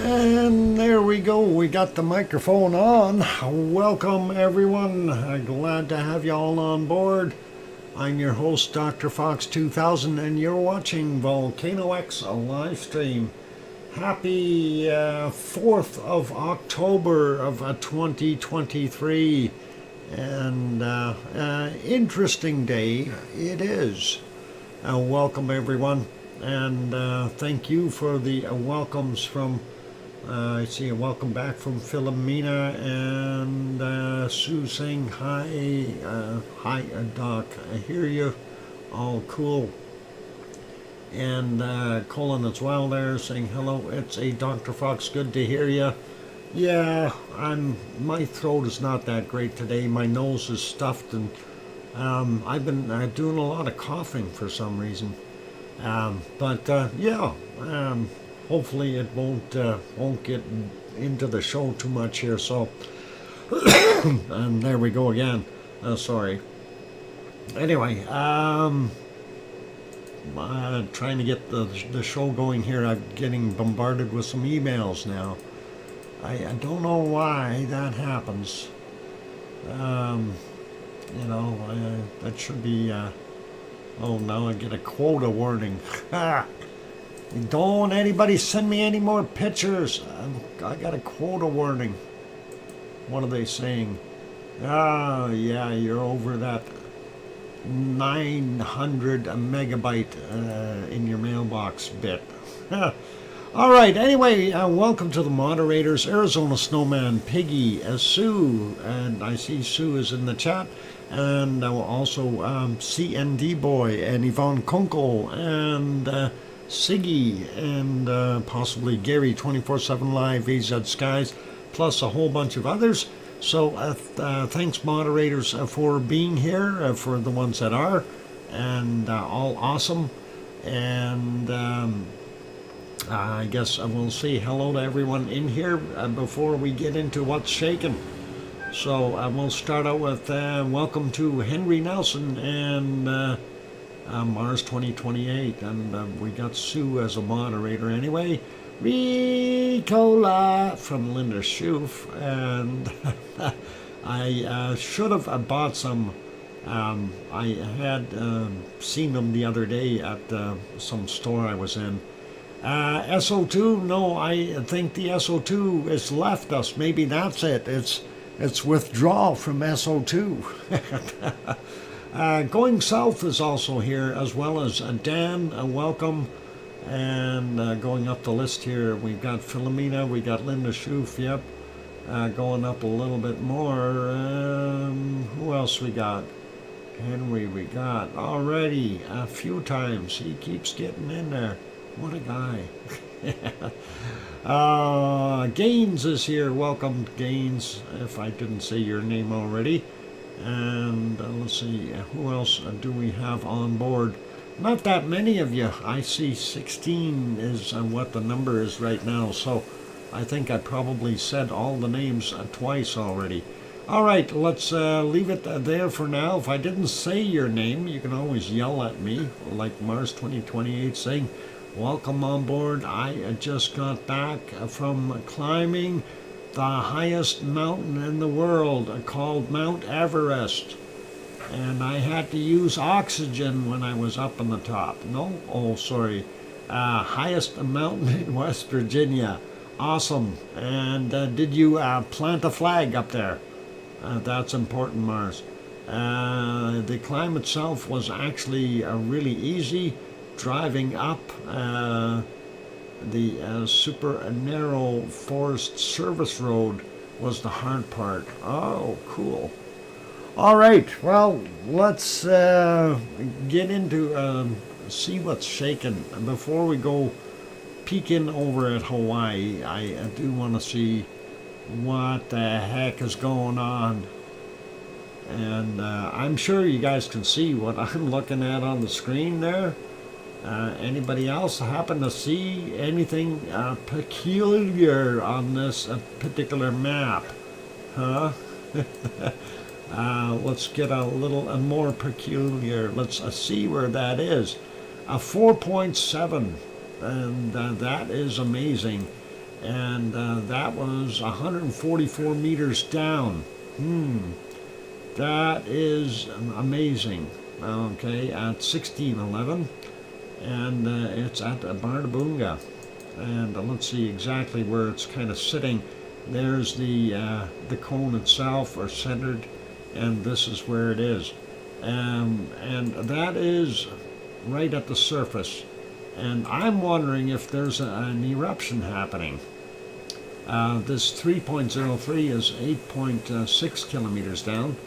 And there we go, we got the microphone on. Welcome everyone, glad to have you all on board. I'm your host DrFox2000 and you're watching VolcanoX, a live stream. Happy 4th of October of 2023, and interesting day it is. Welcome everyone, and thank you for the welcomes from I see a welcome back from Philomena and Sue saying hi. Hi, Doc. I hear you. All cool. And Colin as well there saying hello. It's a Dr. Fox. Good to hear you. Yeah, my throat is not that great today. My nose is stuffed, and I've been doing a lot of coughing for some reason. Hopefully it won't get into the show too much here. So, and there we go again. Sorry. Anyway, trying to get the show going here. I'm getting bombarded with some emails now. I don't know why that happens. That should be. Oh, now I get a quota warning. Don't anybody send me any more pictures. I got a quota warning. What are they saying? Yeah, you're over that 900 megabyte in your mailbox bit. All right, anyway, welcome to the moderators, Arizona Snowman, Piggy, Sue, and I see Sue is in the chat, and also CND Boy, and Yvonne Kunkel, and Siggy, and possibly Gary 24/7 Live, AZ Skies, plus a whole bunch of others. So thanks moderators for being here, for the ones that are, and all awesome. And I guess we'll say hello to everyone in here before we get into what's shaking. So we'll start out with welcome to Henry Nelson and Mars 2028, and we got Sue as a moderator anyway. Ricola from Linda Schoof, and I should have bought some. I had seen them the other day at some store I was in. SO2, no, I think the SO2 has left us. Maybe that's it. It's withdrawal from SO2. Going South is also here, as well as Dan, welcome. And going up the list here, we've got Philomena, we got Linda Schoof, yep. Going up a little bit more, who else we got? Henry we got already a few times. He keeps getting in there. What a guy. Gaines is here. Welcome, Gaines, if I didn't say your name already. And let's see, who else do we have on board? Not that many of you. I see 16 is what the number is right now. So I think I probably said all the names twice already. All right, let's leave it there for now. If I didn't say your name, you can always yell at me, like Mars 2028 saying, welcome on board. I just got back from climbing the highest mountain in the world, called Mount Everest. And I had to use oxygen when I was up on the top. No? Oh, sorry. Highest mountain in West Virginia. Awesome. And did you plant a flag up there? That's important, Mars. The climb itself was actually really easy. Driving up the super narrow forest service road was the hard part. Oh, cool. All right, well, let's get into see what's shaking. Before we go peeking over at Hawaii, I do want to see what the heck is going on. And I'm sure you guys can see what I'm looking at on the screen there. Anybody else happen to see anything peculiar on this particular map? Huh? Let's get a little more peculiar. Let's see where that is. 4.7, and that is amazing. and that was 144 meters down. That is amazing. Okay, at 1611, and it's at Bárðarbunga, and let's see exactly where it's kind of sitting. There's the cone itself, or centered, and this is where it is, and that is right at the surface. And I'm wondering if there's an eruption happening. This 3.03 is 8.6 kilometers down.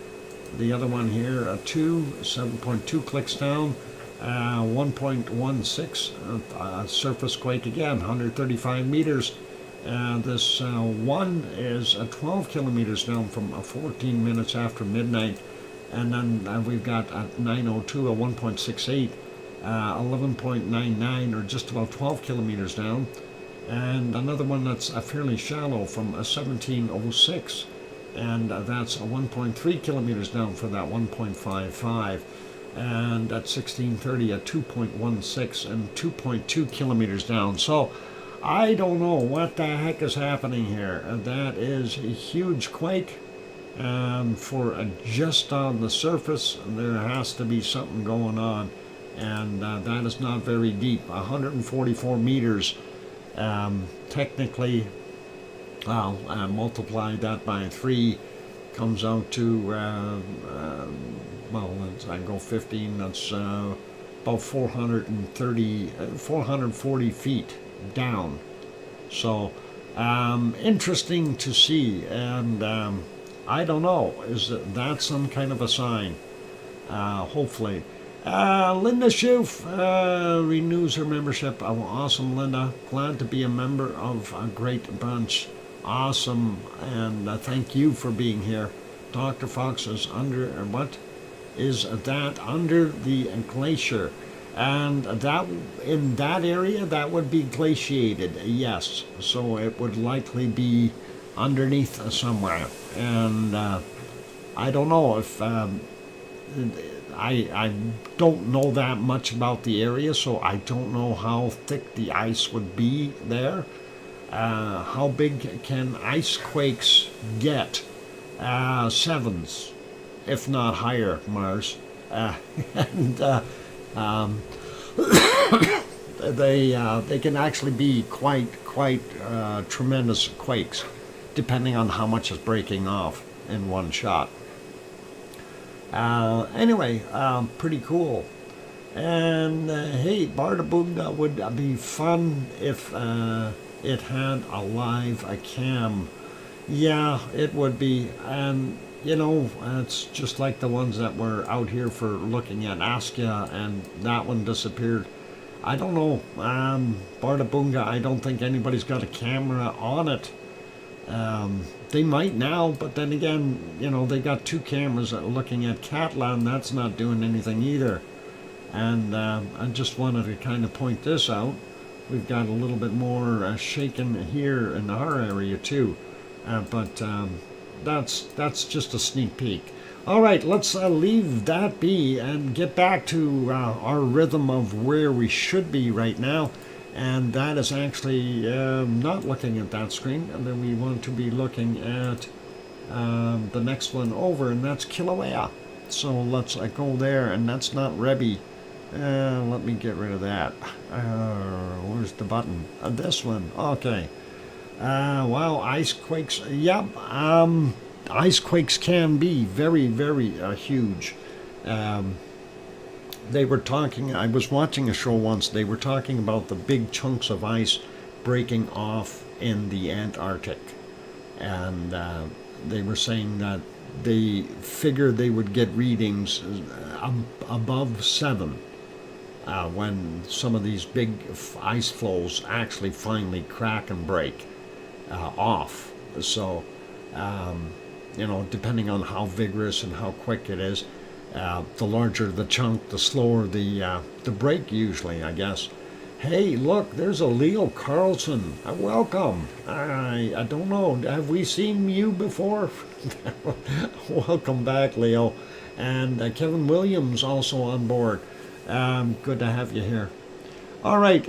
The other one here, 7.2 clicks down, 1.16 surface quake again, 135 meters. This one is 12 kilometers down from 14 minutes after midnight. And then we've got at 9:02 a 1.68, 11.99, or just about 12 kilometers down. And another one that's fairly shallow from 17:06. And that's 1.3 kilometers down for that 1.55, and at 16:30 at 2.16 and 2.2 kilometers down. So I don't know what the heck is happening here. That is a huge quake, for just on the surface. There has to be something going on, and that is not very deep. 144 meters, technically. Well, multiply that by 3, comes out to, well, I go 15, that's about 440 feet down. So, interesting to see, and I don't know, is that some kind of a sign? Hopefully. Linda Schoof renews her membership. Oh, awesome, Linda. Glad to be a member of a great bunch. Awesome, and thank you for being here. Dr. Fox is under, what is that? Under the glacier, and that in that area that would be glaciated, yes. So it would likely be underneath somewhere, and I don't know if I don't know that much about the area, so I don't know how thick the ice would be there. How big can ice quakes get? 7s, if not higher, Mars. And they can actually be quite tremendous quakes, depending on how much is breaking off in one shot. Anyway, pretty cool. And hey, Bárðarbunga would be fun if it had a live cam. Yeah, it would be. And you know, it's just like the ones that were out here for looking at Askia, and that one disappeared. I don't know. Bárðarbunga, I don't think anybody's got a camera on it. They might now, but then again, you know, they got 2 cameras looking at Catalan. That's not doing anything either. And I just wanted to kind of point this out. We've got a little bit more shaking here in our area too, but that's just a sneak peek. All right, let's leave that be and get back to our rhythm of where we should be right now. And that is actually not looking at that screen, and then we want to be looking at the next one over, and that's Kilauea. So let's go there, and that's not Rebby. Let me get rid of that. Where's the button? This one. Okay. Wow, ice quakes. Yep. Ice quakes can be very, very huge. They were talking, I was watching a show once, they were talking about the big chunks of ice breaking off in the Antarctic. And they were saying that they figured they would get readings above 7 when some of these big ice flows actually finally crack and break off. So, you know, depending on how vigorous and how quick it is, the larger the chunk, the slower the break usually, I guess. Hey, look, there's a Leo Carlson. Welcome. I don't know, have we seen you before? Welcome back, Leo. And Kevin Williams also on board. Good to have you here. All right,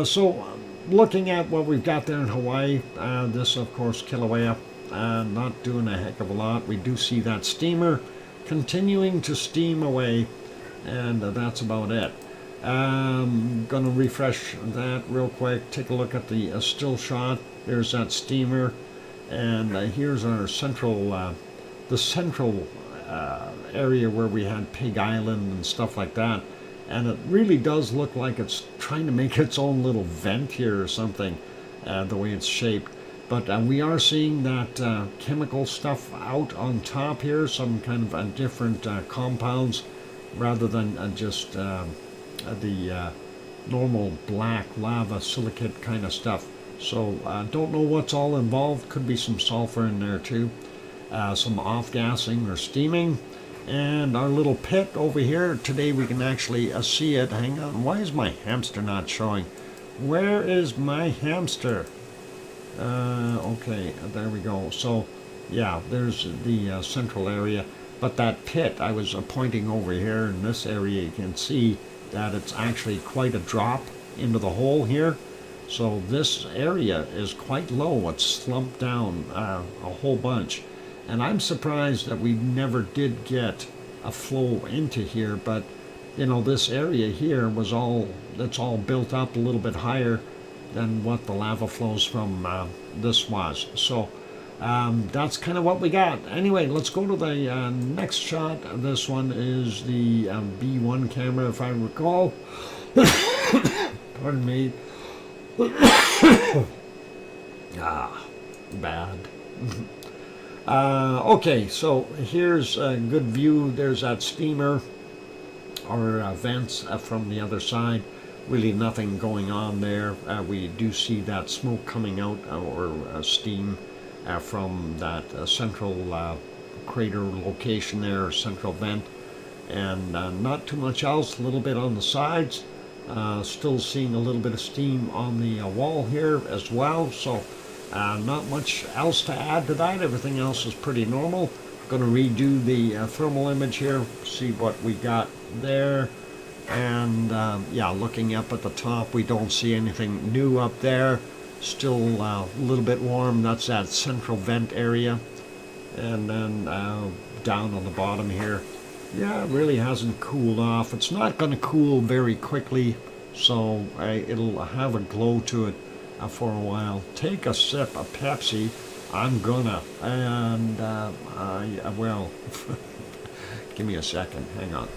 so looking at what we've got there in Hawaii, this of course Kilauea, not doing a heck of a lot. We do see that steamer continuing to steam away, and that's about it. Gonna refresh that real quick, take a look at the still shot. There's that steamer, and here's our central, the central area where we had Pig Island and stuff like that. And it really does look like it's trying to make its own little vent here or something, the way it's shaped. But we are seeing that chemical stuff out on top here, some kind of different compounds, rather than just the normal black lava silicate kind of stuff. So don't know what's all involved. Could be some sulfur in there too, some off-gassing or steaming. And our little pit over here, today we can actually see it. Hang on, why is my hamster not showing? Where is my hamster? Okay, there we go. So, yeah, there's the central area. But that pit, I was pointing over here in this area, you can see that it's actually quite a drop into the hole here. So this area is quite low. It's slumped down a whole bunch. And I'm surprised that we never did get a flow into here, but you know, this area here was that's all built up a little bit higher than what the lava flows from this was. So that's kind of what we got. Anyway, let's go to the next shot. This one is the B1 camera, if I recall. Pardon me. Bad. Okay, so here's a good view. There's that steamer or vents from the other side. Really nothing going on there. We do see that smoke coming out, or steam from that central crater location there, central vent. And not too much else, a little bit on the sides. Still seeing a little bit of steam on the wall here as well. So not much else to add to that. Everything else is pretty normal. Going to redo the thermal image here, see what we got there. And yeah, looking up at the top, we don't see anything new up there. Still a little bit warm. That's that central vent area. And then down on the bottom here, yeah, it really hasn't cooled off. It's not going to cool very quickly, so it'll have a glow to it for a while. Take a sip of Pepsi. I'm gonna, and I will. Give me a second. Hang on.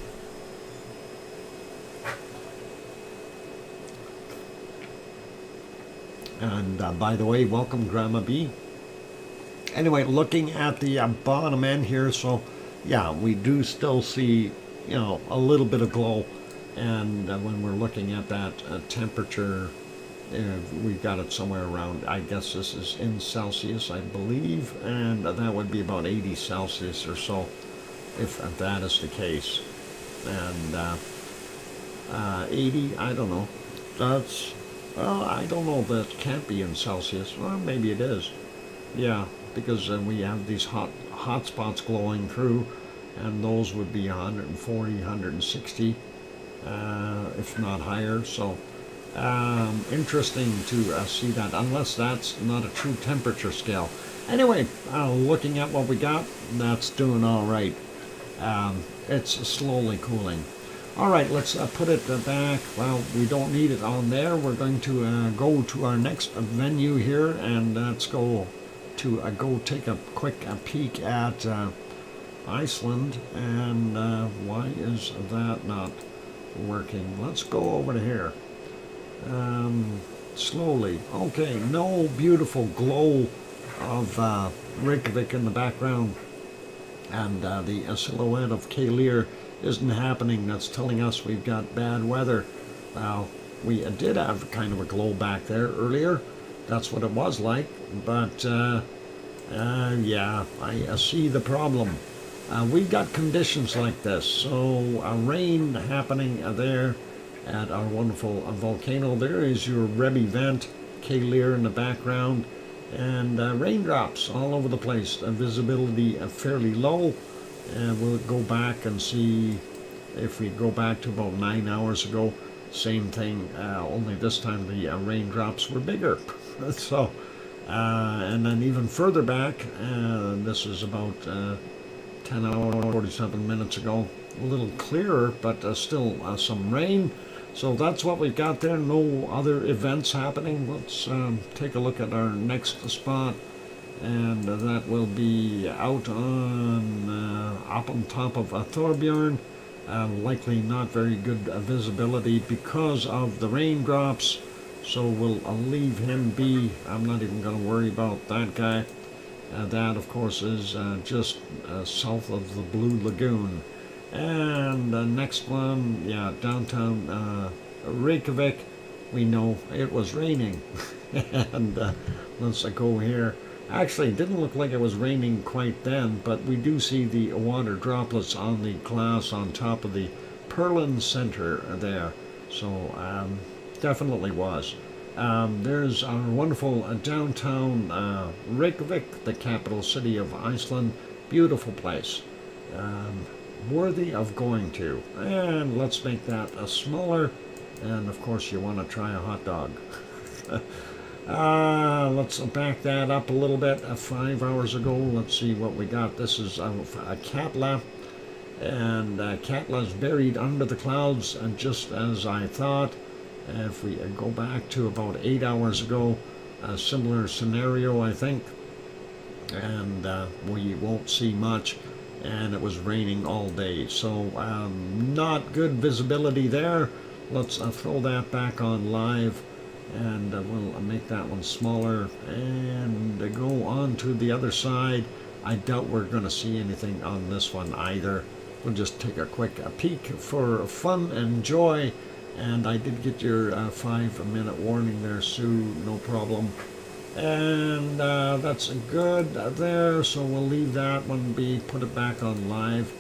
And by the way, welcome Grandma B. Anyway, looking at the bottom end here, so yeah, we do still see, you know, a little bit of glow. And when we're looking at that temperature, we've got it somewhere around, I guess this is in Celsius, I believe, and that would be about 80 Celsius or so, if that is the case. And 80, I don't know. That's, well, I don't know, that can't be in Celsius. Well, maybe it is. Yeah, because we have these hot spots glowing through, and those would be 140, 160, if not higher. So interesting to see that, unless that's not a true temperature scale. Anyway, looking at what we got, that's doing all right. It's slowly cooling. All right, let's put it back. Well, we don't need it on there. We're going to go to our next venue here, and let's go to go take a quick peek at Iceland. And why is that not working? Let's go over to here. Slowly. Okay, no beautiful glow of Reykjavik in the background, and the silhouette of Kilauea isn't happening. That's telling us we've got bad weather. Well, we did have kind of a glow back there earlier. That's what it was like, but yeah, I see the problem. We've got conditions like this, so rain happening there at our wonderful volcano. There is your Rebbe vent, Kilauea in the background, and raindrops all over the place. Visibility fairly low. We'll go back and see, if we go back to about 9 hours ago, same thing, only this time the raindrops were bigger. So, and then even further back, this is about 10 hours, 47 minutes ago, a little clearer, but still some rain. So that's what we've got there. No other events happening. Let's take a look at our next spot, and that will be out on up on top of Thorbjorn. Likely not very good visibility because of the raindrops, so we'll leave him be. I'm not even going to worry about that guy. That, of course, is just south of the Blue Lagoon. And the next one, yeah, downtown Reykjavik. We know it was raining. And let's go here. Actually, it didn't look like it was raining quite then, but we do see the water droplets on the glass on top of the Perlin Center there. So definitely was. There's our wonderful downtown Reykjavik, the capital city of Iceland. Beautiful place. Worthy of going to. And let's make that smaller. And of course you want to try a hot dog. Let's back that up a little bit. 5 hours ago, let's see what we got. This is a Katla. And Katla's buried under the clouds, and just as I thought. If we go back to about 8 hours ago, a similar scenario, I think. And we won't see much. And it was raining all day, so not good visibility there. Let's throw that back on live, and we'll make that one smaller and go on to the other side. I doubt we're going to see anything on this one either. We'll just take a quick peek for fun and joy. And I did get your 5-minute warning there, Sue, no problem. And that's good there, so we'll leave that one be, put it back on live.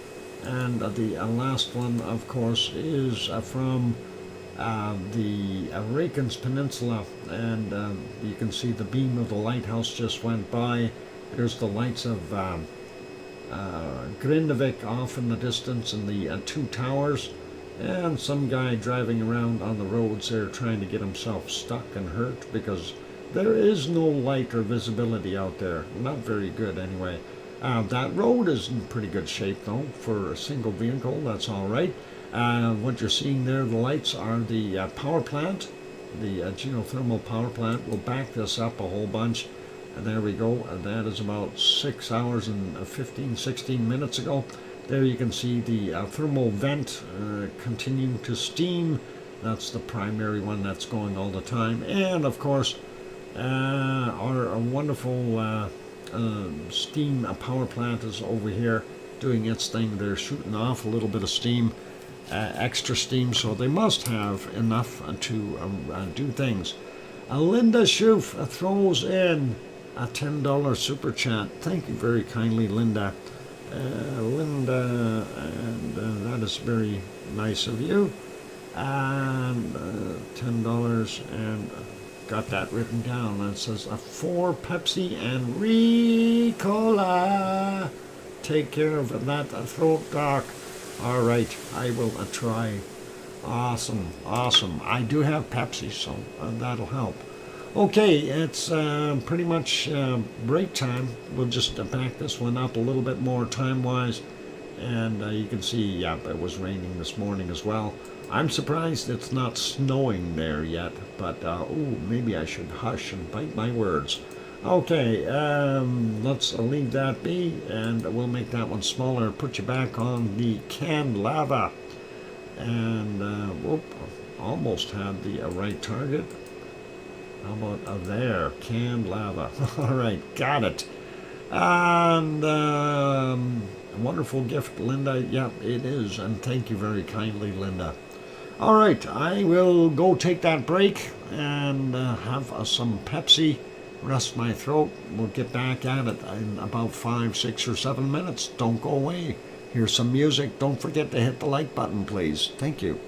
And the last one, of course, is from the Reykjanes Peninsula, and you can see the beam of the lighthouse just went by. There's the lights of Grindavik off in the distance, and the 2 towers, and some guy driving around on the roads there trying to get himself stuck and hurt because there is no light or visibility out there. Not very good anyway. That road is in pretty good shape though for a single vehicle. That's all right. What you're seeing there, the lights are the power plant, the geothermal power plant. We'll back this up a whole bunch. And there we go. That is about 6 hours and 16 minutes ago. There you can see the thermal vent continuing to steam. That's the primary one that's going all the time. And of course, our wonderful steam power plant is over here doing its thing. They're shooting off a little bit of steam, extra steam, so they must have enough to do things. Linda Schoof throws in a $10 super chat. Thank you very kindly, Linda. Linda, and that is very nice of you. And $10, and got that written down. It says 4 Pepsi and Ricola. Take care of that throat, Doc. All right, I will try. Awesome, awesome. I do have Pepsi, so that'll help. Okay, it's pretty much break time. We'll just back this one up a little bit more time-wise. And you can see, yeah, it was raining this morning as well. I'm surprised it's not snowing there yet, but ooh, maybe I should hush and bite my words. Okay, let's leave that be, and we'll make that one smaller, put you back on the canned lava. And, whoop, almost had the right target. How about there, canned lava. All right, got it. And wonderful gift, Linda. Yep, it is, and thank you very kindly, Linda. All right, I will go take that break and have some Pepsi, rest my throat. We'll get back at it in about 5, 6, or 7 minutes. Don't go away. Here's some music. Don't forget to hit the like button, please. Thank you.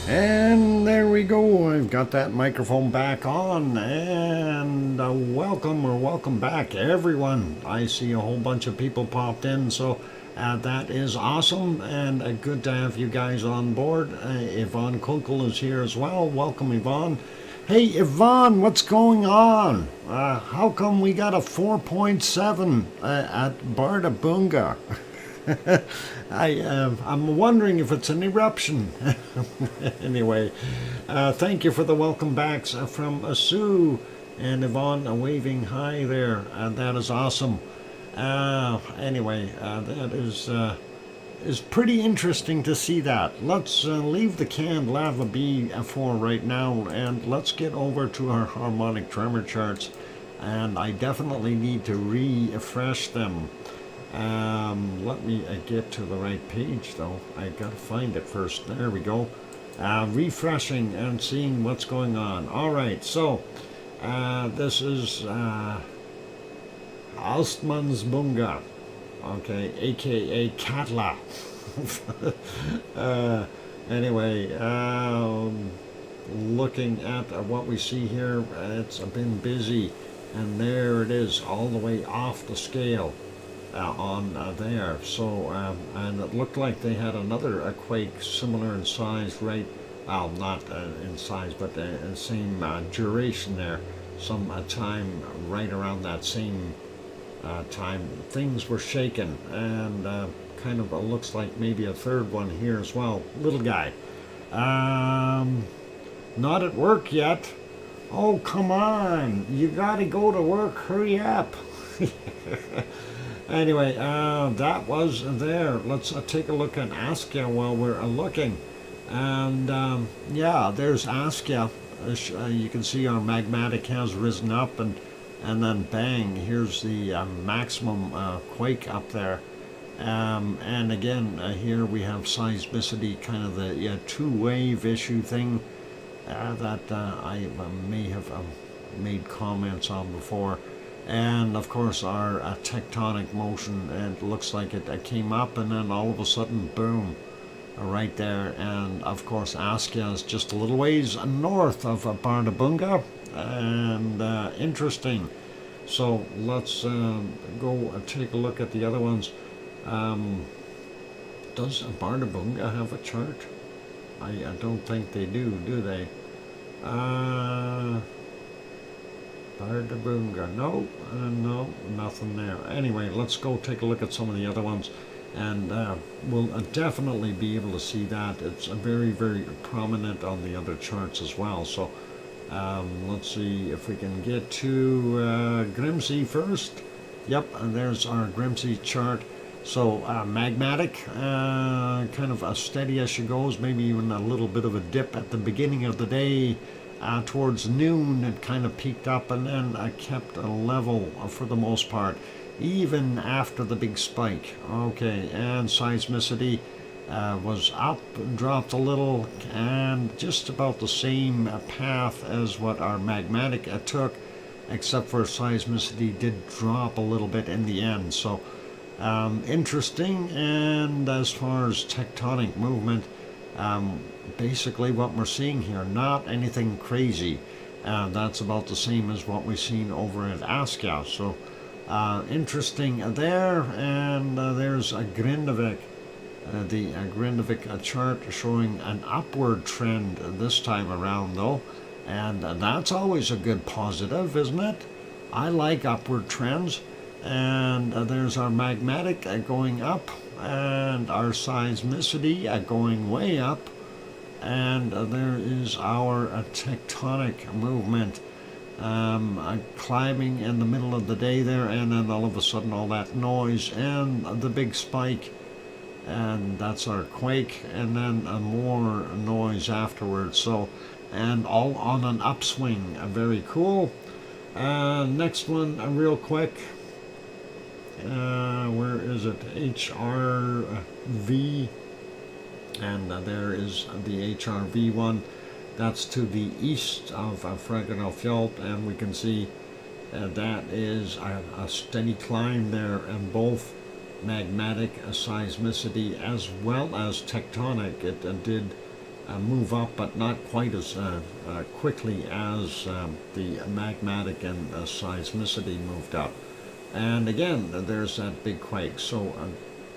And there we go. I've got that microphone back on. And welcome back, everyone. I see a whole bunch of people popped in, so that is awesome. And good to have you guys on board. Yvonne Kunkel is here as well. Welcome, Yvonne. Hey, Yvonne, what's going on? How come we got a 4.7 at Bárðarbunga? I'm wondering if it's an eruption. Anyway, thank you for the welcome backs from Sue and Yvonne waving hi there. That is awesome. Anyway, that is pretty interesting to see that. Let's leave the canned lava be for right now, and let's get over to our harmonic tremor charts. And I definitely need to refresh them. Let me get to the right page though. I gotta find it first. There we go. Refreshing and seeing what's going on. Alright, so this is Bárðarbunga, okay, aka Katla. Anyway, looking at what we see here, it's been busy, and there it is, all the way off the scale. On there, so and it looked like they had another quake similar in size, right? Well, not in size, but same duration there. Some time right around that same time, things were shaken, and kind of looks like maybe a third one here as well. Little guy, not at work yet. Oh, come on! You gotta go to work. Hurry up! Anyway, that was there. Let's take a look at Askia while we're looking. And yeah, there's Askia. You can see our magmatic has risen up, and then bang, here's the maximum quake up there. And again, here we have seismicity, kind of the two-wave issue thing that I may have made comments on before. And of course our tectonic motion, it looks like it came up and then all of a sudden boom, right there. And of course Askia is just a little ways north of Bárðarbunga, and interesting. So let's go take a look at the other ones. Does Bárðarbunga have a chart? I don't think they do they? Bárðarbunga, no, nothing there. Anyway, let's go take a look at some of the other ones, and we'll definitely be able to see that. It's very, very prominent on the other charts as well. So let's see if we can get to Grimsey first. Yep, and there's our Grimsey chart. So magmatic, kind of steady as she goes, maybe even a little bit of a dip at the beginning of the day. Towards noon it kind of peaked up and then kept a level for the most part, even after the big spike. Okay, and seismicity was up, dropped a little, and just about the same path as what our magmatic took, except for seismicity did drop a little bit in the end. So interesting. And as far as tectonic movement, basically what we're seeing here, not anything crazy. That's about the same as what we've seen over at Askia. So interesting there. And there's a Grindavik, the Grindavik chart showing an upward trend this time around though, and that's always a good positive, isn't it? I like upward trends. And there's our magmatic going up, and our seismicity going way up. And there is our tectonic movement climbing in the middle of the day there, and then all of a sudden all that noise and the big spike, and that's our quake, and then more noise afterwards. So, and all on an upswing. Very cool. Next one real quick. Where is it? HRV. And there is the HRV one. That's to the east of Fragarnalfjall, and we can see that is a steady climb there, and both magmatic seismicity as well as tectonic, it did move up, but not quite as quickly as the magmatic and seismicity moved up. And again, there's that big quake. So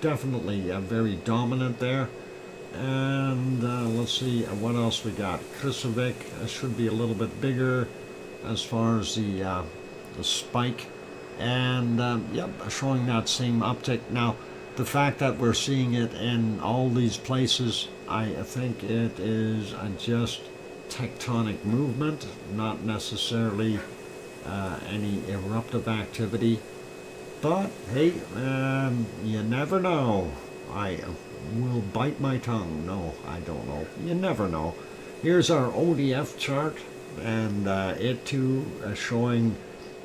definitely very dominant there. And let's see what else we got. Krusevik should be a little bit bigger as far as the spike. And yep, showing that same uptick. Now, the fact that we're seeing it in all these places, I think it is just tectonic movement, not necessarily any eruptive activity. But hey, you never know. I will bite my tongue. No, I don't know. You never know. Here's our ODF chart, and it too showing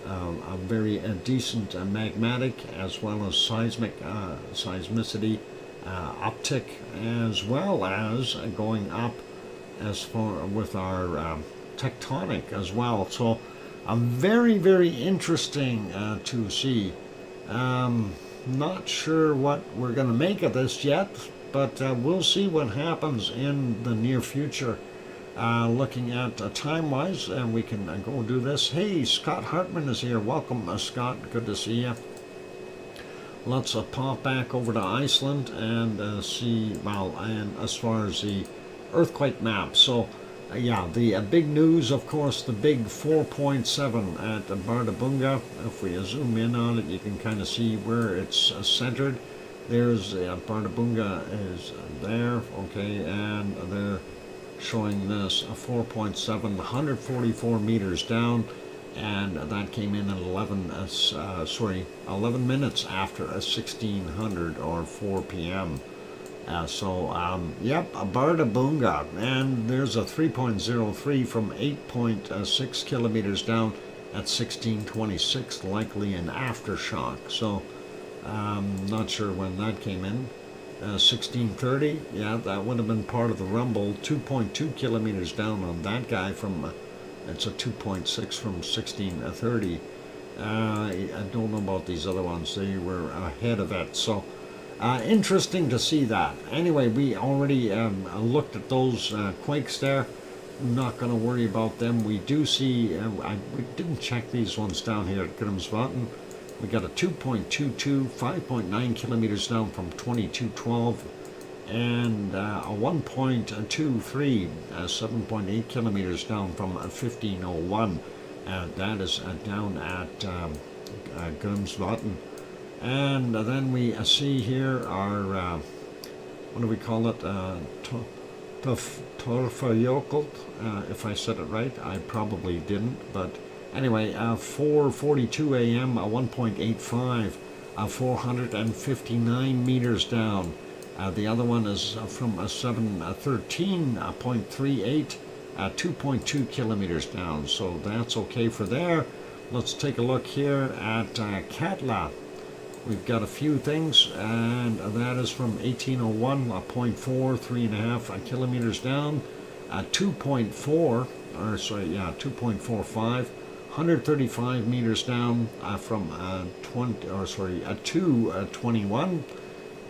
a very decent magmatic as well as seismicity uptick, as well as going up as far with our tectonic as well. So very, very interesting to see. Not sure what we're going to make of this yet, but we'll see what happens in the near future. Looking at time-wise, and we can go do this. Hey, Scott Hartman is here. Welcome, Scott. Good to see you. Let's pop back over to Iceland and see, well, and as far as the earthquake map. So, yeah, the big news, of course, the big 4.7 at Bárðarbunga. If we zoom in on it, you can kind of see where it's centered. There's Bárðarbunga is there, okay, and they're showing this 4.7, 144 meters down, and that came in at 11 minutes after 1600 or 4 p.m. Yep, Bárðarbunga, and there's a 3.03 from 8.6 kilometers down at 1626, likely an aftershock. So, not sure when that came in. 1630, yeah, that would have been part of the rumble. 2.2 kilometers down on that guy from, it's a 2.6 from 1630. I don't know about these other ones. They were ahead of it. So, interesting to see that. Anyway, we already looked at those quakes there. Not going to worry about them. We do see, we didn't check these ones down here at Grimsvatn. We got a 2.22, 5.9 kilometers down from 2212, and a 1.23, 7.8 kilometers down from 1501. That is down at Grimsvatn. And then we see here our, what do we call it, Torfajökull, if I said it right. I probably didn't, but anyway, 4:42 a.m., 1.85, 459 meters down. The other one is from 713.38, 2.2 kilometers down. So that's okay for there. Let's take a look here at Katla. We've got a few things, and that is from 1801, 0.4, 3.5 kilometers down, 2.4, 2.45. 135 meters down from 221,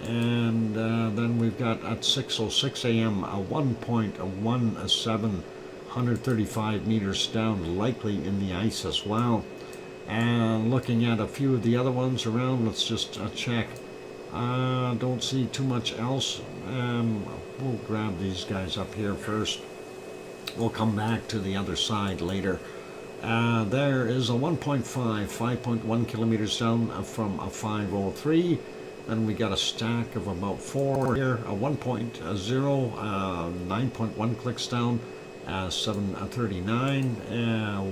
and then we've got at 6:06 a.m. 1.17, 135 meters down, likely in the ice as well. And looking at a few of the other ones around, let's just check. Don't see too much else. We'll grab these guys up here first. We'll come back to the other side later. There is a 1.5, 5.1 kilometers down from a 503. Then we got a stack of about 4 here, a 1.0, 9.1 clicks down, 739,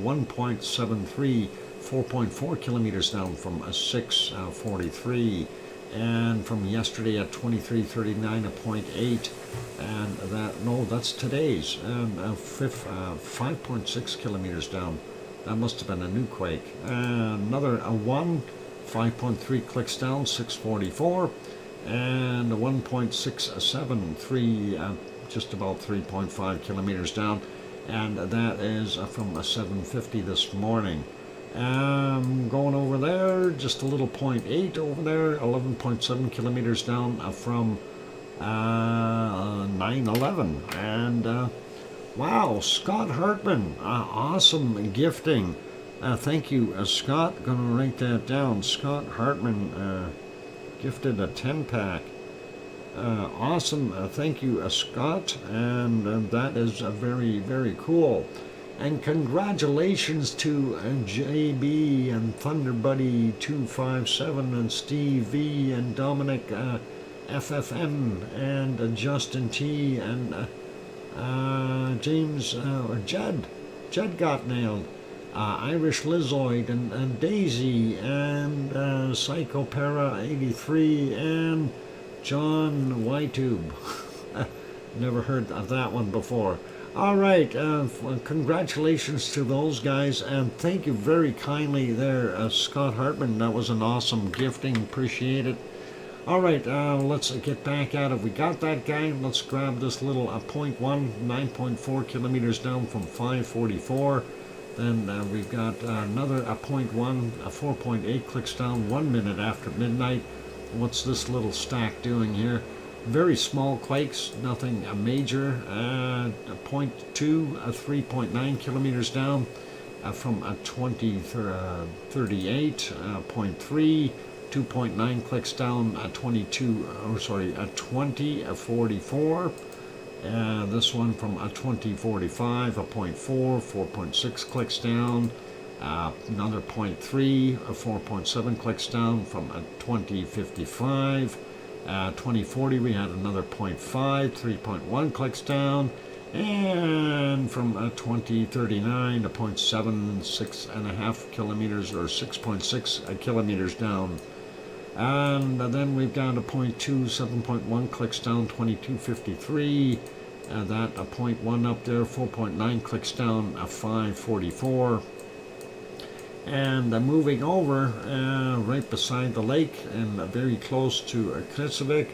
1.73, 4.4 kilometers down from a 643. And from yesterday at 2339, a 0.8, and that's today's, 5.6 kilometers down. That must have been a new quake. Another 5.3 clicks down, 644, and a 1.673, just about 3.5 kilometers down, and that is from a 750 this morning. Going over there, just a little 0.8 over there, 11.7 kilometers down from 9/11. And wow, Scott Hartman, awesome gifting. Thank you, Scott. Gonna write that down. Scott Hartman gifted a 10-pack. Awesome. Thank you, Scott. And that is very, very cool. And congratulations to JB and Thunderbuddy257 and Steve V and Dominic FFN and Justin T and James or Jed. Jed got nailed. Irish Lizoid and Daisy and Psychopera83 and John Ytube. Never heard of that one before. All right, congratulations to those guys, and thank you very kindly there, Scott Hartman. That was an awesome gifting. Appreciate it. All right, let's get back at it. We got that guy. Let's grab this little 0.1, 9.4 kilometers down from 544. Then we've got another 0.1, 4.8 clicks down 1 minute after midnight. What's this little stack doing here? Very small quakes, nothing major. 0.2, 3.9 kilometers down from 2038. 0.3, 2.9 clicks down 2044. This one from 2045, 0.4, 4.6 clicks down. Another 0.3, 4.7 clicks down from 2055. 2040 we had another 0.5, 3.1 clicks down, and from 2039 to 0.7, 6.5 kilometers or 6.6 kilometers down. And then we've got a 0.2, 7.1 clicks down, 2253. That a 0.1 up there, 4.9 clicks down, 544. And moving over right beside the lake and very close to Krsvik,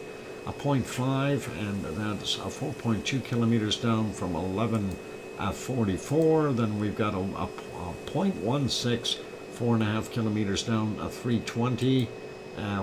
a 0.5, and that's 4.2 kilometers down from 1144. Then we've got a 0.16, 4.5 kilometers down, 320.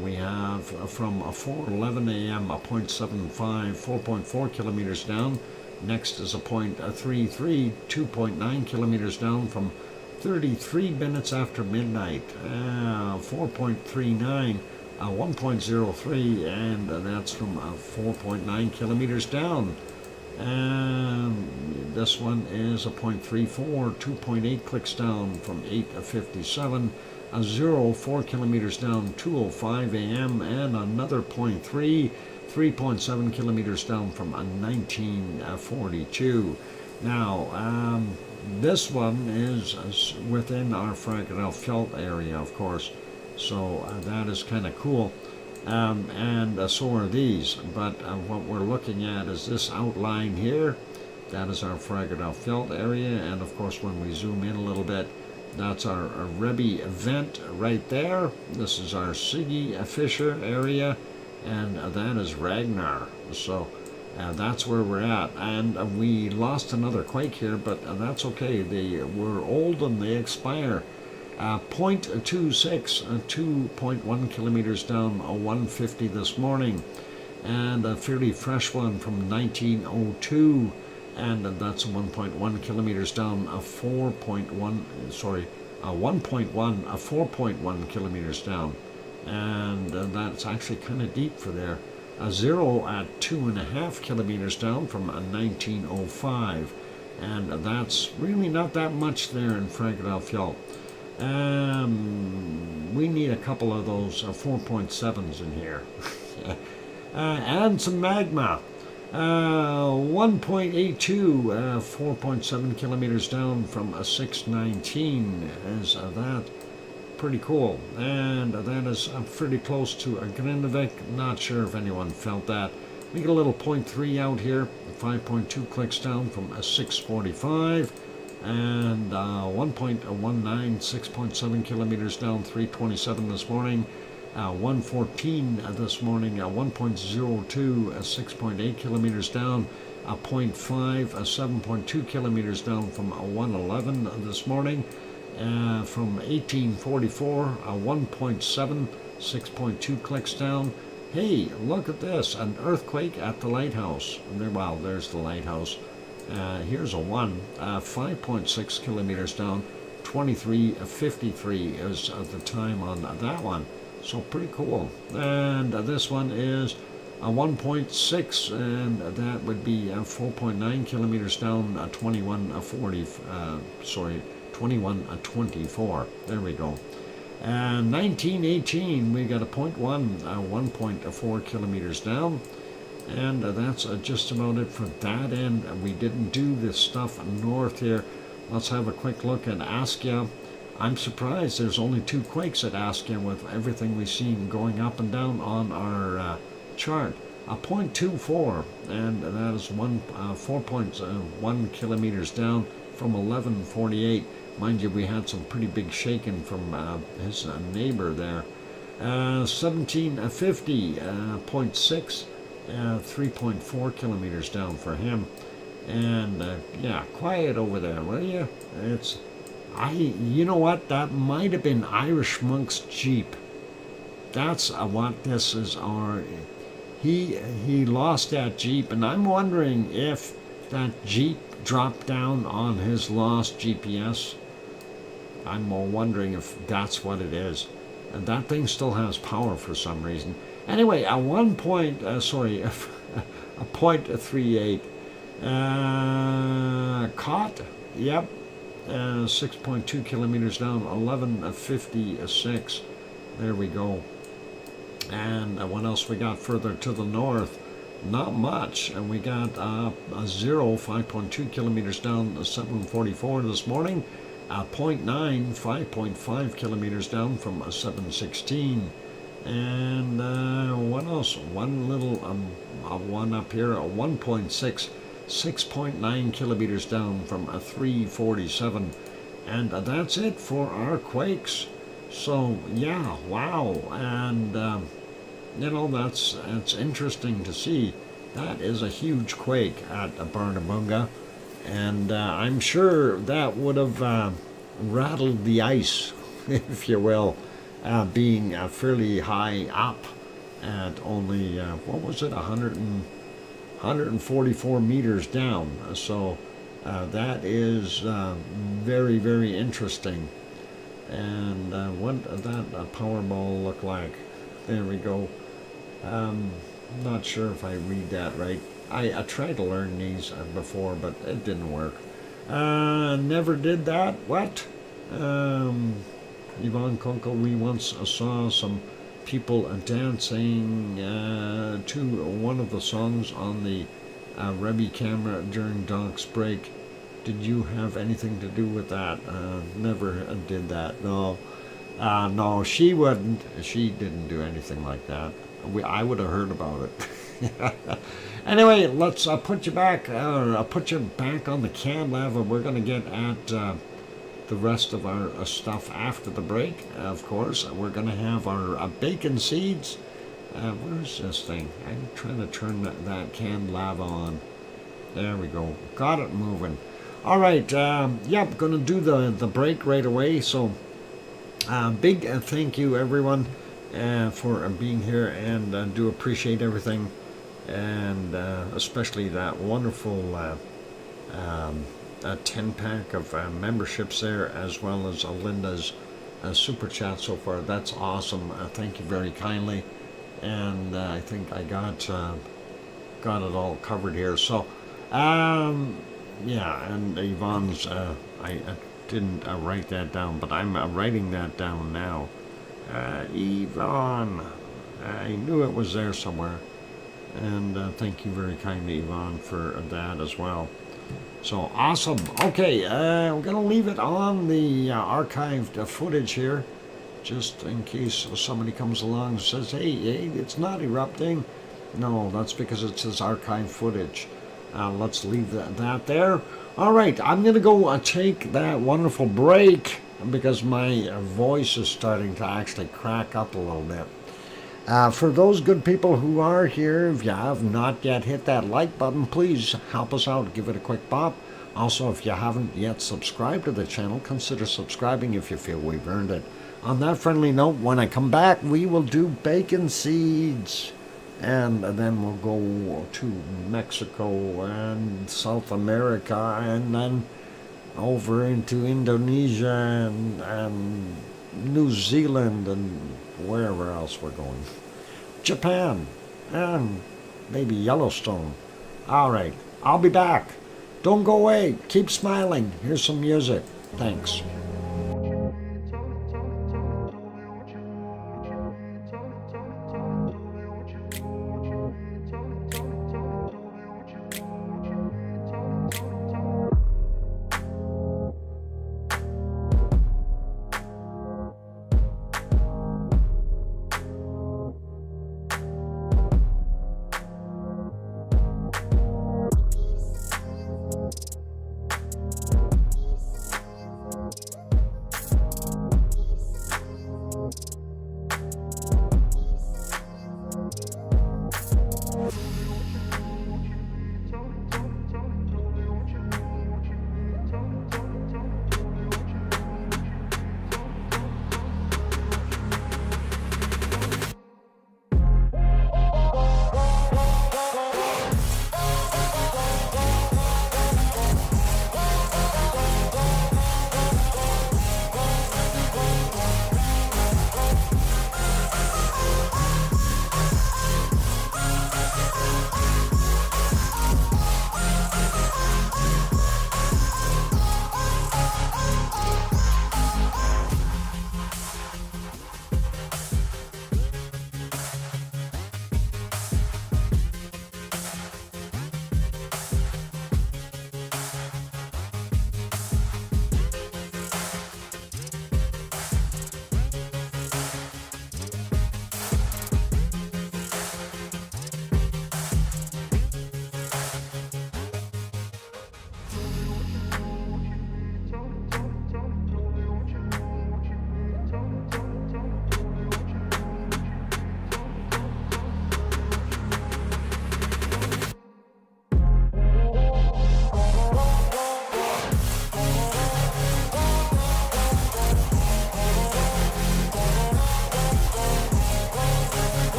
We have from 4:11 a.m. a 0.75, 4.4 kilometers down. Next is a 0.33, 2.9 kilometers down from 33 minutes after midnight. 4.39, 1.03, and that's from 4.9 kilometers down. This one is a 0.34, 2.8 clicks down from 8:57. 4 kilometers down, 2:05 a.m. and another 0.3, 3.7 kilometers down from 1942. Now, this one is within our Fragile Fjeld area, of course, so that is kind of cool. And so are these, but what we're looking at is this outline here. That is our Fragile Fjeld area, and of course when we zoom in a little bit, that's our Rebbe vent right there. This is our Siggy Fisher area, and that is Ragnar. So that's where we're at. And we lost another quake here, but that's okay. They were old and they expire. 0.26, 2.1 kilometers down, 150 this morning, and a fairly fresh one from 1902. And that's 1.1 kilometers down, 4.1 kilometers down, and that's actually kind of deep for there. 0 at 2.5 kilometers down from 1905, and that's really not that much there in Fragile Fjeld. We need a couple of those 4.7s in here. And some magma. 1.82, 4.7 kilometers down from 619 is that. Pretty cool. And that is pretty close to Grindavik. Not sure if anyone felt that. We get a little 0.3 out here, 5.2 clicks down from 645. And 1.19, 6.7 kilometers down, 327 this morning. 114 this morning, 1.02, 6.8 kilometers down, 0.5, 7.2 kilometers down from 111 this morning. From 1844, 1.7, 6.2 clicks down, Hey, look at this, an earthquake at the lighthouse. Well, there's the lighthouse. Here's a 5.6 kilometers down, 23:53 is the time on that one. So pretty cool. And this one is a 1.6, and that would be 4.9 kilometers down, 21:24. There we go. 1918, we got a 1.4 kilometers down. And that's just about it for that end. We didn't do this stuff north here. Let's have a quick look at Askia. I'm surprised there's only 2 quakes at Askia with everything we've seen going up and down on our chart. A 0.24, and that is 4.1 kilometers down from 1148. Mind you, we had some pretty big shaking from his neighbor there. 1750, 0.6. 3.4 kilometers down for him. And yeah, quiet over there, will you? You know what, that might have been Irish Monk's Jeep. That's what this is. He lost that Jeep, and I'm wondering if that Jeep dropped down on his lost GPS. I'm wondering if that's what it is. And that thing still has power for some reason. Anyway, a 0.38. Caught, yep, 6.2 kilometers down, 11:56. There we go. And what else we got further to the north? Not much. And we got a 5.2 kilometers down, 7:44 this morning. 0.9, 5.5 kilometers down from 7:16. And what else? One little one up here, a 1.6, 6.9 kilometers down from 3:47. And that's it for our quakes. So yeah, wow. And that's interesting to see. That is a huge quake at Bárðarbunga, and I'm sure that would have rattled the ice, if you will. Being fairly high up at only, 144 meters down. So that is very, very interesting. And what does that Powerball look like? There we go. Not sure if I read that right. I tried to learn these before, but it didn't work. Never did that. What? Yvonne Kunkel, we once saw some people dancing to one of the songs on the Rebbe camera during Doc's break. Did you have anything to do with that? Never did that. No, no, she wouldn't. She didn't do anything like that. I would have heard about it. Anyway, let's put you back on the can lava. We're going to get at the rest of our stuff after the break. Of course, we're going to have our bacon seeds. Where's this thing? I'm trying to turn that canned lava on. There we go. Got it moving. All right. Yep, going to do the break right away. So, big thank you, everyone, for being here, and do appreciate everything, and especially that wonderful 10-pack of memberships there, as well as Linda's super chat so far. That's awesome. Thank you very kindly, and I think I got it all covered here. So, yeah, and Yvonne's, I didn't write that down, but I'm writing that down now. Yvonne, I knew it was there somewhere, and thank you very kindly, Yvonne, for that as well. So awesome. Okay, we're going to leave it on the archived footage here, just in case somebody comes along and says, hey, it's not erupting. No, that's because it says archived footage. Let's leave that there. All right, I'm going to go take that wonderful break because my voice is starting to actually crack up a little bit. For those good people who are here, if you have not yet hit that like button, please help us out. Give it a quick bop. Also, if you haven't yet subscribed to the channel, consider subscribing if you feel we've earned it. On that friendly note, when I come back, we will do bacon seeds. And then we'll go to Mexico and South America, and then over into Indonesia and New Zealand and wherever else we're going. Japan and maybe Yellowstone. All right, I'll be back. Don't go away. Keep smiling. Here's some music. Thanks.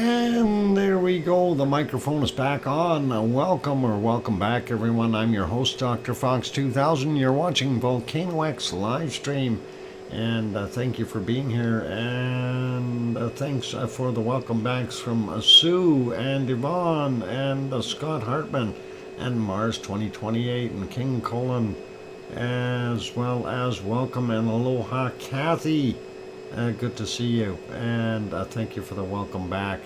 And there we go. The microphone is back on. Welcome back, everyone. I'm your host, DrFox2000. You're watching VolcanoX live stream. And thank you for being here. And thanks for the welcome backs from Sue and Yvonne and Scott Hartman and Mars 2028 and King Colin, as well as welcome and aloha, Kathy. Good to see you, and thank you for the welcome back.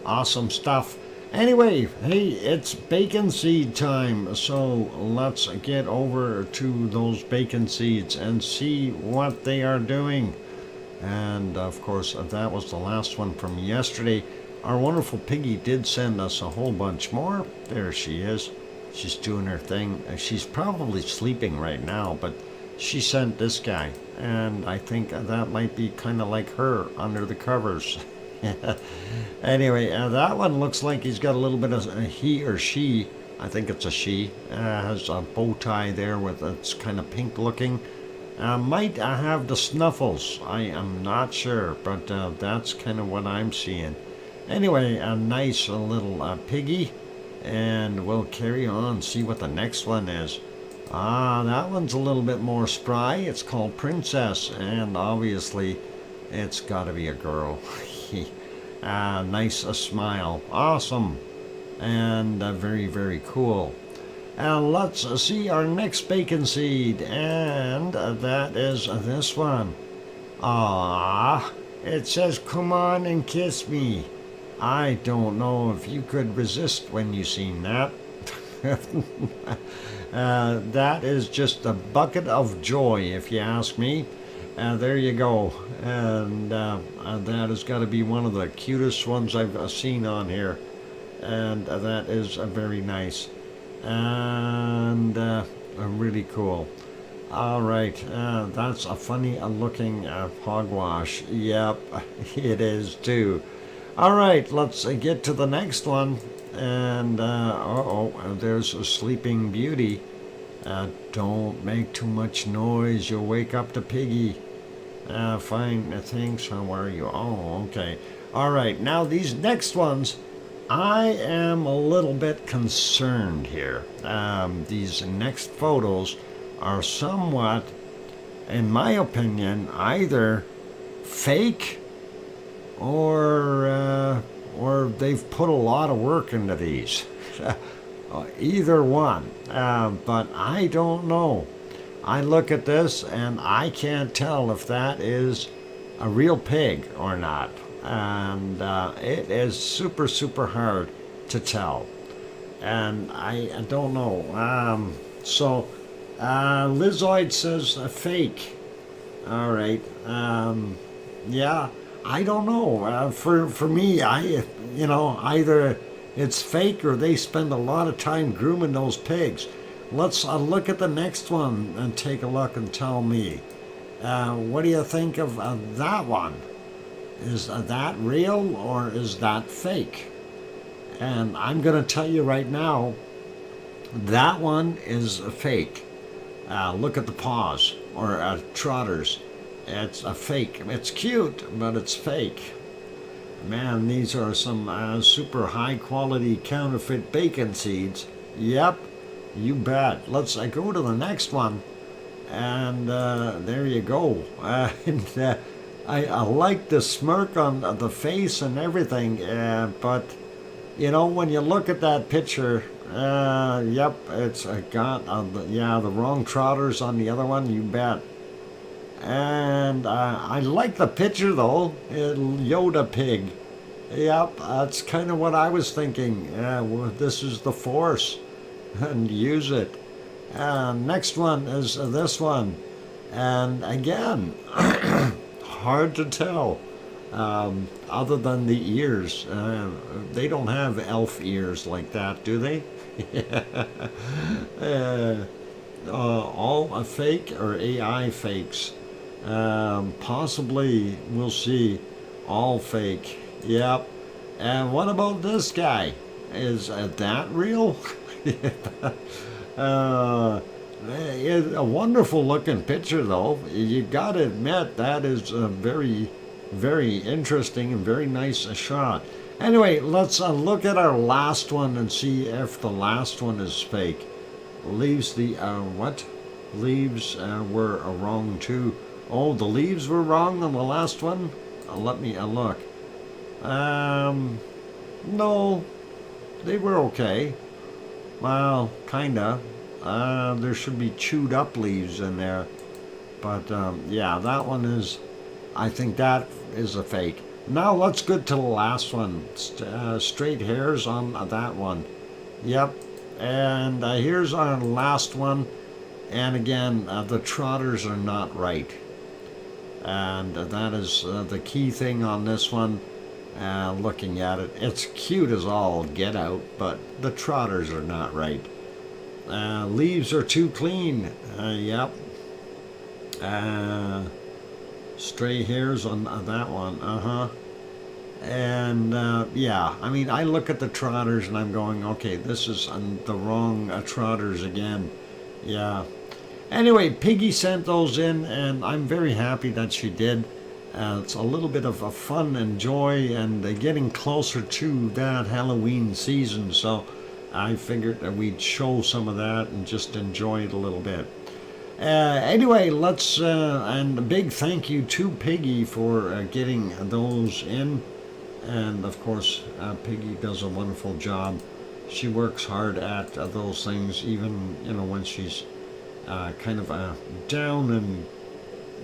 Awesome stuff. Anyway, hey, it's bacon seed time, so let's get over to those bacon seeds and see what they are doing. And of course, that was the last one from yesterday. Our wonderful Piggy did send us a whole bunch more. There she is. She's doing her thing. She's probably sleeping right now, but she sent this guy, and I think that might be kind of like her under the covers. Anyway, that one looks like he's got a little bit of he or she. I think it's a she. Has a bow tie there with it's kind of pink looking. Might have the snuffles. I am not sure, but that's kind of what I'm seeing. Anyway, a nice little piggy, and we'll carry on, see what the next one is. That one's a little bit more spry. It's called Princess, and obviously it's got to be a girl. Nice smile. Awesome. And very, very cool. And let's see our next bacon seed, and that is this one. It says, "Come on and kiss me." I don't know if you could resist when you seen that. That is just a bucket of joy, if you ask me. There you go. And that has got to be one of the cutest ones I've seen on here. And that is very nice. And really cool. All right. That's a funny looking hogwash. Yep, it is too. All right, let's get to the next one. And there's a Sleeping Beauty. Don't make too much noise, you'll wake up the piggy. Fine, thanks, how are you? Oh, okay. All right, now these next ones, I am a little bit concerned here. These next photos are somewhat, in my opinion, either fake or they've put a lot of work into these. Either one, but I don't know. I look at this and I can't tell if that is a real pig or not, and it is super hard to tell, and I don't know. So Lizoid says a fake. All right. Yeah, I don't know. For me, either it's fake or they spend a lot of time grooming those pigs. Let's look at the next one and take a look and tell me. What do you think of that one? Is that real or is that fake? And I'm going to tell you right now, that one is a fake. Look at the paws, or trotters. It's a fake. It's cute, but it's fake. Man, these are some super high quality counterfeit bacon seeds. Yep, you bet. Let's go to the next one. And there you go. I like the smirk on the face and everything, but when you look at that picture, yep, it's got the wrong trotters on the other one, you bet. And I like the picture though, Yoda pig. Yep, that's kind of what I was thinking. Well, this is the Force, and use it. Next one is this one, and again, hard to tell. Other than the ears, they don't have elf ears like that, do they? All fake or AI fakes. Possibly, we'll see. All fake. Yep. And what about this guy? Is that real? A wonderful looking picture though. You gotta admit that is a very, very interesting and very nice shot. Anyway, let's look at our last one and see if the last one is fake. Leaves the, what? Leaves were wrong too. Oh, the leaves were wrong on the last one? Let me look. No, they were okay. Well, kinda. There should be chewed up leaves in there. But yeah, that one is, I think that is a fake. Now let's get to the last one. Straight hairs on that one. Yep. And here's our last one. And again, the trotters are not right. And that is the key thing on this one. Looking at it, it's cute as all get out, but the trotters are not right. Leaves are too clean. Yep. Stray hairs on that one. And yeah, I mean, I look at the trotters and I'm going, okay, this is the wrong trotters again. Yeah. Anyway, Piggy sent those in, and I'm very happy that she did. It's a little bit of a fun and joy, and getting closer to that Halloween season, so I figured that we'd show some of that and just enjoy it a little bit. Anyway, let's, and a big thank you to Piggy for getting those in. And of course, Piggy does a wonderful job. She works hard at those things, even, you know, when she's kind of down and,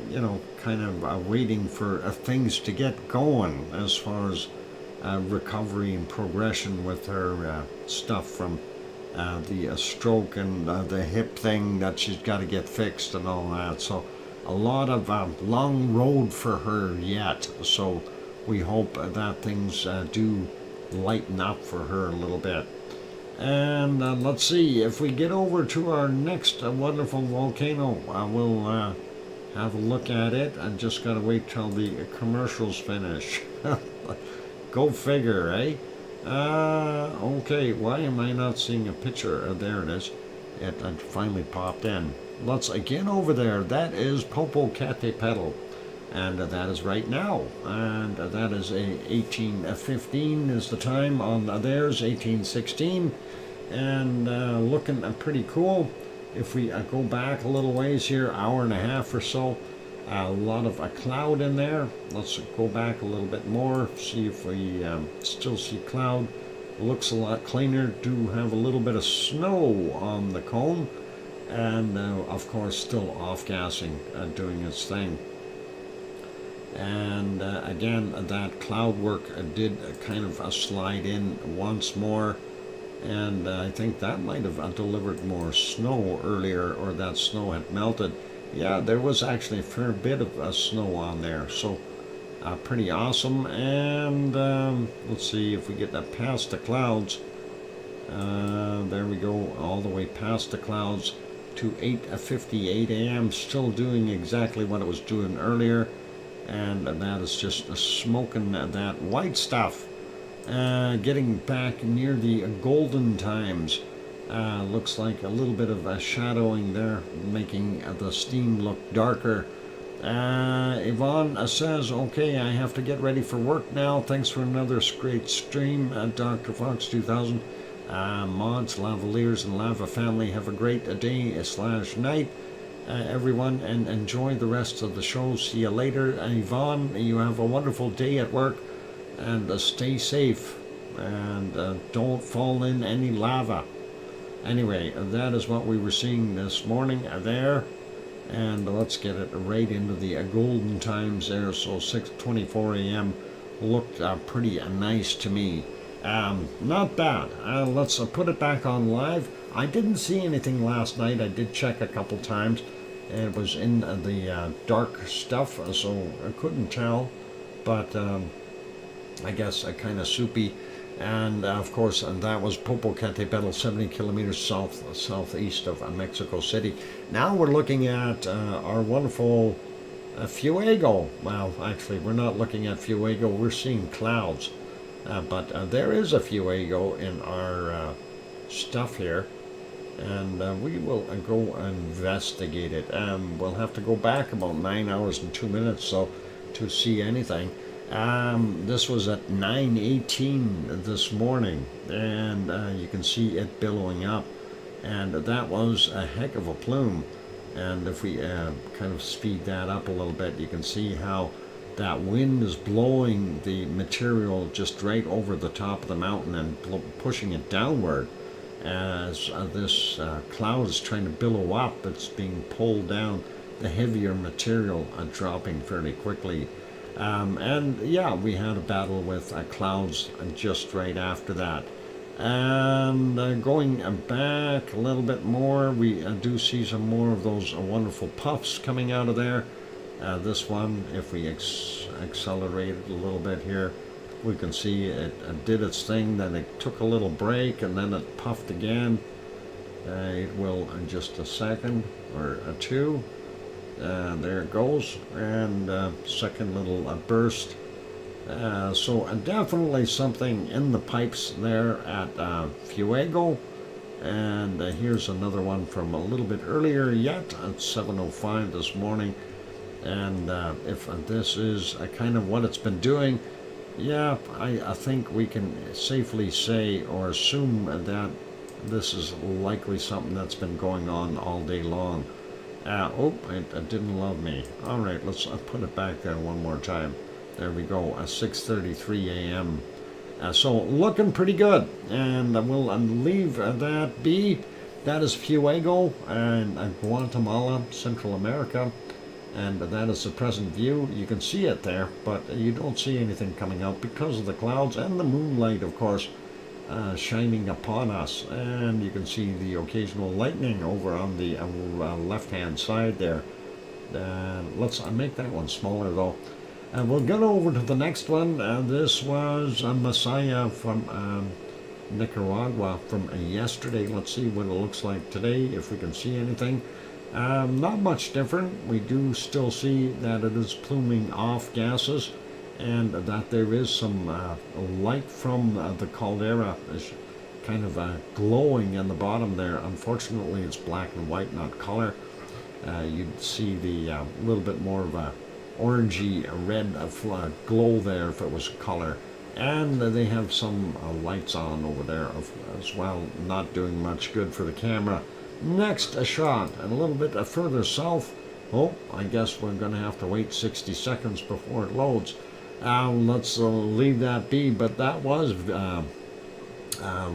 you know, kind of waiting for things to get going as far as recovery and progression with her stuff from the stroke and the hip thing that she's got to get fixed and all that. So a lot of long road for her yet. So we hope that things do lighten up for her a little bit. And let's see, if we get over to our next wonderful volcano, we'll have a look at it. I just got to wait till the commercials finish. Go figure, eh? Okay, why am I not seeing a picture? There it is. It finally popped in. Let's get over there. That is Popocatépetl. And that is right now. And that is 1815 is the time on theirs, 1816. And looking pretty cool. If we go back a little ways here, hour and a half or so, a lot of a cloud in there. Let's go back a little bit more, see if we still see cloud. Looks a lot cleaner. Do have a little bit of snow on the cone, and of course still off-gassing, doing its thing. And again, that cloud work did kind of slide in once more, and I think that might have delivered more snow earlier, or that snow had melted. Yeah, there was actually a fair bit of snow on there, so pretty awesome. And let's see if we get that past the clouds. There we go, all the way past the clouds to 8:58 a.m. Still doing exactly what it was doing earlier, and that is just smoking that white stuff. Getting back near the golden times. Looks like a little bit of shadowing there, making the steam look darker. Yvonne says, okay, I have to get ready for work now. Thanks for another great stream, DrFox2000. Mods, Lavaliers, and Lava family, have a great day/night, everyone, and enjoy the rest of the show. See you later. Yvonne, you have a wonderful day at work, and stay safe, and don't fall in any lava. Anyway, that is what we were seeing this morning there, and let's get it right into the golden times there. So 6:24 a.m. looked pretty nice to me. Not bad. Let's put it back on live. I didn't see anything last night. I did check a couple times, and it was in the dark stuff, so I couldn't tell, but I guess kind of soupy. And of course, that was Popocatépetl, 70 kilometers southeast of Mexico City. Now we're looking at our wonderful Fuego. Well, actually, we're not looking at Fuego. We're seeing clouds. But there is a Fuego in our stuff here. And we will go investigate it. We'll have to go back about 9 hours and 2 minutes so to see anything. This was at 9:18 this morning, and you can see it billowing up, and that was a heck of a plume. And if we kind of speed that up a little bit, you can see how that wind is blowing the material just right over the top of the mountain and pushing it downward. As this cloud is trying to billow up, it's being pulled down, the heavier material dropping fairly quickly. And yeah, we had a battle with clouds just right after that. And going back a little bit more, we do see some more of those wonderful puffs coming out of there. This one, if we accelerate it a little bit here, we can see it did its thing, then it took a little break, and then it puffed again. It will in just a second or two. There it goes, and second little burst. So definitely something in the pipes there at Fuego. And here's another one from a little bit earlier yet at 7:05 this morning. And if this is kind of what it's been doing, yeah, I think we can safely say or assume that this is likely something that's been going on all day long. Oh, it didn't love me. All right, let's put it back there one more time. There we go, 6:33 a.m. So looking pretty good, and we'll leave that be. That is Fuego and Guatemala, Central America, and that is the present view. You can see it there, but you don't see anything coming out because of the clouds and the moonlight, of course, shining upon us. And you can see the occasional lightning over on the left-hand side there. Let's make that one smaller though. And we'll get over to the next one. This was Messiah from Nicaragua from yesterday. Let's see what it looks like today, if we can see anything. Not much different. We do still see that it is pluming off gases, and that there is some light from the caldera is kind of glowing in the bottom there. Unfortunately, it's black and white, not color. You'd see the little bit more of a orangey red glow there if it was color. And they have some lights on over there as well, not doing much good for the camera. Next, a shot a little bit further south. Oh, I guess we're going to have to wait 60 seconds before it loads. Let's leave that be, but that was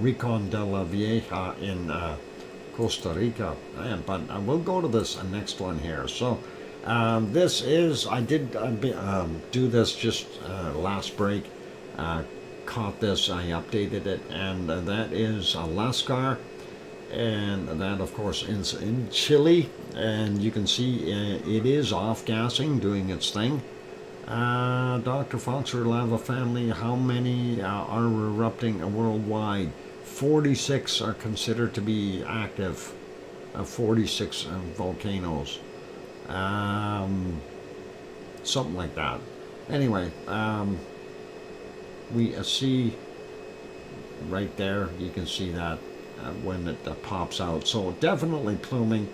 Rincon de la Vieja in Costa Rica. But we'll go to this next one here. So this is, I did do this just last break. Caught this, I updated it, and that is Lascar. And that, of course, is in Chile, and you can see it is off-gassing, doing its thing. Dr. Foxer Lava Family, how many are erupting worldwide? 46 are considered to be active, 46 volcanoes. Something like that. Anyway, we see right there, you can see that when it pops out. So definitely pluming,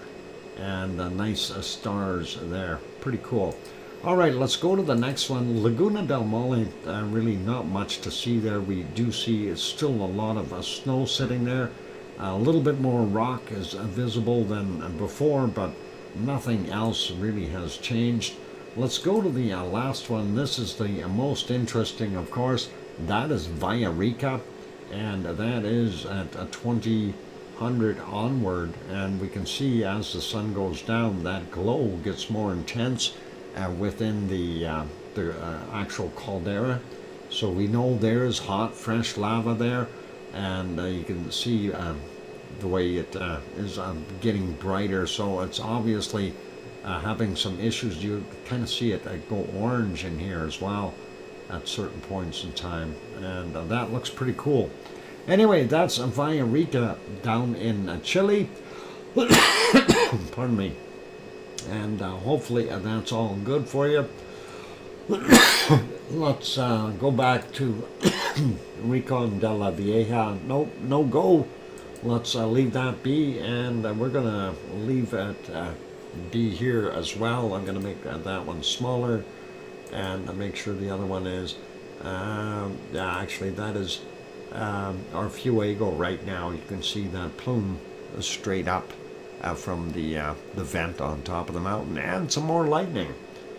and nice stars there. Pretty cool. All right, let's go to the next one. Laguna del Mole, really not much to see there. We do see it's still a lot of snow sitting there. A little bit more rock is visible than before, but nothing else really has changed. Let's go to the last one. This is the most interesting, of course. That is Villarrica, and that is at 2000 onward, and we can see as the sun goes down, that glow gets more intense within the actual caldera. So we know there is hot, fresh lava there, and you can see the way it is getting brighter. So it's obviously having some issues. You kind of see it go orange in here as well at certain points in time, and that looks pretty cool. Anyway, that's Villarrica down in Chile. Pardon me. And hopefully that's all good for you. Let's go back to Rincon de la Vieja. Nope, no go. Let's leave that be, and we're going to leave it be here as well. I'm going to make that one smaller. and make sure the other one is, yeah, actually that is our Fuego right now. You can see that plume straight up from the vent on top of the mountain, and some more lightning.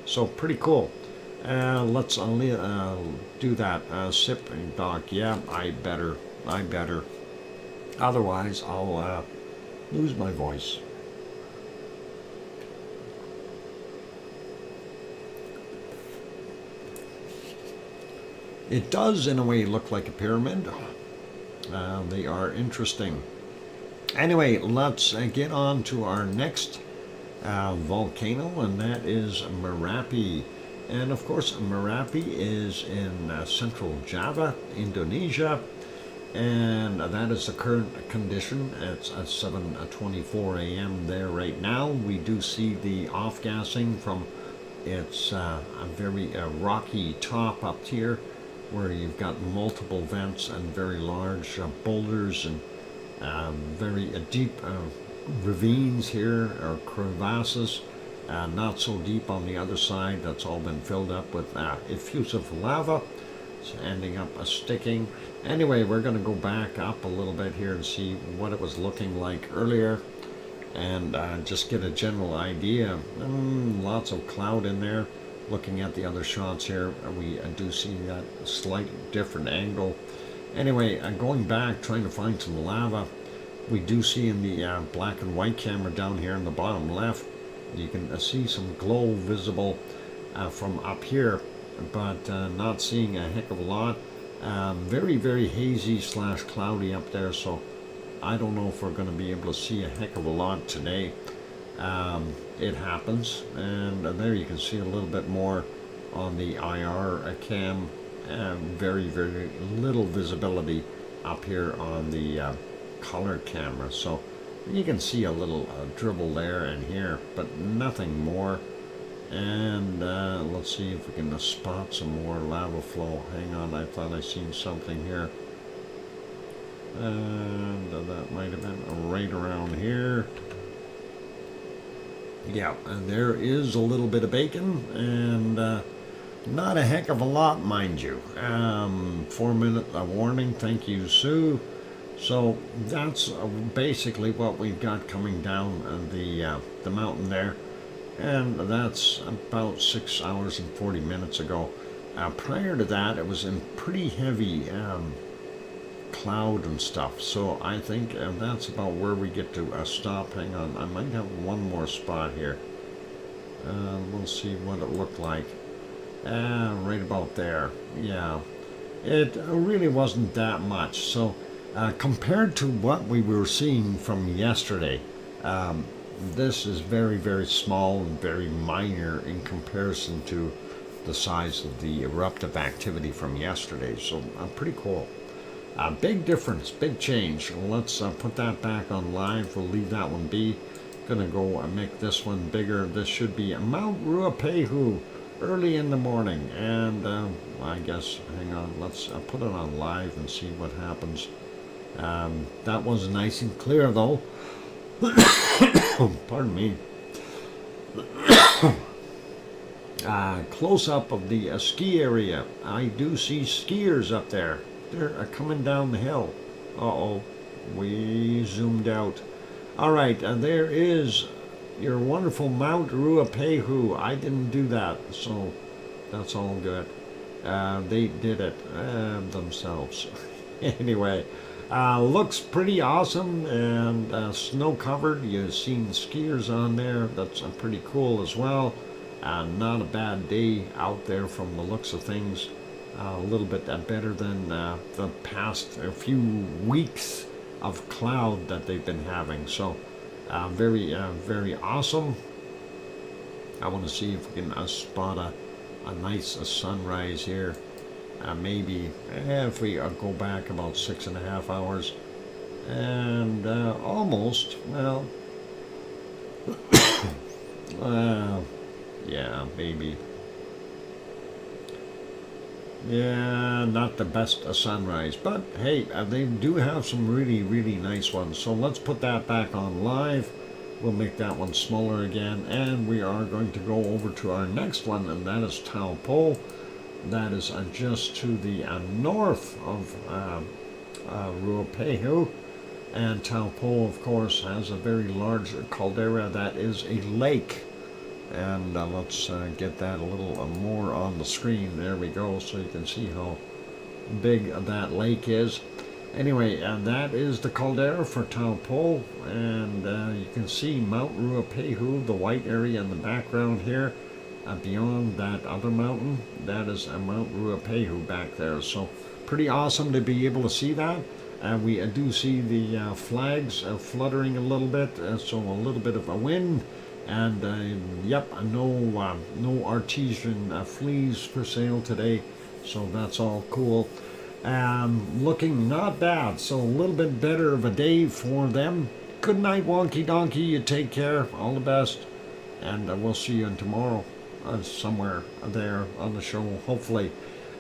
So pretty cool. Let's do that. Sip and dock. Yeah, I better. Otherwise, I'll lose my voice. It does, in a way, look like a pyramid. They are interesting. Anyway, let's get on to our next volcano, and that is Merapi. And of course, Merapi is in central Java, Indonesia, and that is the current condition. It's at 7:24 a.m. there right now. We do see the off-gassing from its a very rocky top up here, where you've got multiple vents and very large boulders and very deep ravines here, or crevasses. Not so deep on the other side. That's all been filled up with effusive lava. It's ending up sticking. Anyway, we're going to go back up a little bit here and see what it was looking like earlier, and just get a general idea. Lots of cloud in there. Looking at the other shots here, we do see that slight different angle. Anyway, going back, trying to find some lava. We do see in the black and white camera down here in the bottom left, you can see some glow visible from up here, but not seeing a heck of a lot. Very, very hazy / cloudy up there, so I don't know if we're going to be able to see a heck of a lot today. It happens, and there you can see a little bit more on the IR cam. Very, very little visibility up here on the color camera, so you can see a little dribble there and here, but nothing more. And let's see if we can spot some more lava flow. Hang on, I thought I seen something here, and that might have been right around here. Yeah, and there is a little bit of bacon, and not a heck of a lot, mind you. 4-minute warning, thank you, Sue. So that's basically what we've got coming down the mountain there, and that's about 6 hours and 40 minutes ago. Prior to that, it was in pretty heavy cloud and stuff, so I think that's about where we get to stop. Hang on, I might have one more spot here. We'll see what it looked like. Right about there. Yeah, it really wasn't that much. So compared to what we were seeing from yesterday, this is very, very small and very minor in comparison to the size of the eruptive activity from yesterday. So pretty cool. Big difference, big change. Let's put that back on live. We'll leave that one be. Gonna go make this one bigger. This should be Mount Ruapehu early in the morning. And I guess, hang on, let's put it on live and see what happens. That was nice and clear though. Pardon me. Close up of the ski area. I do see skiers up there. They're coming down the hill. Uh-oh, we zoomed out. All right, there is your wonderful Mount Ruapehu. I didn't do that, so that's all good. They did it themselves. Anyway, looks pretty awesome, and snow-covered. You've seen skiers on there. That's pretty cool as well. Not a bad day out there from the looks of things. A little bit better than the past few weeks of cloud that they've been having. So very, very awesome. I want to see if we can spot a nice sunrise here. Maybe if we go back about 6.5 hours, and almost, well, yeah, maybe. Yeah, not the best sunrise, but hey, they do have some really, really nice ones. So let's put that back on live, we'll make that one smaller again, and we are going to go over to our next one, and that is Taupo. That is just to the north of Ruapehu. And Taupo, of course, has a very large caldera that is a lake. And let's get that a little more on the screen. There we go, so you can see how big that lake is. Anyway, that is the caldera for Taupo, and you can see Mount Ruapehu, the white area in the background here. Beyond that other mountain, that is Mount Ruapehu back there. So pretty awesome to be able to see that. We do see the flags fluttering a little bit, so a little bit of a wind. And yep, no artesian fleas for sale today, so that's all cool. Looking not bad, so a little bit better of a day for them. Good night, Wonky Donkey. You take care. All the best, and we'll see you tomorrow somewhere there on the show, hopefully.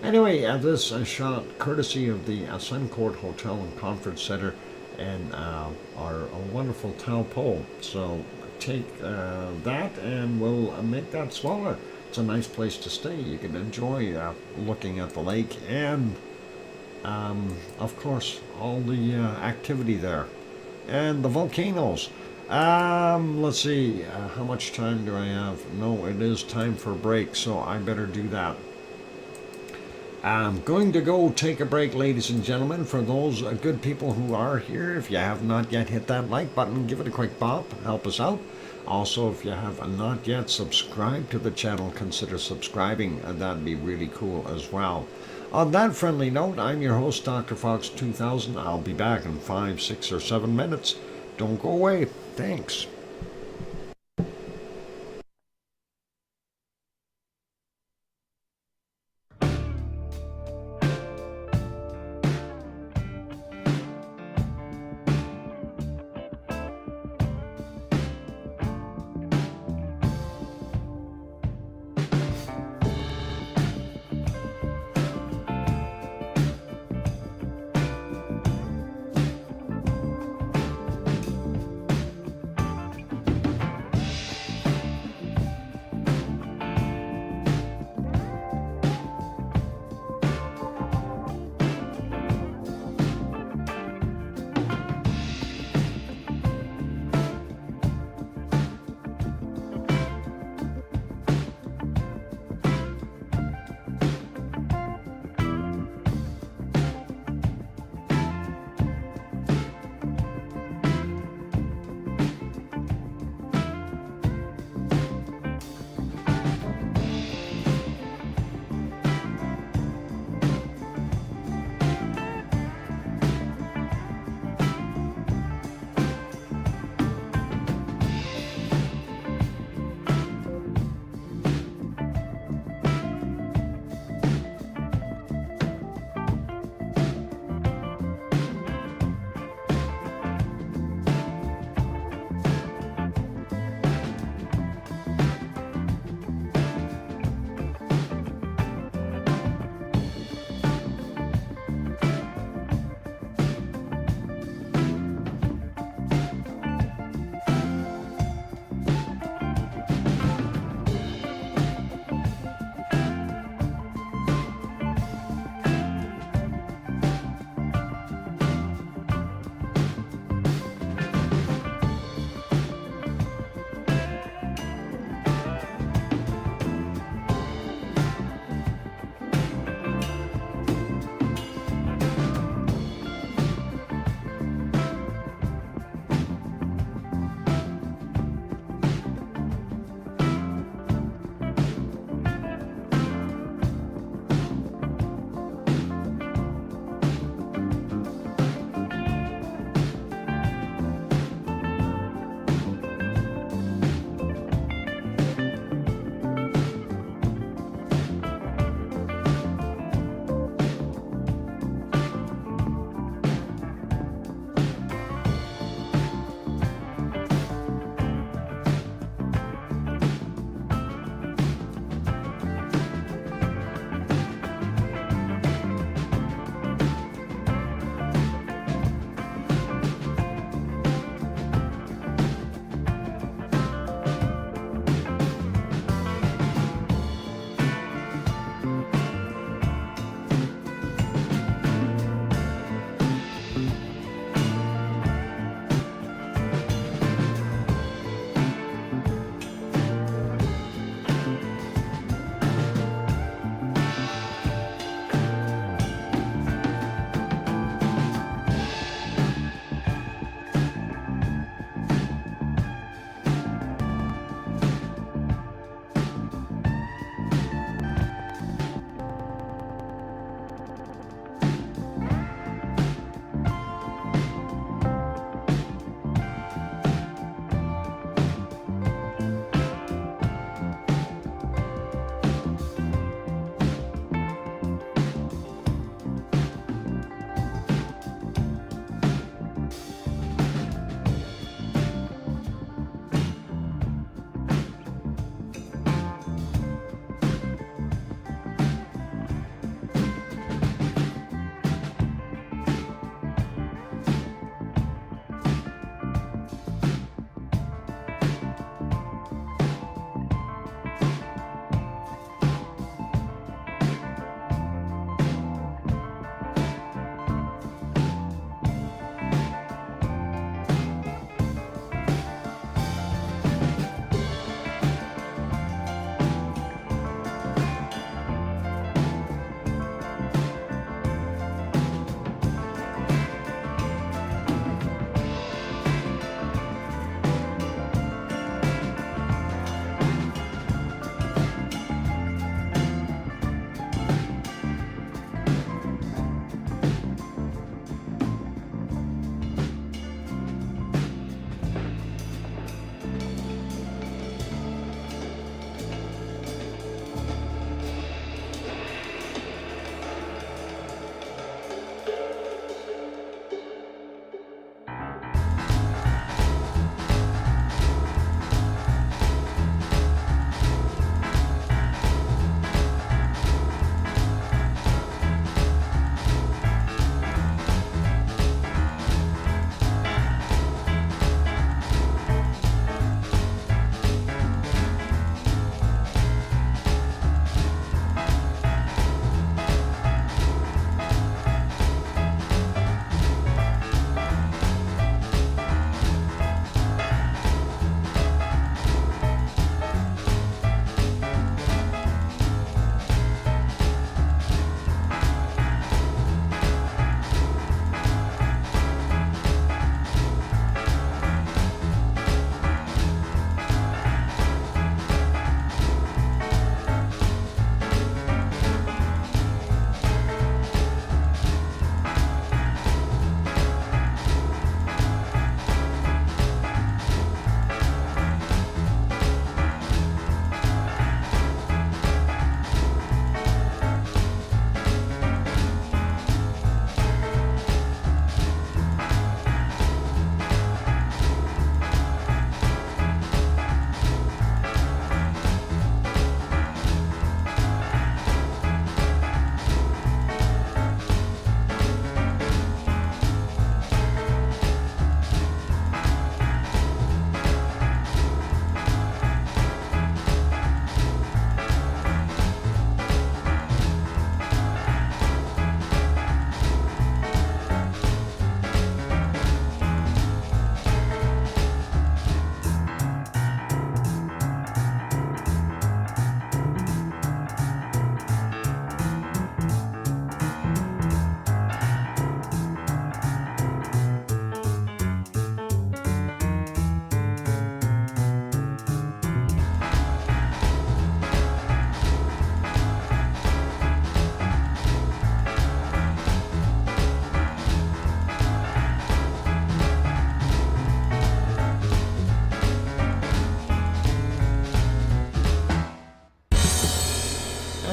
Anyway, this shot courtesy of the Suncourt Hotel and Conference Center and our wonderful Taupo. So take that and we'll make that smaller. It's a nice place to stay. You can enjoy looking at the lake and of course all the activity there and the volcanoes. Let's see, how much time do I have? No, it is time for a break, so I better do that. I'm going to go take a break, ladies and gentlemen. For those good people who are here, if you have not yet hit that like button, give it a quick bop, help us out. Also, if you have not yet subscribed to the channel, consider subscribing, and that'd be really cool as well. On that friendly note, I'm your host, DrFox2000. I'll be back in 5, 6, or 7 minutes. Don't go away. Thanks.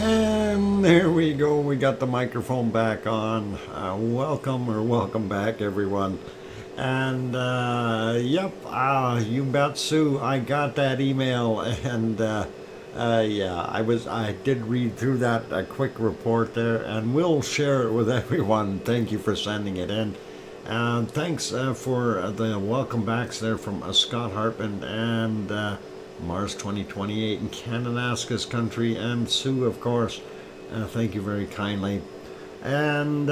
And there we go. We got the microphone back on. Welcome back, everyone. And yep, you bet, Sue. I got that email, and yeah, I did read through that quick report there, and we'll share it with everyone. Thank you for sending it in. Thanks for the welcome backs there from Scott Hartman and Mars 2028 in Kananaskis country, and Sue, of course. Thank you very kindly. And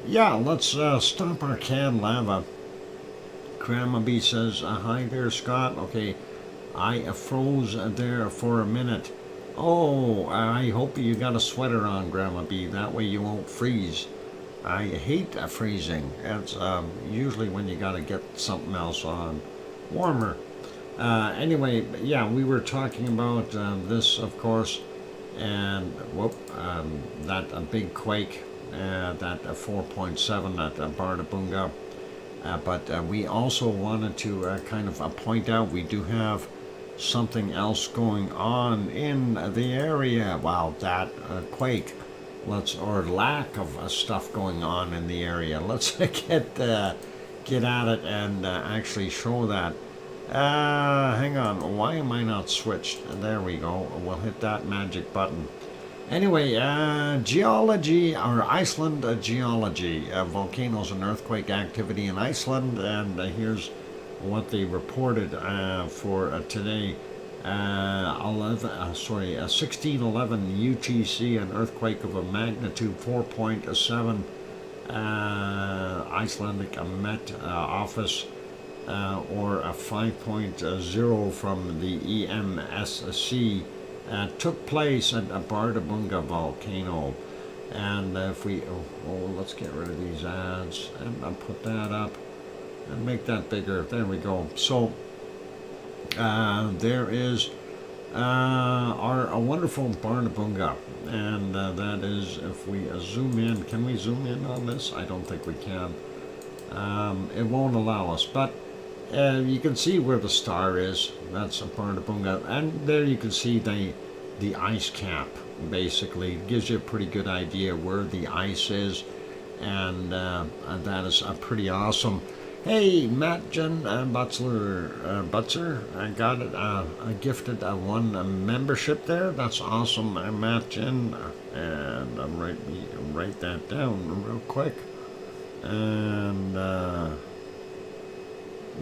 yeah, let's stop our canned lava. Grandma B says, hi there, Scott. Okay, I froze there for a minute. Oh, I hope you got a sweater on, Grandma B. That way you won't freeze. I hate freezing. It's usually when you got to get something else on. Warmer. Anyway, yeah, we were talking about this, of course, and whoop, that big quake, that 4.7 at Bárðarbunga. But we also wanted to kind of point out we do have something else going on in the area. Wow, that quake, or lack of stuff going on in the area. Let's get at it and actually show that. Hang on, why am I not switched? There we go. We'll hit that magic button. Anyway, geology, or Iceland geology, volcanoes and earthquake activity in Iceland, and here's what they reported for today. 1611 UTC, an earthquake of a magnitude 4.7, Icelandic Met Office, or a 5.0 from the EMSC. Took place at a Bárðarbunga volcano. And if we, let's get rid of these ads and I'll put that up and make that bigger. There we go. So there is a wonderful Bárðarbunga, and that is, if we zoom in, can we zoom in on this? I don't think we can. It won't allow us, but you can see where the star is. That's a Bárðarbunga, and there you can see the ice cap. Basically, it gives you a pretty good idea where the ice is, and that is pretty awesome. Hey, Matt Jen Butzer, I got it. I gifted one membership there. That's awesome, Matt Jen, and I'll write that down real quick, and.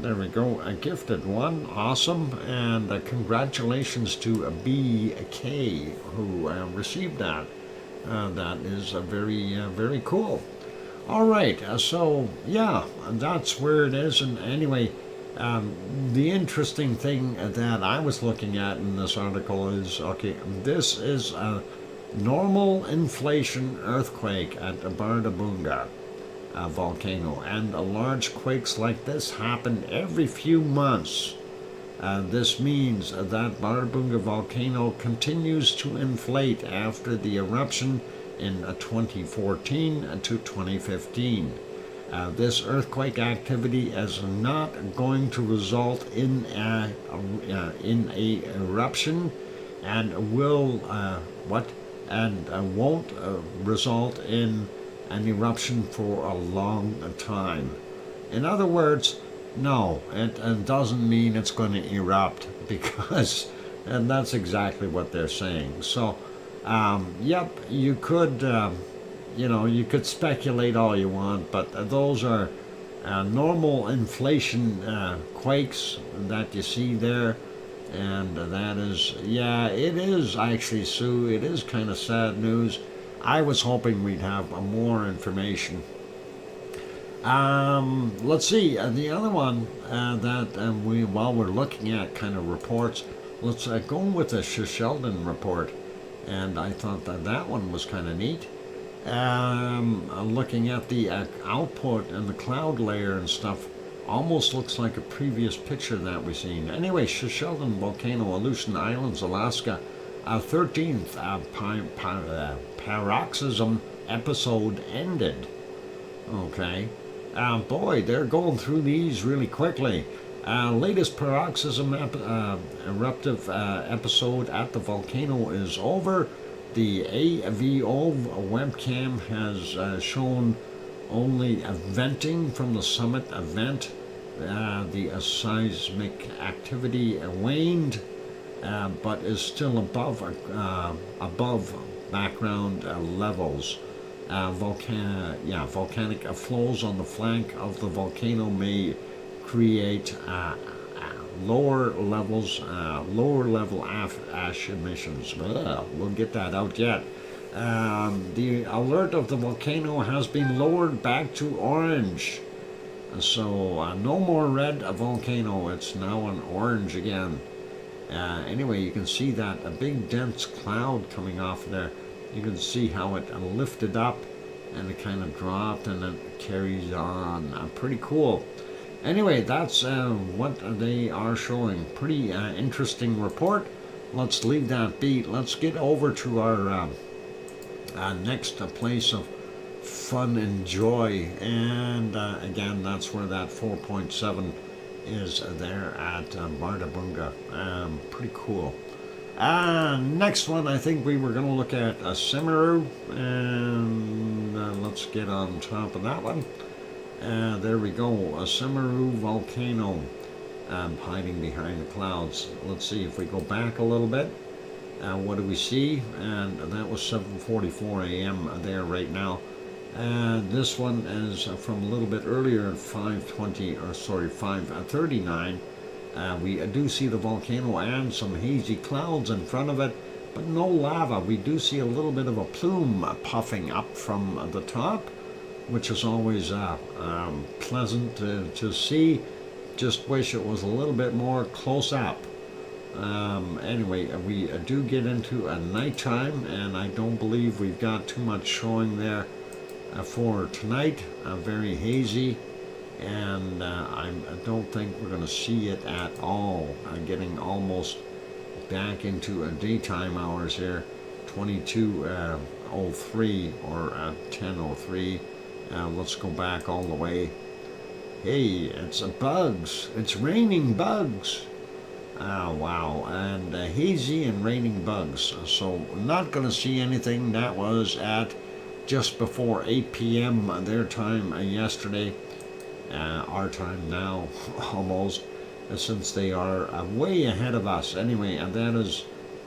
There we go, a gifted one, awesome, and congratulations to BK who received that. That is very, very cool. All right, so yeah, that's where it is. And anyway, the interesting thing that I was looking at in this article is, okay, this is a normal inflation earthquake at Bárðarbunga volcano, and large quakes like this happen every few months. This means that Bárðarbunga volcano continues to inflate after the eruption in 2014 to 2015. This earthquake activity is not going to result in a eruption, and won't result in an eruption for a long time. In other words, no, it doesn't mean it's going to erupt, because, and that's exactly what they're saying. So, yep, you could, you could speculate all you want, but those are normal inflation quakes that you see there, and that is, yeah, it is actually, Sue, it is kind of sad news. I was hoping we'd have more information. Let's see, the other one that while we're looking at kind of reports, let's go with the Sheldon report. And I thought that one was kind of neat. Looking at the output and the cloud layer and stuff, almost looks like a previous picture that we've seen. Anyway, Sheldon volcano, Aleutian Islands, Alaska, 13th paroxysm episode ended. Okay. Boy, they're going through these really quickly. Latest paroxysm eruptive episode at the volcano is over. The AVO webcam has shown only venting from the summit event. The seismic activity waned, but is still above background levels. Volcanic flows on the flank of the volcano may create lower level ash emissions. We'll get that out yet. The alert of the volcano has been lowered back to orange. So no more red volcano, it's now an orange again. Anyway, you can see that a big dense cloud coming off there. You can see how it lifted up and it kind of dropped and then carries on. Pretty cool. Anyway, that's what they are showing. Pretty interesting report. Let's leave that be. Let's get over to our next place of fun and joy. And again, that's where that 4.7 is there at Bárðarbunga. Pretty cool. Next one, I think we were going to look at Semeru, and let's get on top of that one. There we go, a Semeru volcano hiding behind the clouds. Let's see if we go back a little bit. What do we see? And that was 7:44 a.m. there right now. This one is from a little bit earlier at 5:39. We do see the volcano and some hazy clouds in front of it, but no lava. We do see a little bit of a plume puffing up from the top, which is always pleasant to see. Just wish it was a little bit more close up. Anyway, we do get into a nighttime, and I don't believe we've got too much showing there for tonight. Very hazy, and I don't think we're going to see it at all. Getting almost back into daytime hours here, 22:03 or 10:03. Let's go back all the way. Hey, it's bugs. It's raining bugs. Wow, and hazy and raining bugs. So not going to see anything. That was at just before 8 p.m. their time yesterday. Our time now, almost, since they are way ahead of us. Anyway, and that is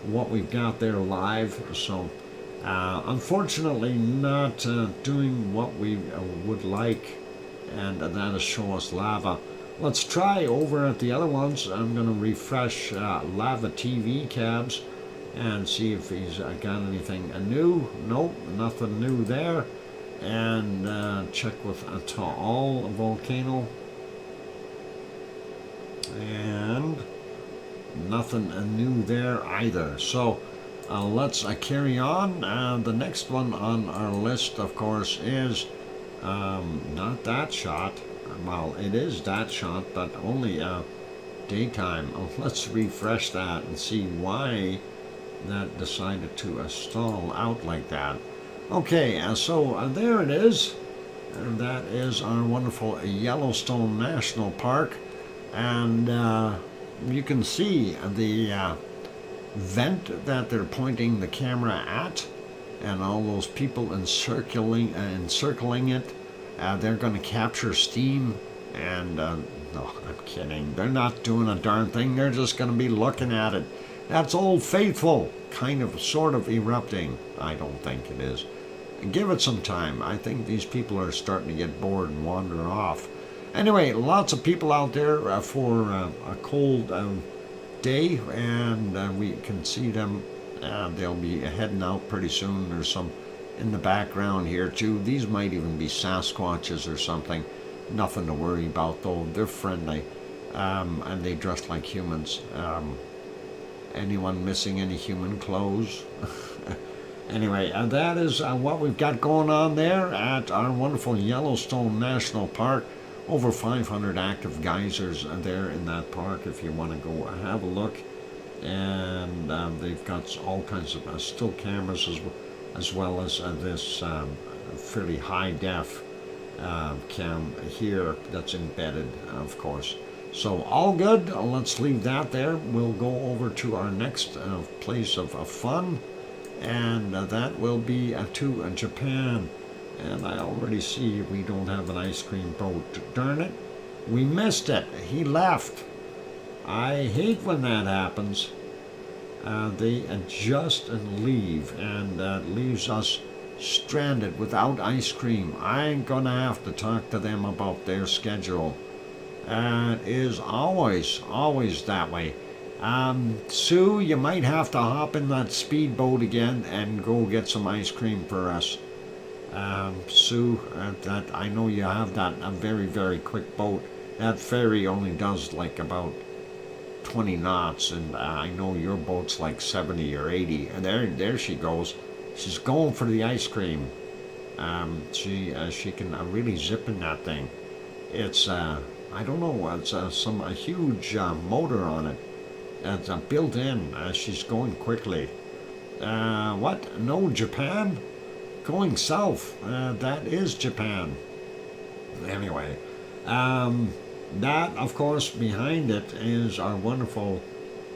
what we've got there live. So unfortunately not doing what we would like, and that is show us lava. Let's try over at the other ones. I'm going to refresh Lava TV cabs and see if he's got anything new. Nope, nothing new there. And check with Taal Volcano, and nothing new there either. So let's carry on. The next one on our list, of course, is not that shot. Well, it is that shot, but only daytime. Let's refresh that and see why that decided to stall out like that. Okay, so there it is. And that is our wonderful Yellowstone National Park. And you can see the vent that they're pointing the camera at, and all those people encircling it. They're going to capture steam, and no, I'm kidding. They're not doing a darn thing. They're just going to be looking at it. That's Old Faithful, kind of, sort of erupting. I don't think it is. Give it some time. I think these people are starting to get bored and wander off. Anyway, lots of people out there for a cold day, and we can see them. They'll be heading out pretty soon. There's some in the background here too. These might even be Sasquatches or something. Nothing to worry about though. They're friendly, and they dress like humans. Anyone missing any human clothes? Anyway, that is what we've got going on there at our wonderful Yellowstone National Park. Over 500 active geysers there in that park if you want to go have a look. And they've got all kinds of still cameras as well as this fairly high def cam here that's embedded, of course. So all good. Let's leave that there. We'll go over to our next place of fun. and that will be to Japan. And I already see we don't have an ice cream boat. Darn it, we missed it. He left. I hate when that happens. They adjust and leave, and leaves us stranded without ice cream. I'm gonna have to talk to them about their schedule. It is always that way. Sue, you might have to hop in that speedboat again and go get some ice cream for us. Sue, that I know you have that a very quick boat. That ferry only does like about 20 knots, and I know your boat's like 70 or 80. And there she goes. She's going for the ice cream. She can really zip in that thing. It's I don't know. It's a huge motor on it. It's built in. She's going quickly. What? No, Japan? Going south. That is Japan. Anyway, that, of course, behind it is our wonderful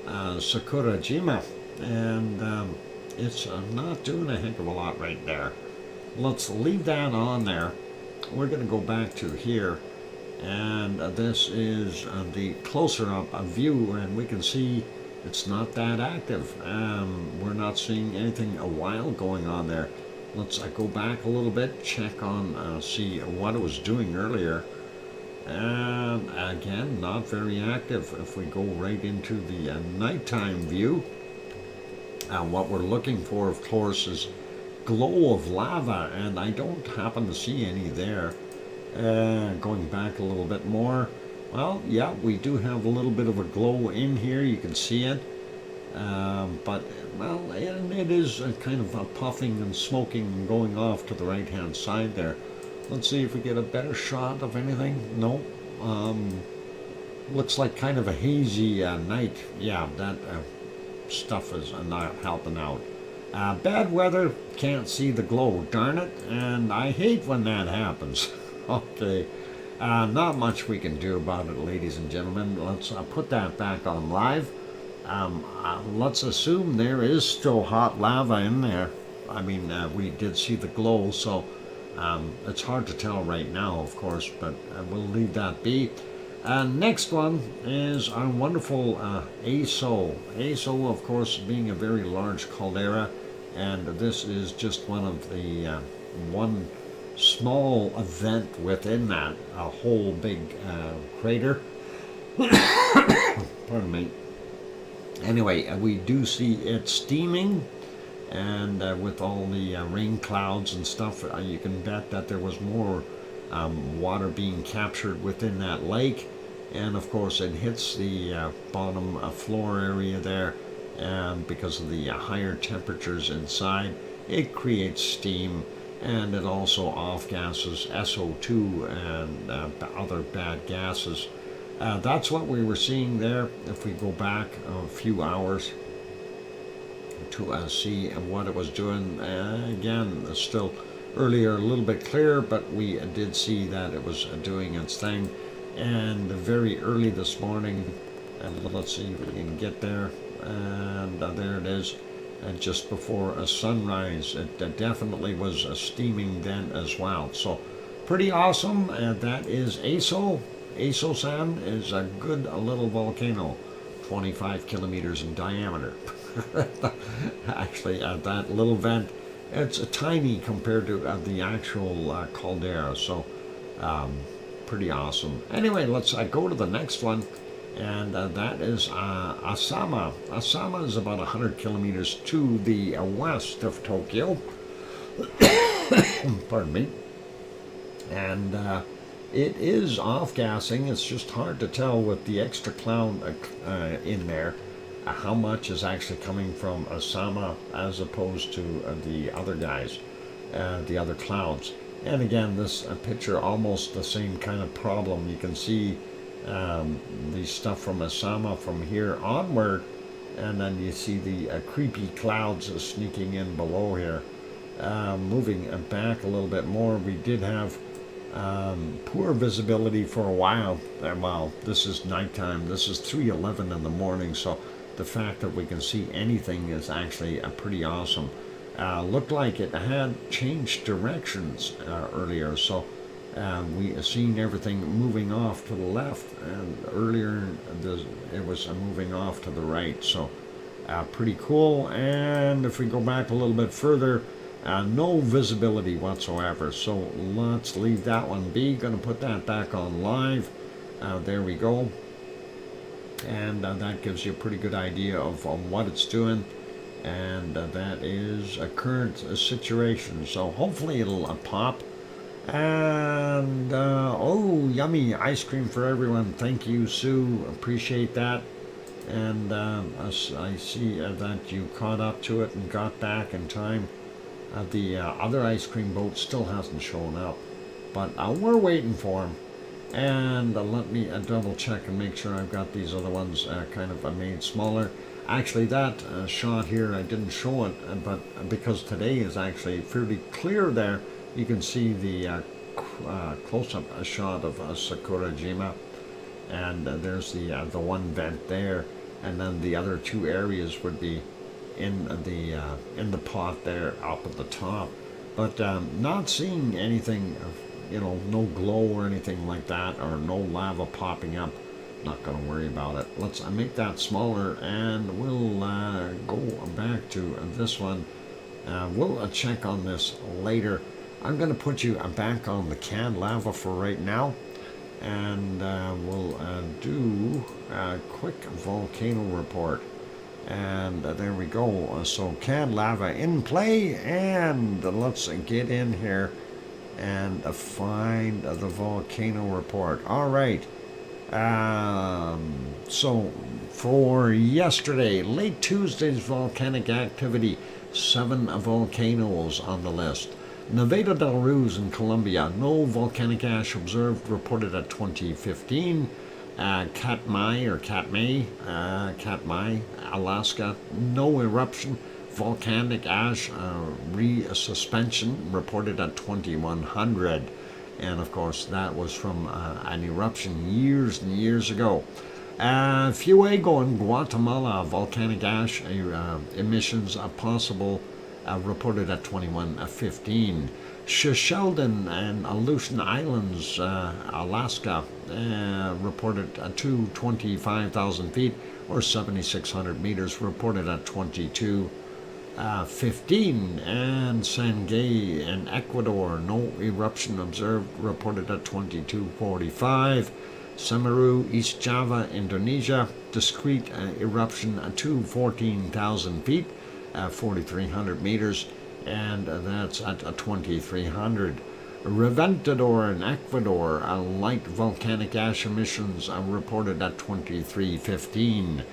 Sakurajima, and it's not doing a heck of a lot right there. Let's leave that on there. We're going to go back to here, and this is the closer up view, and we can see it's not that active. We're not seeing anything wild going on there. Let's go back a little bit, check on, see what it was doing earlier. And again, not very active. If we go right into the nighttime view, what we're looking for, of course, is glow of lava, and I don't happen to see any there. Going back a little bit more, well, yeah, we do have a little bit of a glow in here. You can see it, but well, it is kind of puffing and smoking and going off to the right-hand side there. Let's see if we get a better shot of anything. No. Looks like kind of a hazy night. Yeah, that stuff is not helping out. Bad weather, can't see the glow, darn it. And I hate when that happens. Okay. Not much we can do about it, ladies and gentlemen. Let's put that back on live. Let's assume there is still hot lava in there. I mean, we did see the glow, so it's hard to tell right now, of course, but we'll leave that be. Next one is our wonderful ASO. ASO, of course, being a very large caldera, and this is just one of the one small event within that, a whole big crater. Pardon me. Anyway, we do see it steaming, and with all the rain clouds and stuff, you can bet that there was more water being captured within that lake. And of course it hits the bottom floor area there, and because of the higher temperatures inside, it creates steam, and it also off-gases SO2 and other bad gases. That's what we were seeing there. If we go back a few hours to see what it was doing, again, still earlier a little bit clearer, but we did see that it was doing its thing. And very early this morning, and let's see if we can get there, and there it is, and just before a sunrise, it definitely was steaming then as well. So pretty awesome. And that is ASO. ASO-san is a good little volcano, 25 kilometers in diameter. Actually, that little vent, it's tiny compared to the actual caldera, so pretty awesome. Anyway, let's go to the next one, and that is Asama. Asama is about 100 kilometers to the west of Tokyo. Pardon me. And it is off-gassing. It's just hard to tell with the extra cloud in there how much is actually coming from Asama as opposed to the other guys, the other clouds. And again, this picture, almost the same kind of problem. You can see the stuff from Asama from here onward, and then you see the creepy clouds sneaking in below here. Moving back a little bit more, we did have poor visibility for a while. Well, this is nighttime. This is 3:11 in the morning, so the fact that we can see anything is actually pretty awesome. looked like it had changed directions earlier, so we seen everything moving off to the left, and earlier it was moving off to the right, so pretty cool. And if we go back a little bit further, no visibility whatsoever, so let's leave that one be. Gonna put that back on live. There we go, and that gives you a pretty good idea of what it's doing, and that is a current situation, so hopefully it'll pop. And oh, yummy ice cream for everyone. Thank you, Sue, appreciate that. And I see that you caught up to it and got back in time. The other ice cream boat still hasn't shown up, but we're waiting for him. And let me double check and make sure I've got these other ones kind of made smaller. Actually, that shot here, I didn't show it, but because today is actually fairly clear there, you can see the close-up shot of Sakurajima, and there's the one vent there, and then the other two areas would be in the pot there up at the top, but not seeing anything, no glow or anything like that, or no lava popping up. Not going to worry about it. Let's make that smaller, and we'll go back to this one. We'll check on this later. I'm going to put you back on the canned lava for right now, and we'll do a quick volcano report. And there we go. So canned lava in play, and let's get in here and find the volcano report. All right. So for yesterday, late Tuesday's volcanic activity, 7 volcanoes on the list. Nevada del Ruiz in Colombia, no volcanic ash observed, reported at 2015. Katmai, Alaska, no eruption, volcanic ash resuspension, reported at 2100. And of course, that was from an eruption years and years ago. Fuego in Guatemala, volcanic ash emissions possible, reported at 2115. Sheldon and Aleutian Islands, Alaska, reported at 25,000 feet or 7,600 meters, reported at 2215. And Sangay in Ecuador, no eruption observed, reported at 2245. Semeru, East Java, Indonesia, discrete eruption to 14,000 feet, 4,300 meters, and that's at 2,300. Reventador in Ecuador, light volcanic ash emissions reported at 2315.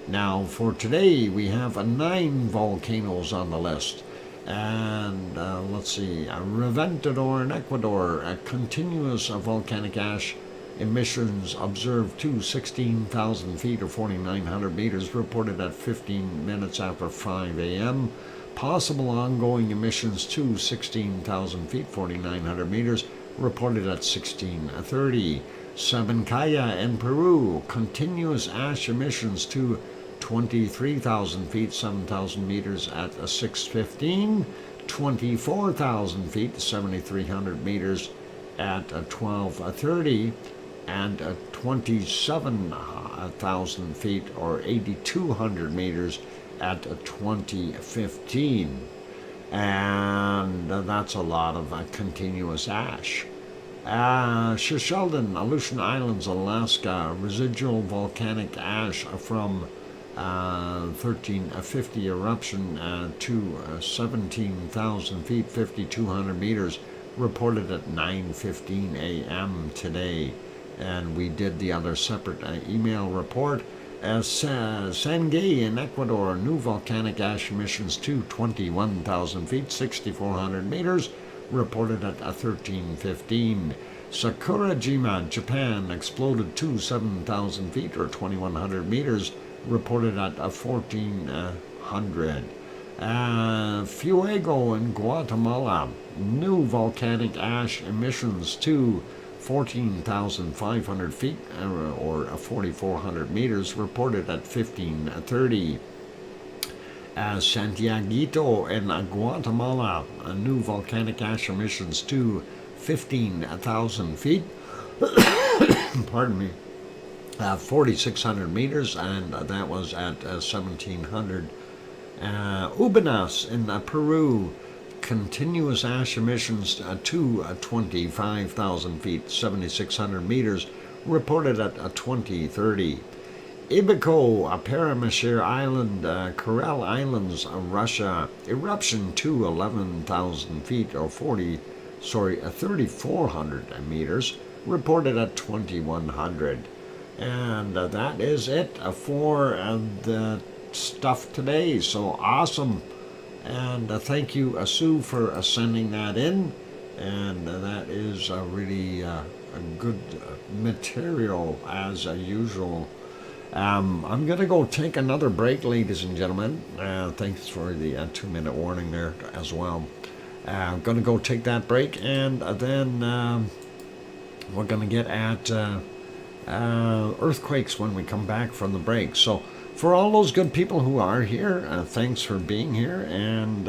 Now, for today, we have 9 volcanoes on the list. And let's see, Reventador in Ecuador, continuous volcanic ash emissions observed to 16,000 feet or 4,900 meters, reported at 15 minutes after 5 a.m. Possible ongoing emissions to 16,000 feet, 4,900 meters, reported at 16:30. Sabancaya in Peru, continuous ash emissions to 23,000 feet, 7,000 meters at 6:15. 24,000 feet, 7,300 meters at 12:30. And 27,000 feet or 8,200 meters at 2015. And that's a lot of continuous ash. Sheldon, Aleutian Islands, Alaska, residual volcanic ash from 1350 eruption to 17,000 feet, 5,200 meters, reported at 9:15 a.m. today. And we did the other separate email report. Sangay in Ecuador, new volcanic ash emissions to 21,000 feet, 6,400 meters, reported at 13:15. Sakurajima, Japan, exploded to 7,000 feet or 2,100 meters, reported at 1,400. Fuego in Guatemala, new volcanic ash emissions to 14,500 feet or 4,400 meters, reported at 15:30. Santiaguito in Guatemala, new volcanic ash emissions to 15,000 feet. Pardon me. 4,600 meters, and that was at 1,700. Ubinas in Peru, continuous ash emissions to 25,000 feet, 7,600 meters, reported at 2030. Ibico, Paramashir Island, Kuril Islands, Russia, eruption to 11,000 feet, or 3,400 meters, reported at 2,100. And that is it for the stuff today. So awesome. And thank you, Sue, for sending that in. And that is really a good material as usual. I'm going to go take another break, ladies and gentlemen. Thanks for the 2-minute warning there as well. I'm going to go take that break, and then we're going to get at earthquakes when we come back from the break. So for all those good people who are here, thanks for being here, and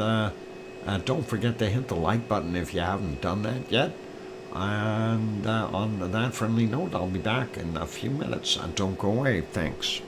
don't forget to hit the like button if you haven't done that yet. And on that friendly note, I'll be back in a few minutes. Don't go away. Thanks.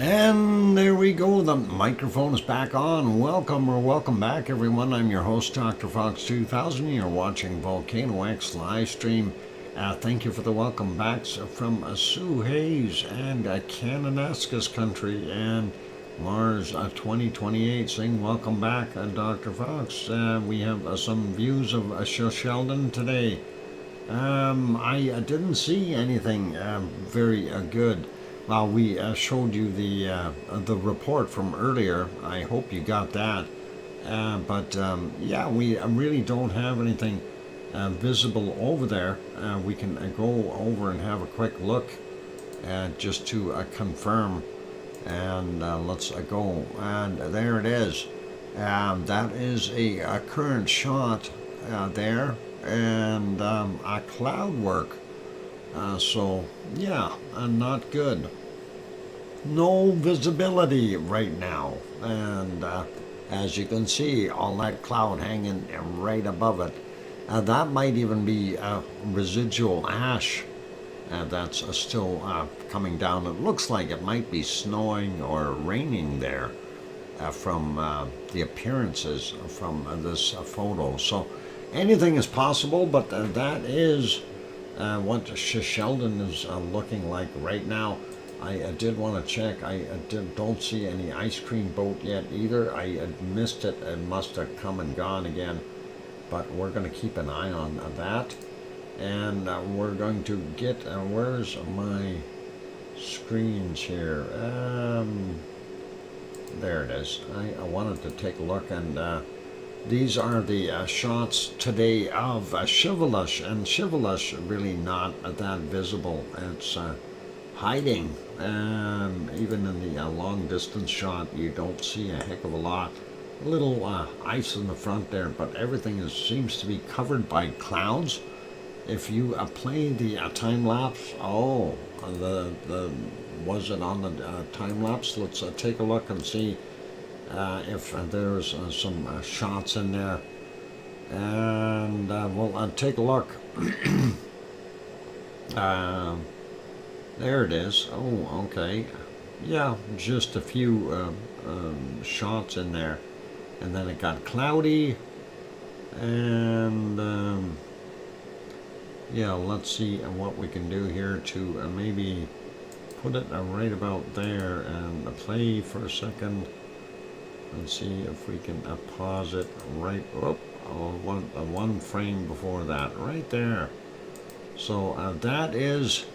And there we go, the microphone is back on. Welcome back everyone. I'm your host, DrFox2000. You're watching VolcanoX live stream. Thank you for the welcome backs from Sue Hayes and Cananaskis country and Mars 2028 saying welcome back, Dr. Fox. We have some views of Sheldon today. I didn't see anything very good. Well, we showed you the report from earlier. I hope you got that. But yeah, we really don't have anything visible over there. We can go over and have a quick look just to confirm. And let's go. And there it is. That is a current shot there, and a cloud work. So yeah, not good. No visibility right now, and as you can see, all that cloud hanging right above it. That might even be residual ash that's still coming down. It looks like it might be snowing or raining there from the appearances from this photo. So anything is possible, but that is what Sheldon is looking like right now. I did want to check. I don't see any ice cream boat yet either. I missed it. It must have come and gone again. But we're going to keep an eye on that. And we're going to get, where's my screens here? There it is. I wanted to take a look, and these are the shots today of Shivalash, and Shivalash really not that visible. It's hiding. Even in the long distance shot, you don't see a heck of a lot. A little ice in the front there, but everything seems to be covered by clouds. If you play the time lapse, was it on the time lapse? Let's take a look and see if there's some shots in there, and we'll take a look. There it is. Oh, okay. Yeah, just a few shots in there, and then it got cloudy, and yeah, let's see what we can do here to maybe put it right about there and play for a second and see if we can pause it right one frame before that, right there. So that is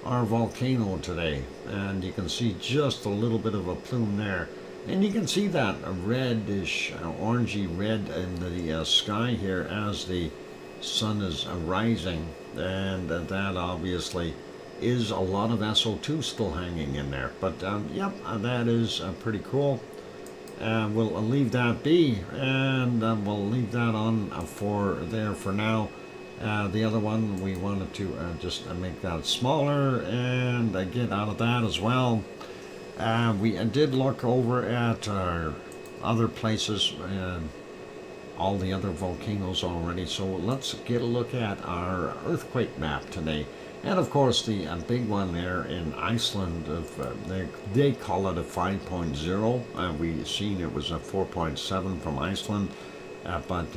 our volcano today, and you can see just a little bit of a plume there, and you can see that reddish orangey red in the sky here as the sun is rising, and that obviously is a lot of SO2 still hanging in there. But yep, that is pretty cool. We'll leave that be, and we'll leave that on for there for now. The other one, we wanted to just make that smaller and get out of that as well. We did look over at other places and all the other volcanoes already, so let's get a look at our earthquake map today. And of course the big one there in Iceland, they call it a 5.0. We've seen it was a 4.7 from Iceland, but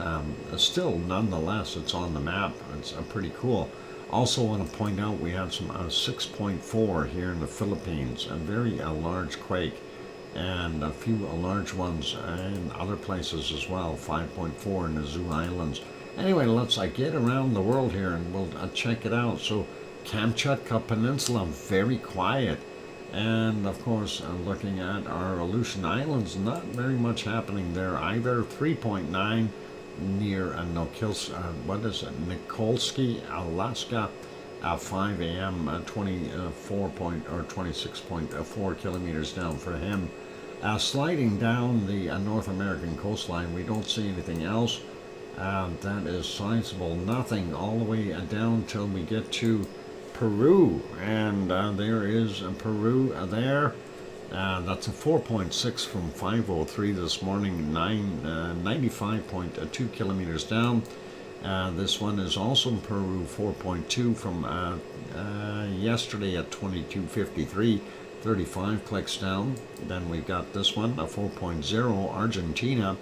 still nonetheless it's on the map. It's pretty cool. Also want to point out we had some 6.4 here in the Philippines, a very large quake, and a few large ones in other places as well, 5.4 in the Zoo Islands. Anyway, let's get around the world here and we'll check it out. So Kamchatka Peninsula, very quiet. And of course, looking at our Aleutian Islands, not very much happening there either. 3.9 near Nikolsky, Alaska, 5 a.m., 26.4 kilometers down for him. Sliding down the North American coastline, we don't see anything else. That is sizable. Nothing all the way down till we get to Peru, and there is Peru there. That's a 4.6 from 5:03 this morning, 95.2 kilometers down. This one is also in Peru, 4.2 from yesterday at 22:53. 35 clicks down. Then we've got this one, a 4.0 Argentina,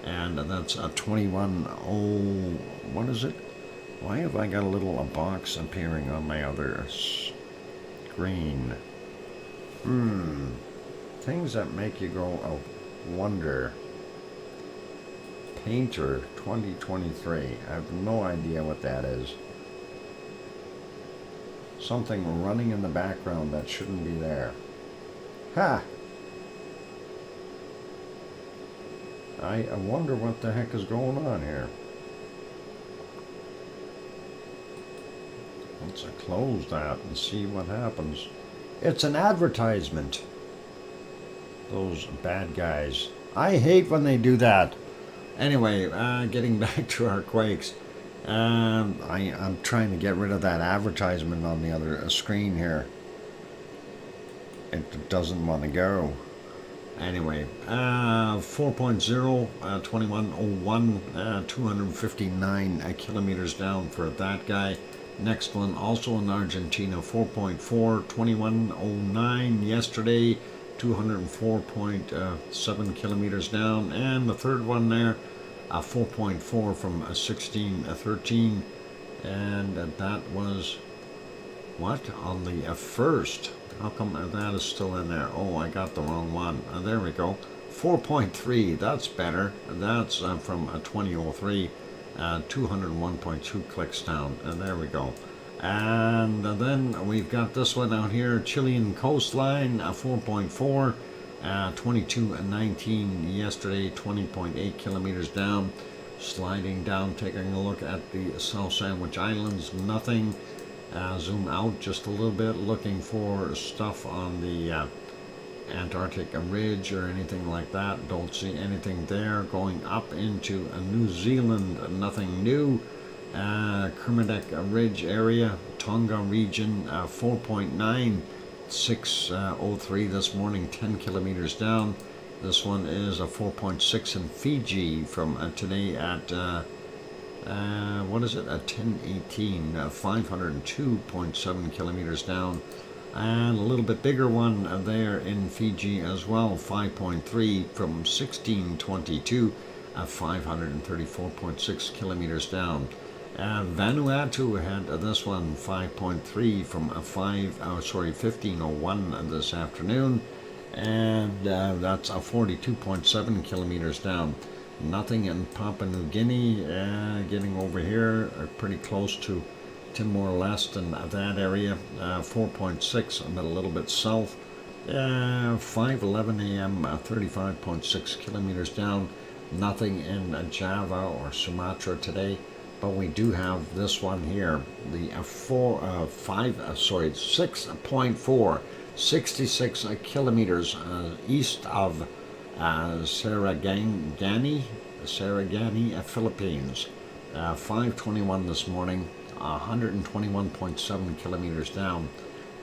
and that's a 21. Oh, what is it? Why have I got a little box appearing on my other screen? Things that make you go, oh, wonder. Painter 2023. I have no idea what that is. Something running in the background that shouldn't be there. Ha! I wonder what the heck is going on here. Let's close that and see what happens. It's an advertisement. Those bad guys. I hate when they do that. Anyway, getting back to our quakes. I'm trying to get rid of that advertisement on the other screen here. It doesn't want to go. Anyway, 4.0, 2101, 259 kilometers down for that guy. Next one, also in Argentina, 4.4, 2109 yesterday, 204.7 kilometers down. And the third one there, 4.4 from 1613. And that was, what, on the 1st? How come that is still in there? Oh, I got the wrong one. There we go. 4.3, that's better. That's from 2003. 201.2 clicks down. There we go. And then we've got this one out here, Chilean coastline, 4.4, 2219 yesterday, 20.8 kilometers down. Sliding down, taking a look at the South Sandwich Islands, nothing. Zoom out just a little bit, looking for stuff on the Antarctic ridge or anything like that. Don't see anything there. Going up into New Zealand, nothing new. Kermadec Ridge area, Tonga region, 4.9, 603 this morning, 10 kilometers down. This one is a 4.6 in Fiji from today at what is it? At 10:18, 502.7 kilometers down. And a little bit bigger one there in Fiji as well, 5.3 from 1622, 534.6 kilometers down. Vanuatu had this one, 5.3 from 1501 this afternoon, and that's a 42.7 kilometers down. Nothing in Papua New Guinea. Getting over here, pretty close to Timor-Leste and that area, 4.6, but a little bit south. 5:11 a.m., 35.6 kilometers down. Nothing in Java or Sumatra today, but we do have this one here, the 6.4, 66 kilometers east of Sarangani, Philippines. 5:21 this morning. 121.7 kilometers down.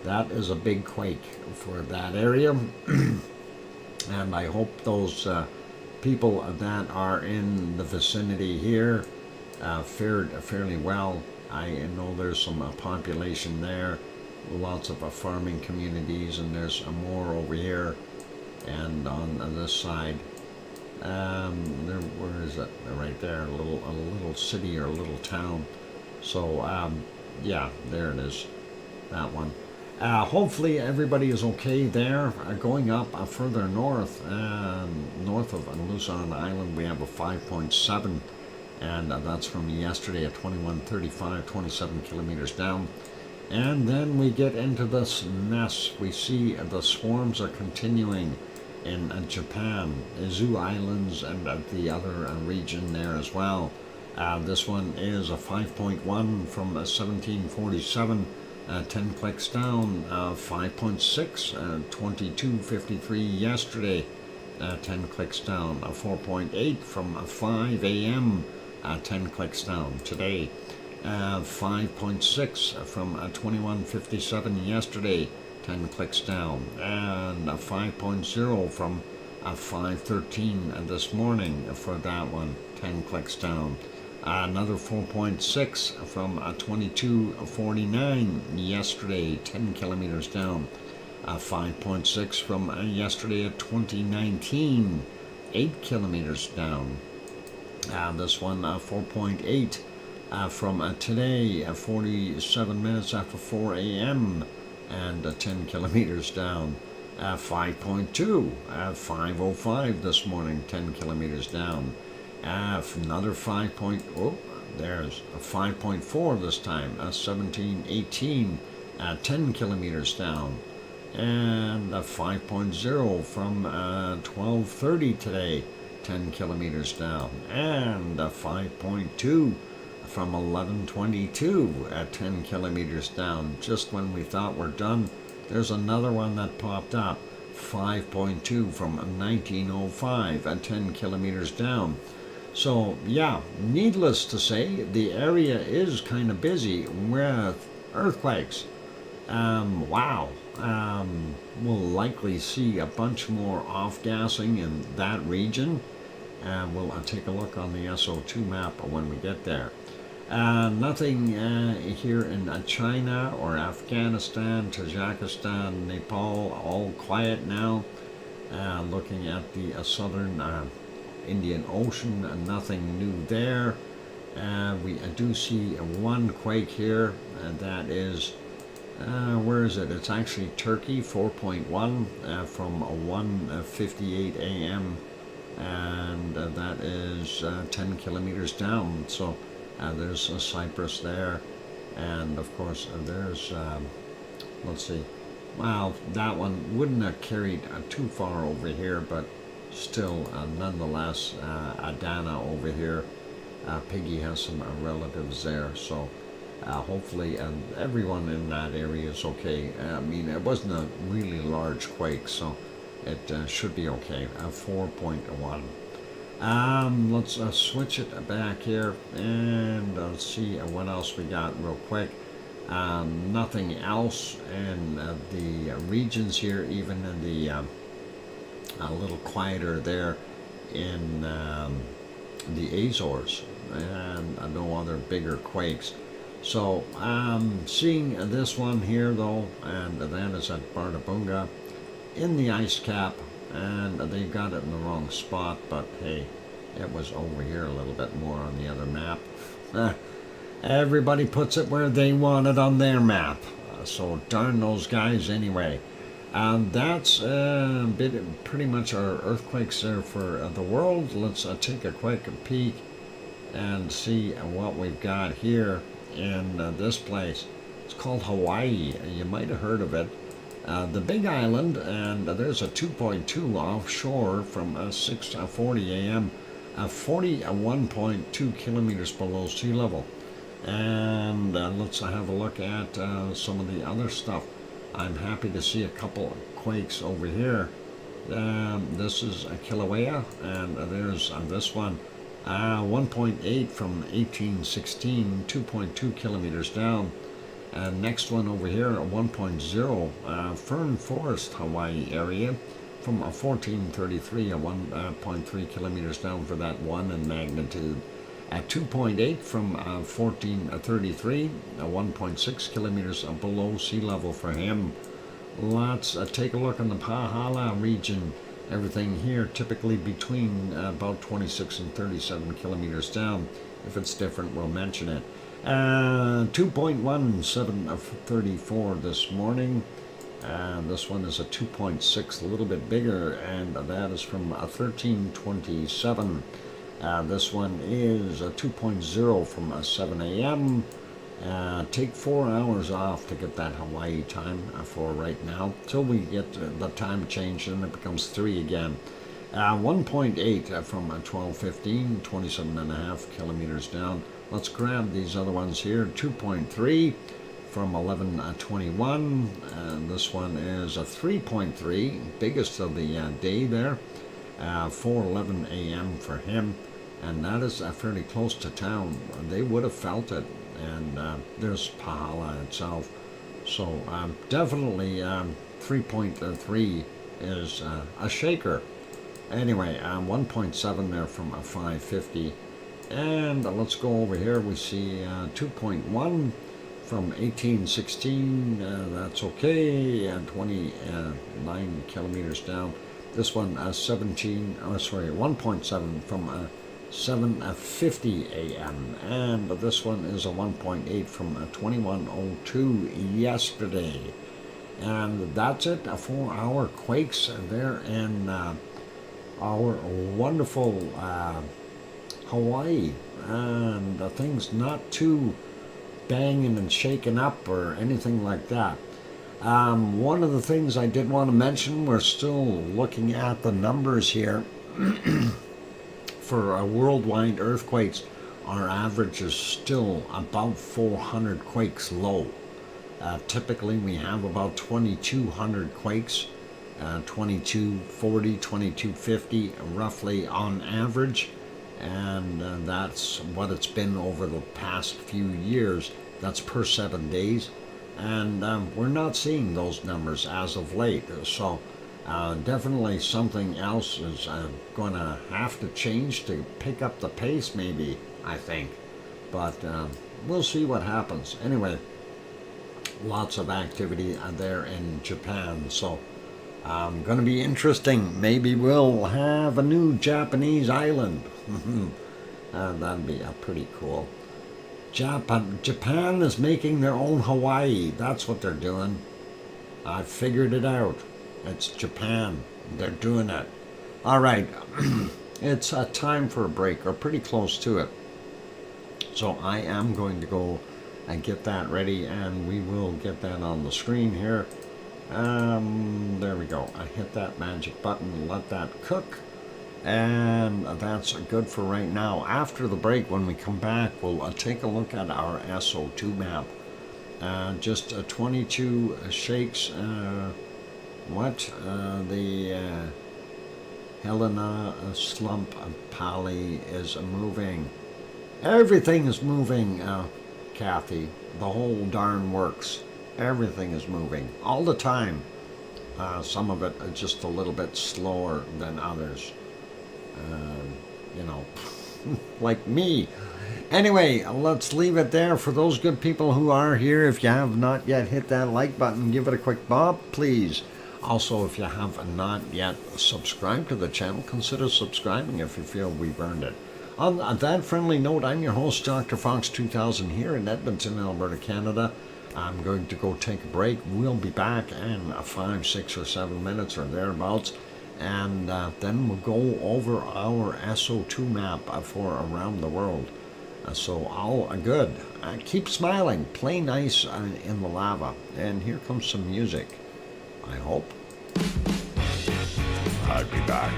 That is a big quake for that area. And I hope those people that are in the vicinity here fared fairly well. I know there's some population there, lots of farming communities, and there's more over here and on this side. Where is it? Right there, a little city or a little town. So, yeah, there it is, that one. Hopefully everybody is okay there. Going up further north, north of Luzon Island, we have a 5.7, and that's from yesterday at 2135, 27 kilometers down. And then we get into this mess. We see the swarms are continuing in Japan, Izu Islands, and the other region there as well. This one is a 5.1 from 1747, 10 clicks down, 5.6, 2253 yesterday, 10 clicks down, 4.8 from 5 a.m., 10 clicks down today, 5.6 from 2157 yesterday, 10 clicks down, and 5.0 from 513 this morning for that one, 10 clicks down. Another 4.6 from 2249 yesterday, 10 kilometers down. 5.6 from yesterday at 2019, 8 kilometers down. This one 4.8 from today, 47 minutes after 4 a.m. and 10 kilometers down. 5.2, 5:05 this morning, 10 kilometers down. Another 5. Oh, there's a 5.4 this time, 17:18, 10 kilometers down. And a 5.0 from 12:30 today, 10 kilometers down. And a 5.2 from 11:22 at 10 kilometers down. Just when we thought we're done, there's another one that popped up, 5.2 from 19:05 at 10 kilometers down. So yeah, needless to say, the area is kind of busy with earthquakes. Wow. We'll likely see a bunch more off-gassing in that region. We'll take a look on the SO2 map when we get there. Nothing here in China or Afghanistan, Tajikistan, Nepal, all quiet now. Looking at the southern Indian Ocean, nothing new there. We do see one quake here, and that is, where is it? It's actually Turkey, 4.1 from 1:58 a.m. and that is 10 kilometers down. So there's Cyprus there, and of course there's, let's see, well, that one wouldn't have carried too far over here, but still, nonetheless, Adana over here. Piggy has some relatives there, so hopefully everyone in that area is okay. I mean, it wasn't a really large quake, so it should be okay. 4.1. Let's switch it back here and see what else we got real quick. Nothing else in the regions here, even in the a little quieter there in the Azores, and no other bigger quakes. So seeing this one here though, and that is at Bárðarbunga in the ice cap, and they got it in the wrong spot, but hey, it was over here a little bit more on the other map. Everybody puts it where they want it on their map, so darn those guys anyway. That's pretty much our earthquakes there for the world. Let's take a quick peek and see what we've got here in this place. It's called Hawaii. You might have heard of it. The big island, and there's a 2.2 offshore from 6:40 a.m. 41.2 kilometers below sea level. And let's have a look at some of the other stuff. I'm happy to see a couple of quakes over here. This is Kilauea, and there's this one, 1.8 from 1816, 2.2 kilometers down. And next one over here, 1.0, Fern Forest, Hawaii area, from 1433, 1.3 kilometers down for that one in magnitude. At 2.8 from 1433, 1.6 kilometers below sea level for him. Let's take a look in the Pahala region. Everything here typically between about 26 and 37 kilometers down. If it's different, we'll mention it. 2.1734 this morning. This one is a 2.6, a little bit bigger, and that is from 1327. This one is a 2.0 from 7 a.m. Take 4 hours off to get that Hawaii time for right now, till we get the time change, and it becomes 3 again. 1.8 from 12:15, 27.5 kilometers down. Let's grab these other ones here. 2.3 from 11:21. This one is a 3.3, biggest of the day there. 4:11 a.m. for him, and that is fairly close to town. They would have felt it, and there's Pahala itself. So definitely 3.3 is a shaker. Anyway, 1.7 there from 5:50. And let's go over here. We see 2.1 from 1816, that's okay, and 29 kilometers down. This one 1.7 from 7:50 a.m. and this one is a 1.8 from 21:02 yesterday. And that's it for our quakes there in our wonderful Hawaii, and things not too banging and shaking up or anything like that. One of the things I did want to mention, we're still looking at the numbers here for worldwide earthquakes. Our average is still about 400 quakes low. Typically we have about 2,200 quakes, 2240, 2250 roughly on average, and that's what it's been over the past few years. That's per 7 days, and we're not seeing those numbers as of late. So definitely something else is going to have to change to pick up the pace, maybe, I think. But we'll see what happens. Anyway, lots of activity there in Japan. So going to be interesting. Maybe we'll have a new Japanese island. That'd be pretty cool. Japan is making their own Hawaii. That's what they're doing. I figured it out. It's Japan. They're doing it. All right. It's time for a break, or pretty close to it. So I am going to go and get that ready, and we will get that on the screen here. There we go. I hit that magic button, let that cook, and that's good for right now. After the break, when we come back, we'll take a look at our SO2 map. Just 22 shakes. The Helena slump Pali is moving. Everything is moving, Kathy. The whole darn works. Everything is moving all the time. Some of it just a little bit slower than others. You know, like me. Anyway, let's leave it there. For those good people who are here, if you have not yet hit that like button, give it a quick bob, please. Also, if you have not yet subscribed to the channel, consider subscribing if you feel we've earned it. On that friendly note, I'm your host, DrFox2000, here in Edmonton, Alberta, Canada. I'm going to go take a break. We'll be back in 5, 6, or 7 minutes or thereabouts. And then we'll go over our SO2 map for around the world. So all good. Keep smiling. Play nice in the lava. And here comes some music, I hope. I'll be back.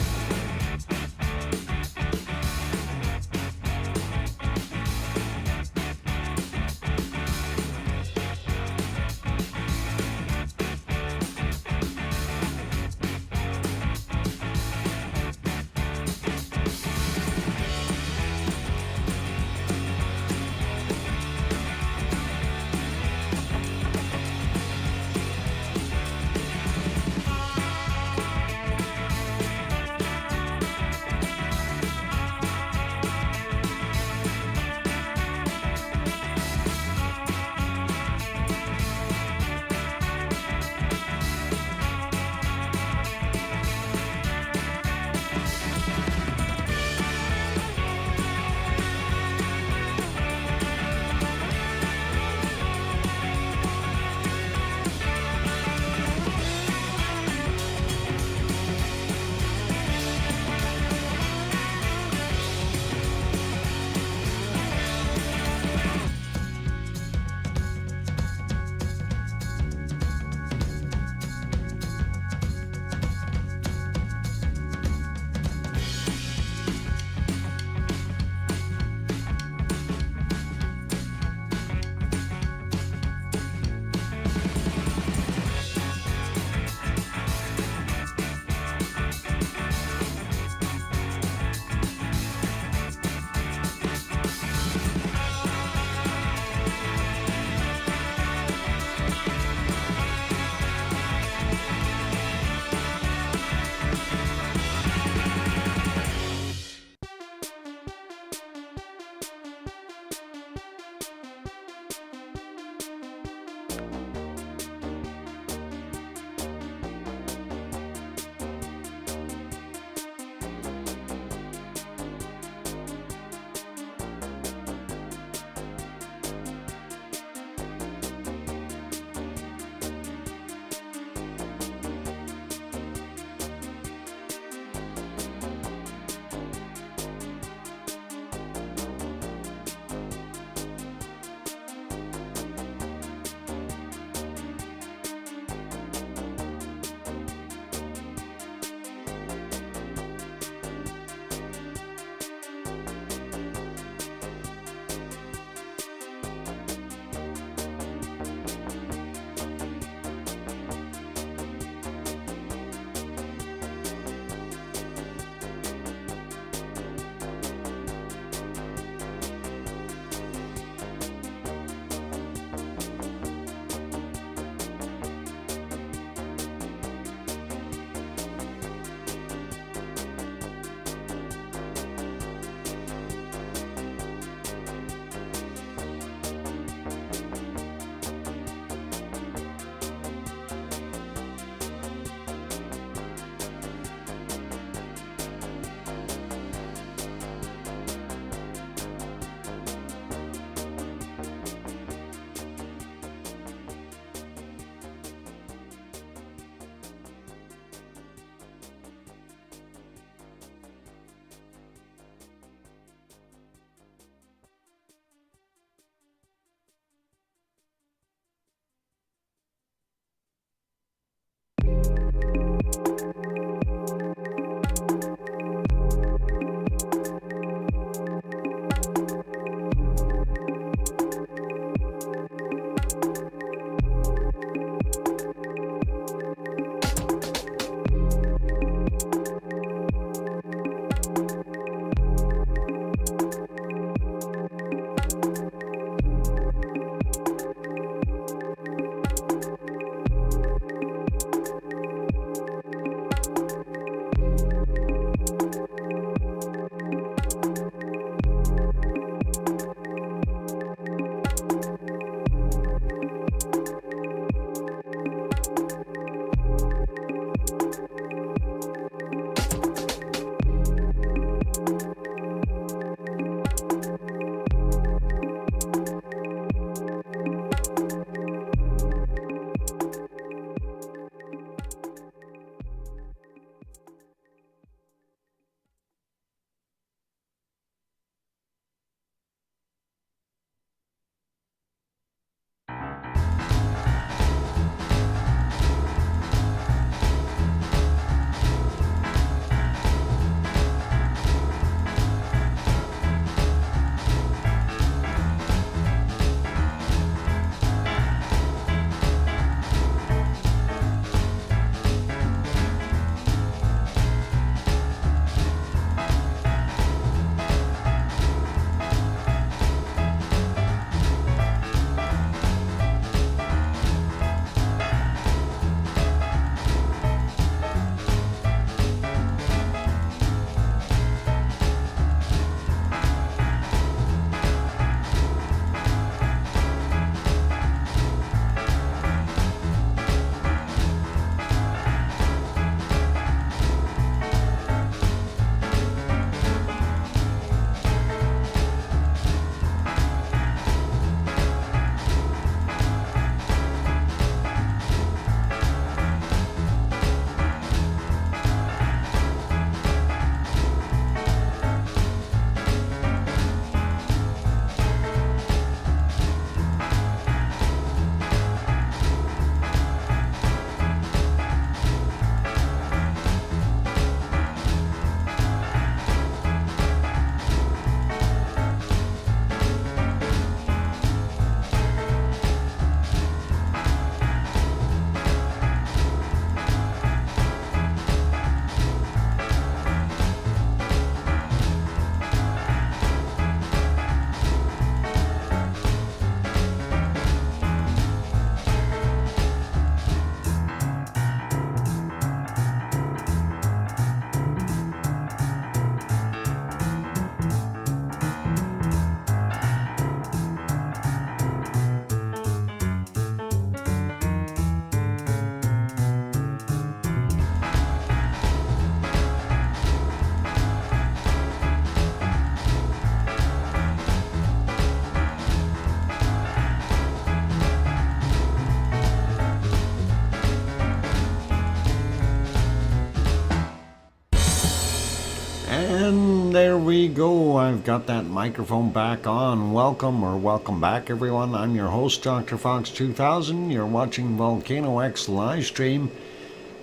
And there we go. I've got that microphone back on. Welcome back, everyone. I'm your host, DrFox2000. You're watching VolcanoX live stream.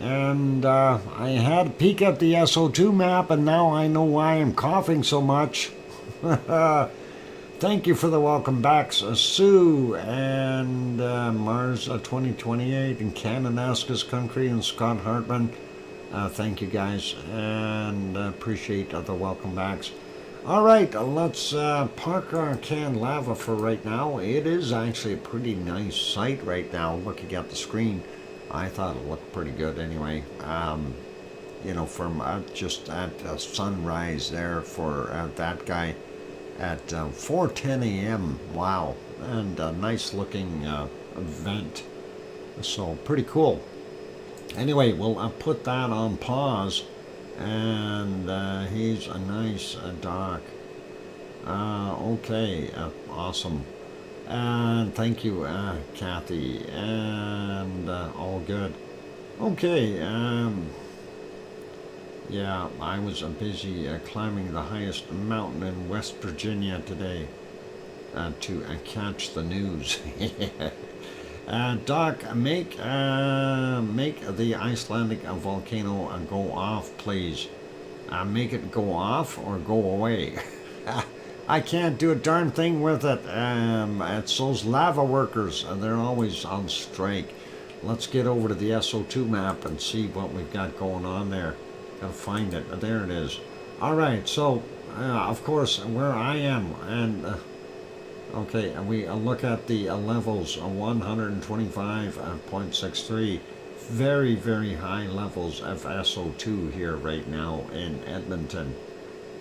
And I had a peek at the SO2 map, and now I know why I'm coughing so much. Thank you for the welcome backs, Sue and Mars 2028 and Cananaskis Country and Scott Hartman. Thank you guys, and appreciate the welcome backs. All right, let's park our canned lava for right now. It is actually a pretty nice site right now. Looking at the screen, I thought it looked pretty good anyway. You know, from just at sunrise there for that guy at 4:10 a.m. Wow, and a nice looking event. So pretty cool. Anyway, we'll put that on pause, and he's a nice doc. Okay, awesome. And thank you, Kathy, and all good. Okay, yeah, I was busy climbing the highest mountain in West Virginia today to catch the news. Doc, make the Icelandic volcano go off, please. Make it go off or go away. I can't do a darn thing with it. It's those lava workers, and they're always on strike. Let's get over to the SO2 map and see what we've got going on there. Gotta find it. There it is. All right, so of course where I am, and okay, we look at the levels 125.63, very, very high levels of SO2 here right now in Edmonton.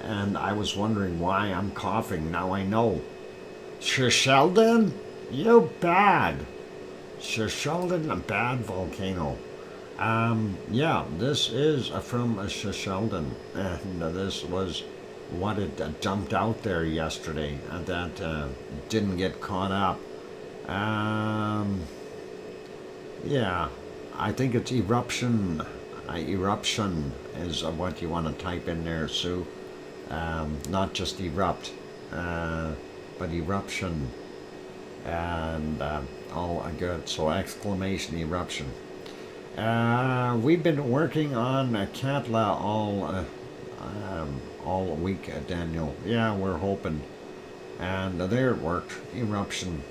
And I was wondering why I'm coughing. Now I know. Sheldon, you bad. Sheldon, a bad volcano. Yeah, this is from Sheldon, and this was what it dumped out there yesterday that didn't get caught up. Yeah, I think it's eruption. Eruption is what you want to type in there, Sue. Not just erupt, but eruption. And all good. So exclamation eruption. We've been working on Katla all week, Daniel. Yeah, we're hoping. And there it worked. Eruption.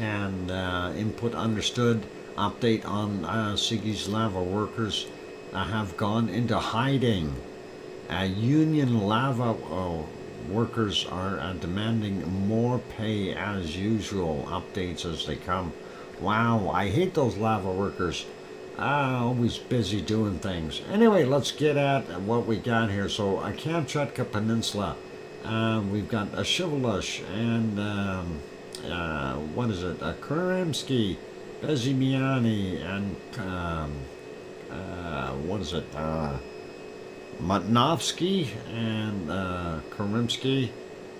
And input understood. Update on Siggy's lava workers have gone into hiding. Union lava workers are demanding more pay as usual. Updates as they come. Wow, I hate those lava workers. Always busy doing things. Anyway, let's get at what we got here. So, Kamchatka Peninsula. We've got a Shivelush and, what is it? Kurimsky, Bezimiani, and, what is it? Matnovsky and Kurimsky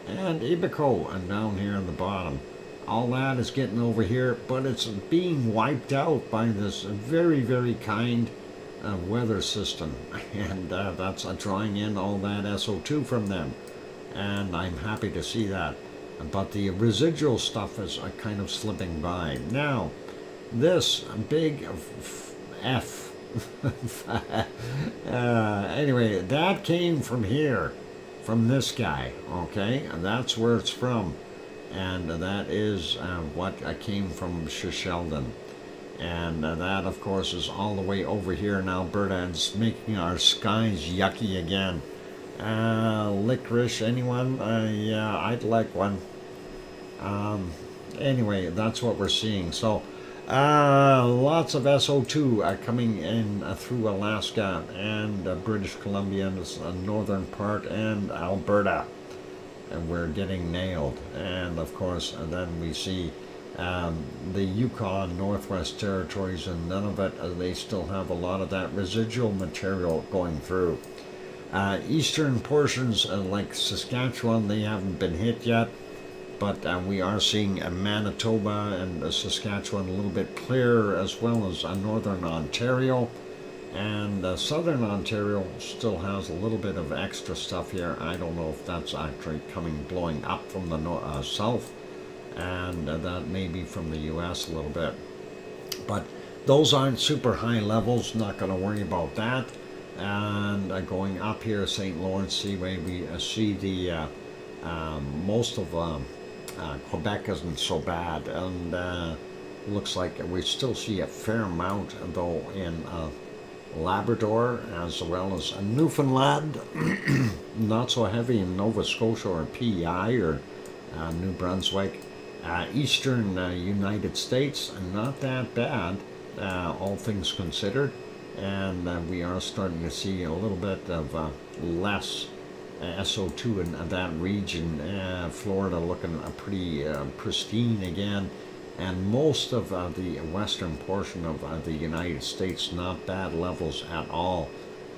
and Ibiko, and down here on the bottom. All that is getting over here, but it's being wiped out by this very, very kind weather system, and that's drawing in all that SO2 from them, and I'm happy to see that. But the residual stuff is kind of slipping by. Now, this big F. Anyway, that came from here, from this guy, okay? And that's where it's from. And that is what came from Sheldon. And that, of course, is all the way over here in Alberta, and it's making our skies yucky again. Licorice, anyone? Yeah, I'd like one. Anyway, that's what we're seeing. So, lots of SO2 coming in through Alaska and British Columbia, and the northern part, and Alberta. And we're getting nailed. And of course, then we see the Yukon, Northwest Territories, and none of it, they still have a lot of that residual material going through. Eastern portions like Saskatchewan, they haven't been hit yet, but we are seeing Manitoba and Saskatchewan a little bit clearer, as well as northern Ontario. And southern Ontario still has a little bit of extra stuff here. I don't know if that's actually blowing up from the south, and that may be from the US a little bit. But those aren't super high levels, not going to worry about that. And going up here, St. Lawrence Seaway, we see the most of Quebec isn't so bad, and looks like we still see a fair amount though in Labrador as well as Newfoundland. Not so heavy in Nova Scotia or PEI or New Brunswick. Eastern United States, not that bad, all things considered. And we are starting to see a little bit of less SO2 in that region. Florida looking pretty pristine again. And most of the western portion of the United States, not bad levels at all.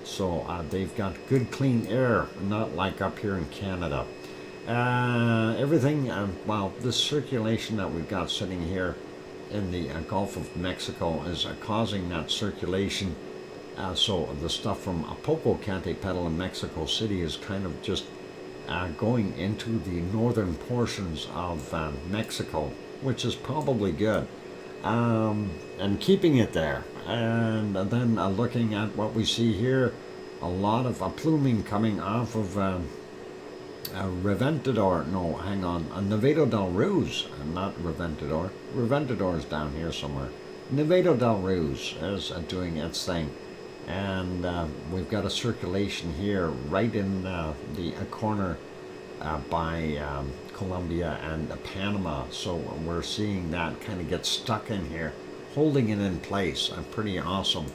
So they've got good clean air, not like up here in Canada. Everything, well, this circulation that we've got sitting here in the Gulf of Mexico is causing that circulation. So the stuff from Popocatépetl in Mexico City is kind of just going into the northern portions of Mexico, which is probably good, and keeping it there. And then looking at what we see here, a lot of pluming coming off of Reventador, no, hang on, Nevado del Ruiz, not Reventador. Reventador is down here somewhere. Nevado del Ruiz is doing its thing. And we've got a circulation here right in the corner by Colombia and Panama. So we're seeing that kind of get stuck in here, holding it in place. Pretty awesome.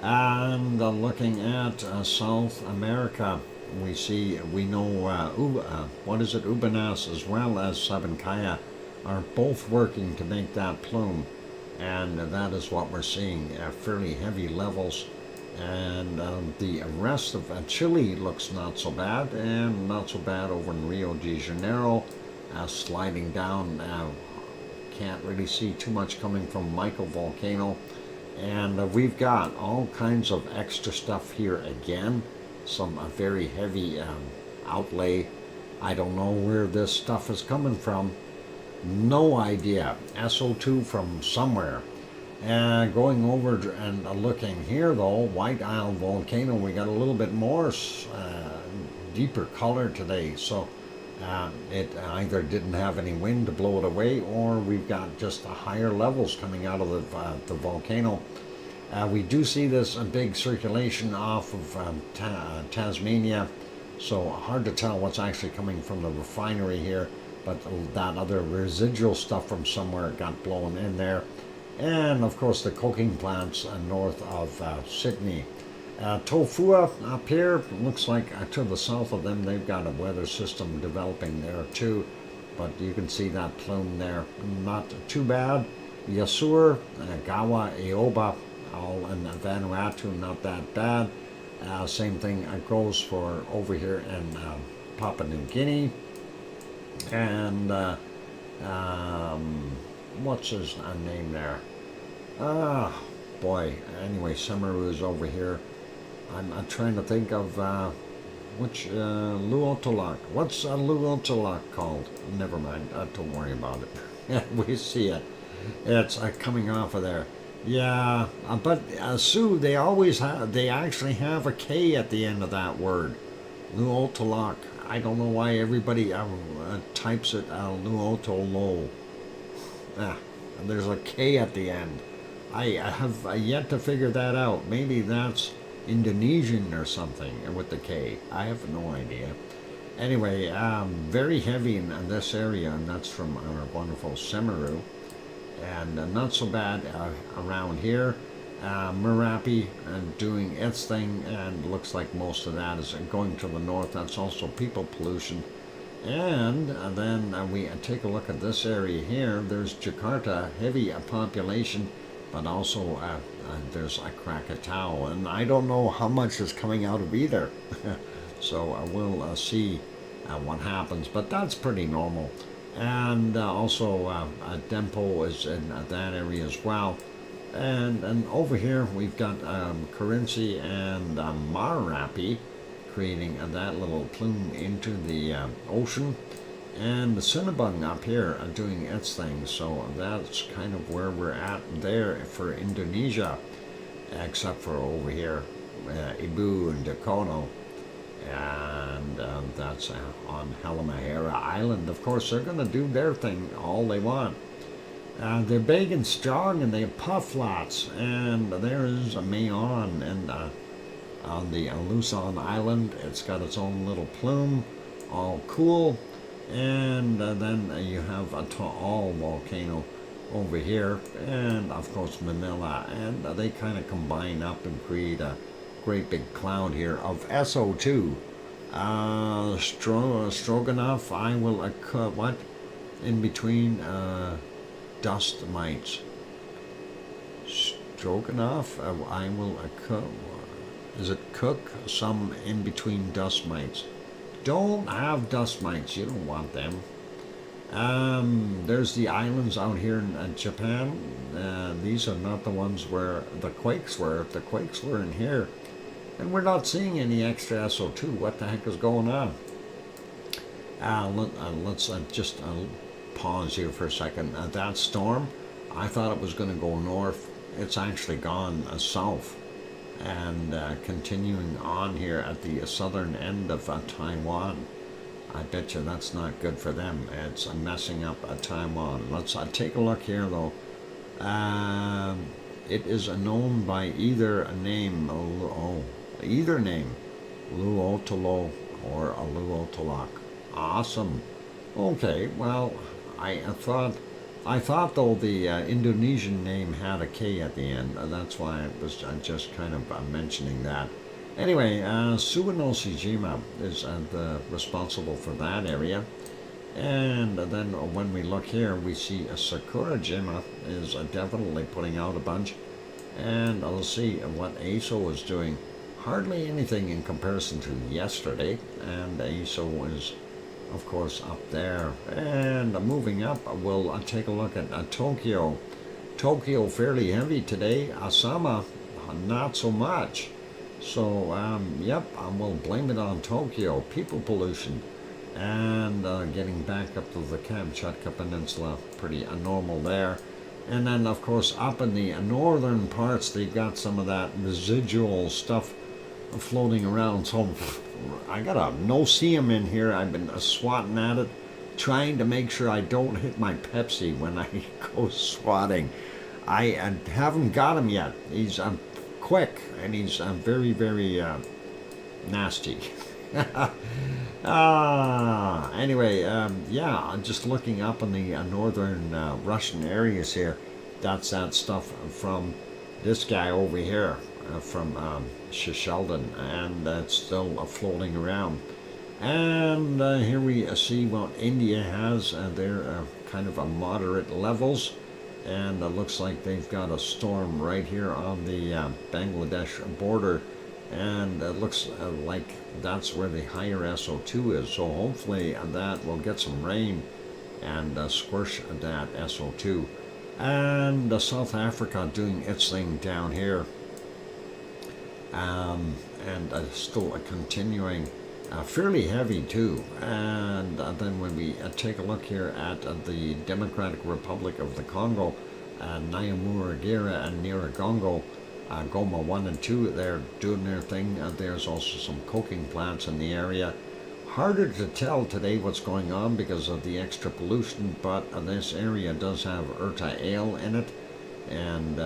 And looking at South America, we know Ubanas as well as Sabancaya are both working to make that plume. And that is what we're seeing, fairly heavy levels. And the rest of Chile looks not so bad, and not so bad over in Rio de Janeiro, sliding down. Can't really see too much coming from Michael Volcano. And we've got all kinds of extra stuff here again, some very heavy outlay. I don't know where this stuff is coming from. No idea. SO2 from somewhere. Going over and looking here though, White Isle Volcano, we got a little bit more deeper color today, so it either didn't have any wind to blow it away, or we've got just higher levels coming out of the volcano. We do see this big circulation off of Tasmania, so hard to tell what's actually coming from the refinery here, but that other residual stuff from somewhere got blown in there. And of course the coking plants north of Sydney. Tofua up here, looks like to the south of them they've got a weather system developing there too, but you can see that plume there, not too bad. Yasur, Gawa, Eoba, all in Vanuatu, not that bad. Same thing goes for over here in Papua New Guinea. And what's his name there? Boy. Anyway, Samaru is over here. I'm trying to think of which Luotolak. What's Luotolak called? Never mind. Don't worry about it. We see it. It's coming off of there. Yeah, but Sioux, they actually have a K at the end of that word. Luotolak. I don't know why everybody types it Luotolo. There's a K at the end. I have yet to figure that out. Maybe that's Indonesian or something with the K. I have no idea. Anyway, very heavy in this area, and that's from our wonderful Samaru. And not so bad around here. Merapi doing its thing, and looks like most of that is going to the north. That's also people pollution. And then we take a look at this area here. There's Jakarta, heavy population, but also there's a Krakatau, and I don't know how much is coming out of either. So we'll see what happens, but that's pretty normal. And also Dempo is in that area as well. And over here we've got Currency and Marapi creating that little plume into the ocean. And the Sinabung up here are doing its thing, so that's kind of where we're at there for Indonesia, except for over here, Ibu and Dakono, and that's on Halmahera Island. Of course, they're going to do their thing all they want. They're big and strong, and they have puff flats, and there is a Mayon, and on the Luzon Island, it's got its own little plume, all cool. And then you have a Taal volcano over here, and of course Manila, and they kind of combine up and create a great big cloud here of SO2. Stroganoff, I will what in between dust mites. Stroganoff, I will is it cook some in between dust mites? Don't have dust mites, you don't want them. There's the islands out here in Japan. These are not the ones where the quakes were. If the quakes were in here, and we're not seeing any extra SO2, what the heck is going on? Let's just pause here for a second. That storm, I thought it was going to go north. It's actually gone south. And continuing on here at the southern end of Taiwan. I bet you that's not good for them. It's messing up Taiwan. Let's take a look here, though. It is known by either name, Luotolo or Luotolak. Awesome. Okay, well, I thought though the Indonesian name had a K at the end. That's why I was just kind of mentioning that. Anyway, Suwanoshijima is responsible for that area. And then when we look here, we see Sakurajima is definitely putting out a bunch. And let's see what ASO is doing. Hardly anything in comparison to yesterday. And ASO is, of course, up there. And moving up, we'll take a look at Tokyo. Tokyo fairly heavy today. Asama, not so much. So, yep, we'll blame it on Tokyo. People pollution. And getting back up to the Kamchatka Peninsula, pretty normal there. And then, of course, up in the northern parts, they've got some of that residual stuff floating around. So I got a no-see-em in here. I've been swatting at it, trying to make sure I don't hit my Pepsi when I go swatting. I haven't got him yet. He's quick, and he's very, very nasty. Anyway, yeah, I'm just looking up in the northern Russian areas here. That's that stuff from this guy over here, from Shisheldon, and that's still floating around. And here we see what India has. They're kind of a moderate levels, and it looks like they've got a storm right here on the Bangladesh border, and it looks like that's where the higher SO2 is. So hopefully that will get some rain and squish that SO2. And South Africa doing its thing down here, and still continuing fairly heavy too. And then when we take a look here at the Democratic Republic of the Congo, Nyamuragira and Nyiragongo, Goma 1 and 2, they're doing their thing. There's also some coking plants in the area. Harder to tell today what's going on because of the extra pollution, but this area does have Urta Ale in it, and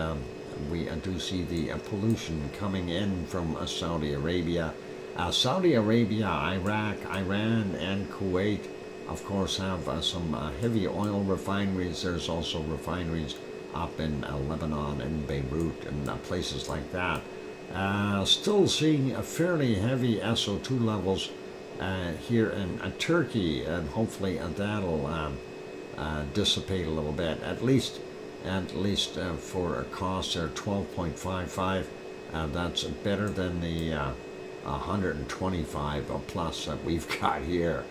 we do see the pollution coming in from Saudi Arabia. Saudi Arabia, Iraq, Iran, and Kuwait, of course, have some heavy oil refineries. There's also refineries up in Lebanon and Beirut and places like that. Still seeing a fairly heavy SO2 levels here in Turkey, and hopefully that'll dissipate a little bit. At least for a cost there, 12.55. That's better than the 125 plus that we've got here.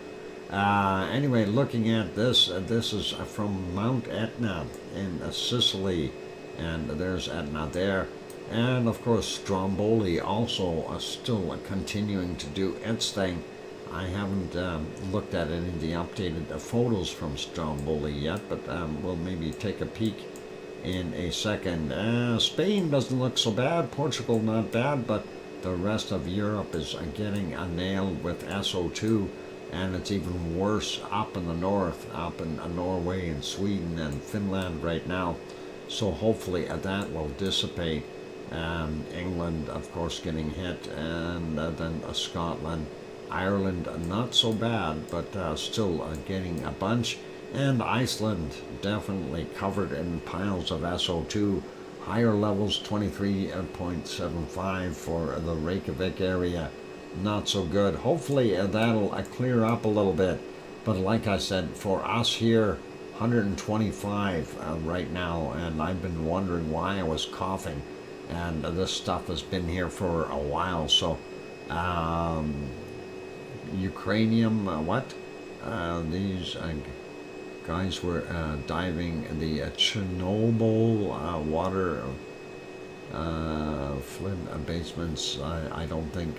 Anyway, looking at this, this is from Mount Etna in Sicily, and there's Etna there. And of course Stromboli also still continuing to do its thing. I haven't looked at any of the updated photos from Stromboli yet, but we'll maybe take a peek in a second. Spain doesn't look so bad, Portugal not bad, but the rest of Europe is getting nailed with SO2, and it's even worse up in the north, up in Norway and Sweden and Finland right now. So hopefully that will dissipate. England, of course, getting hit, and then Scotland. Ireland, not so bad, but still getting a bunch. And Iceland, definitely covered in piles of SO2. Higher levels, 23.75 for the Reykjavik area. Not so good. Hopefully that'll clear up a little bit. But like I said, for us here, 125 right now, and I've been wondering why I was coughing. And this stuff has been here for a while, so Ukrainian, these guys were diving the Chernobyl water flood basements. I don't think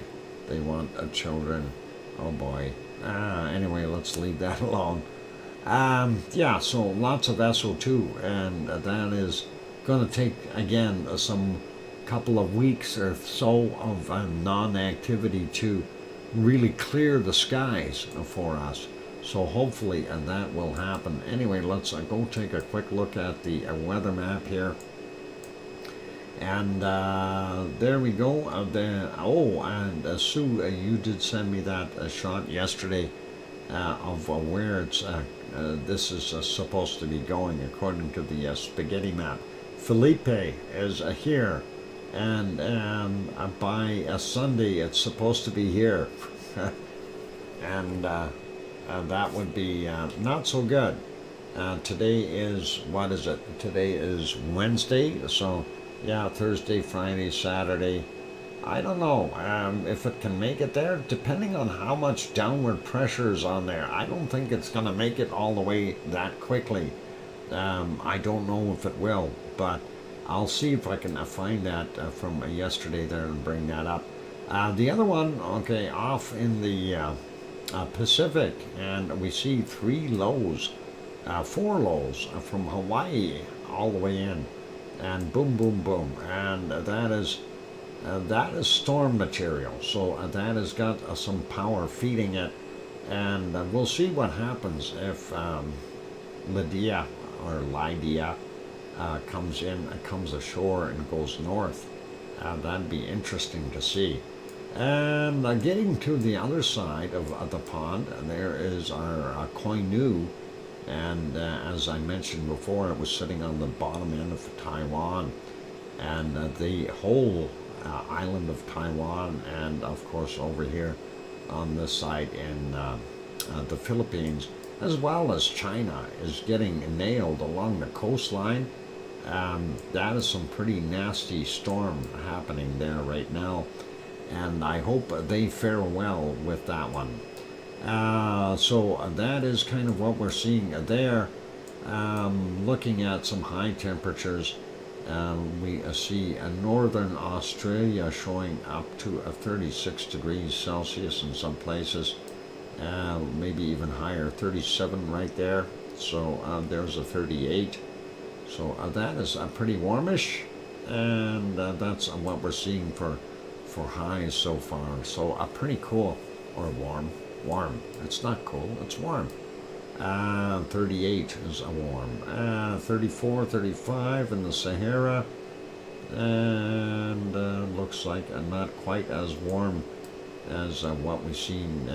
they want children. Oh boy. Anyway, let's leave that alone. Yeah, so lots of SO2, and that is going to take, again, some couple of weeks or so of non-activity to really clear the skies for us. So hopefully that will happen. Anyway, let's go take a quick look at the weather map here. And there we go. And Sue, you did send me that shot yesterday of where it's this is supposed to be going according to the spaghetti map. Felipe is here, and by Sunday it's supposed to be here. And that would be not so good. Today is, what is it? Today is Wednesday, so yeah, Thursday, Friday, Saturday. I don't know if it can make it there, depending on how much downward pressure is on there. I don't think it's going to make it all the way that quickly. I don't know if it will, but I'll see if I can find that from yesterday there and bring that up. The other one, okay, off in the Pacific, and we see 4 lows from Hawaii all the way in, and boom, boom, boom, and that is storm material, so that has got some power feeding it, and we'll see what happens if Lydia comes ashore and goes north. That'd be interesting to see. And getting to the other side of the pond, there is our Koinu, and as I mentioned before, it was sitting on the bottom end of Taiwan, and the whole island of Taiwan, and of course over here on this side in the Philippines, as well as China, is getting nailed along the coastline. That is some pretty nasty storm happening there right now, and I hope they fare well with that one. So that is kind of what we're seeing there. Looking at some high temperatures, we see northern Australia showing up to 36 degrees Celsius in some places, maybe even higher, 37 right there. So there's a 38. So that is pretty warmish, and that's what we're seeing for highs so far. So pretty cool, or warm. It's not cool, it's warm. 38 is a warm. 34, 35 in the Sahara, and looks like not quite as warm as what we've seen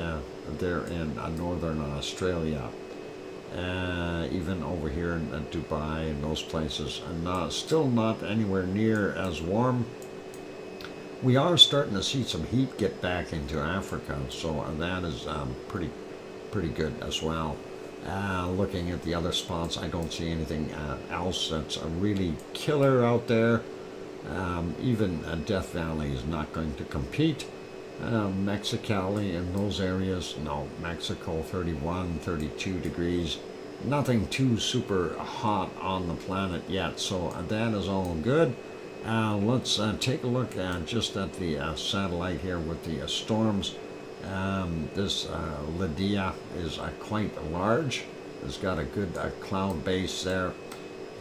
there in northern Australia. Even over here in Dubai and those places, and still not anywhere near as warm. We are starting to see some heat get back into Africa, so that is pretty good as well. Looking at the other spots, I don't see anything else that's a really killer out there. Even Death Valley is not going to compete. Mexicali and those areas, no. Mexico 31, 32 degrees. nothing too super hot on the planet yet, so that is all good. Let's take a look just at the satellite here with the storms. This Lydia is quite large. It's got a good cloud base there,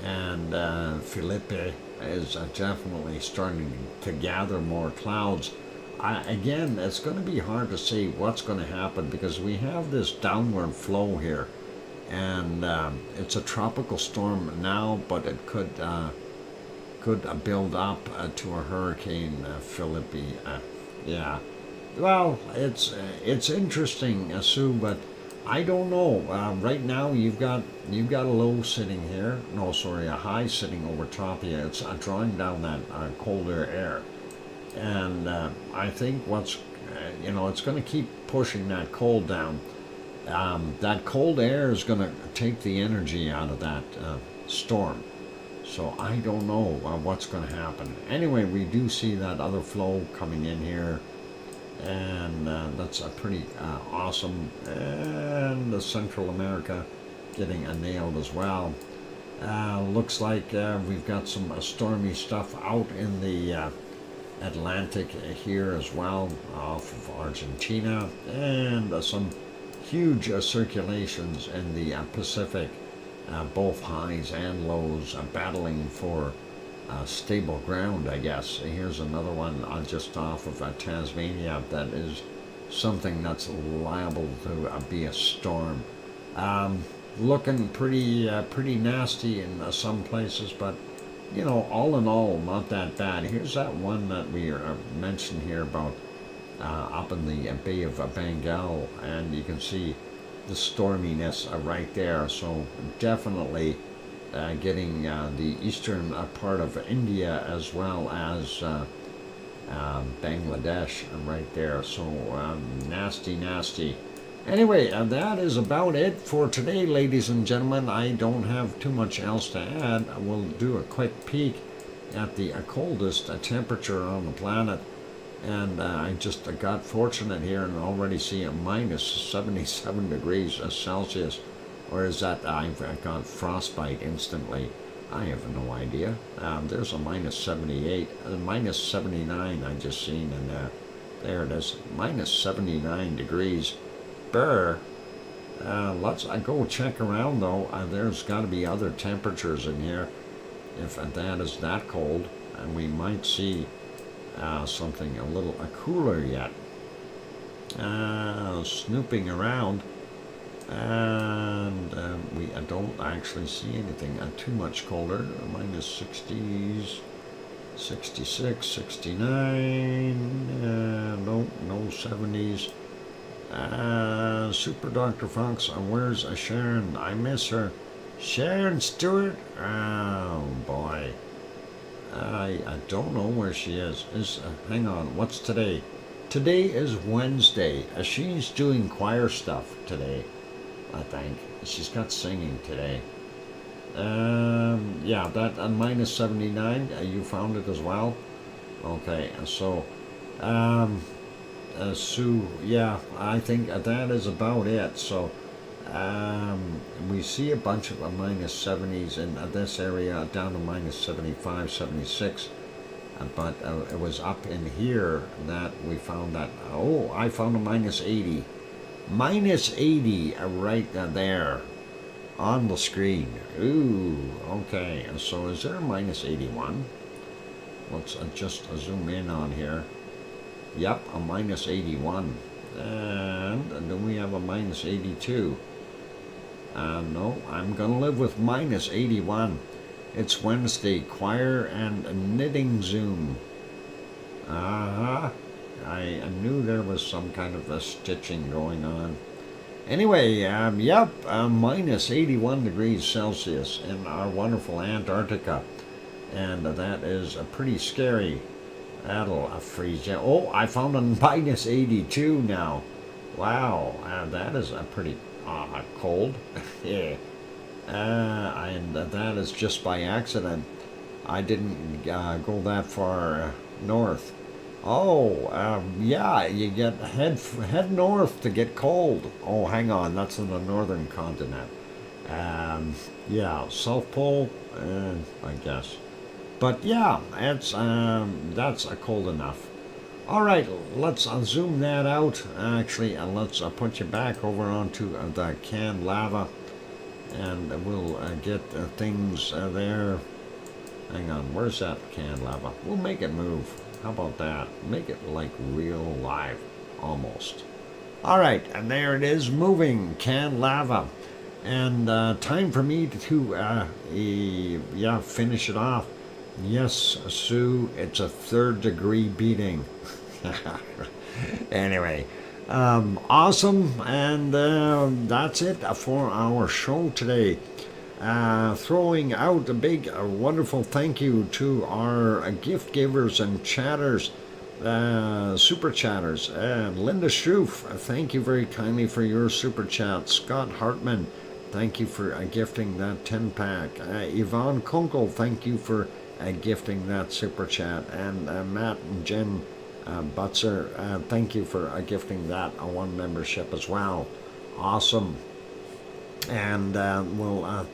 and Felipe is definitely starting to gather more clouds. Again, it's going to be hard to see what's going to happen because we have this downward flow here, and it's a tropical storm now, but it could build up to a hurricane, Felipe. Yeah. Well, it's interesting, Sue, but I don't know. Right now, you've got a low sitting here. No, sorry, a high sitting over top of you. It's drawing down that colder air, and I think it's going to keep pushing that cold down. That cold air is going to take the energy out of that storm. So I don't know what's going to happen. Anyway, we do see that other flow coming in here, and that's a pretty awesome. And the Central America getting nailed as well. Looks like we've got some stormy stuff out in the Atlantic here as well, off of Argentina, and some huge circulations in the Pacific, both highs and lows battling for stable ground, I guess. Here's another one just off of Tasmania that is something that's liable to be a storm. Looking pretty nasty in some places, but all in all, not that bad. Here's that one that we mentioned here about up in the Bay of Bengal, and you can see the storminess right there. So definitely getting the eastern part of India as well as Bangladesh right there. So nasty. Anyway, that is about it for today, ladies and gentlemen. I don't have too much else to add. We'll do a quick peek at the coldest temperature on the planet. And I just got fortunate here and already see a minus 77 degrees Celsius. Or is that I've got frostbite instantly? I have no idea. There's a minus 78, minus 79 I just seen, and there it is, minus 79 degrees. Brr. Let's go check around though. There's got to be other temperatures in here if that is that cold, and we might see something a little cooler yet. Snooping around, and we don't actually see anything too much colder. Minus 60s, 66, 69, no 70s. Super Dr. Fox, where's Sharon? I miss her. Sharon Stewart? Oh boy. I don't know where she is. Hang on, what's today? Today is Wednesday. She's doing choir stuff today, I think. She's got singing today. Yeah, that minus 79, you found it as well? Okay, so, Sue, yeah, I think that is about it. So, we see a bunch of minus 70s in this area, down to minus 75, 76. But it was up in here that we found that, I found a minus 80. Minus 80 right there on the screen. Ooh, okay. So is there a minus 81? Let's just zoom in on here. Yep, a minus 81. And then we have a minus 82. No, I'm going to live with minus 81. It's Wednesday, choir and knitting Zoom. I knew there was some kind of a stitching going on. Anyway, yep, minus 81 degrees Celsius in our wonderful Antarctica. And that is pretty scary. That'll freeze you. Oh, I found a minus 82 now. Wow, that is a pretty cold. Yeah. And that is just by accident. I didn't go that far north. Oh, yeah, you get head north to get cold. Oh, hang on, that's in the northern continent. Yeah, South Pole, I guess. But yeah, it's that's cold enough. All right, let's zoom that out. Actually, let's put you back over onto the canned lava, and we'll get things there. Hang on, where's that canned lava? We'll make it move. How about that? Make it like real live, almost. All right, and there it is, moving canned lava. And time for me to yeah, finish it off. Yes, Sue, it's a third degree beating. Anyway, awesome, and that's it for our show today. Throwing out a big, wonderful thank you to our gift givers and chatters, super chatters. Linda Schoof, thank you very kindly for your super chat. Scott Hartman, thank you for gifting that 10 pack. Yvonne Kunkel, thank you for gifting that super chat. And Matt and Jen Butzer, thank you for gifting that one membership as well. Awesome. And we'll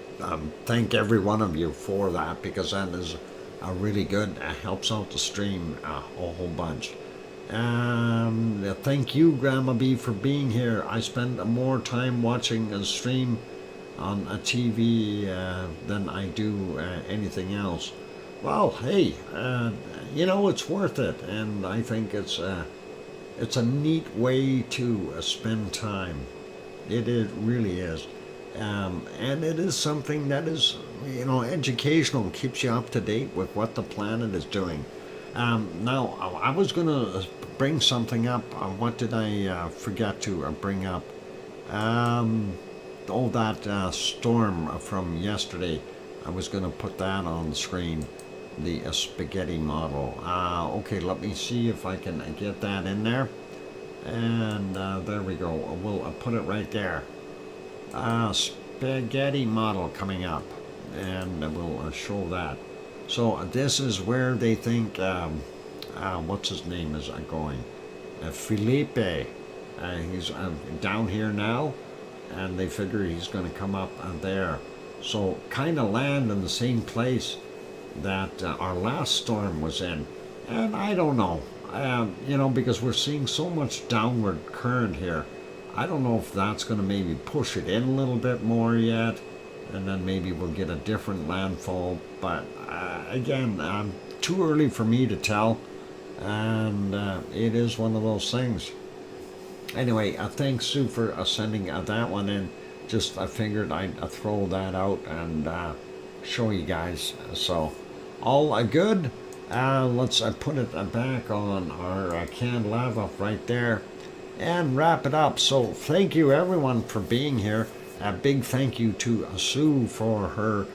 thank every one of you for that, because that is really good. Helps out the stream a whole bunch. Thank you, Grandma B, for being here. I spend more time watching a stream on a TV than I do anything else. Well, hey, you know, it's worth it, and I think it's a neat way to spend time. It really is. And it is something that is, you know, educational, keeps you up to date with what the planet is doing. Now, I was going to bring something up. What did I forget to bring up? Oh, that storm from yesterday. I was going to put that on the screen, the spaghetti model. Okay, let me see if I can get that in there. And there we go. We'll put it right there. Spaghetti model coming up, and we'll show that. So this is where they think what's his name is going, Felipe. He's down here now, and they figure he's going to come up there, so kind of land in the same place that our last storm was in. And I don't know, you know, because we're seeing so much downward current here. I don't know if that's going to maybe push it in a little bit more yet, and then maybe we'll get a different landfall. But again, too early for me to tell, and it is one of those things. Anyway, thanks, Sue, for sending that one in. Just I figured I'd throw that out and show you guys. So all good. Let's put it back on our canned lava right there and wrap it up. So thank you everyone for being here. A big thank you to Sue for her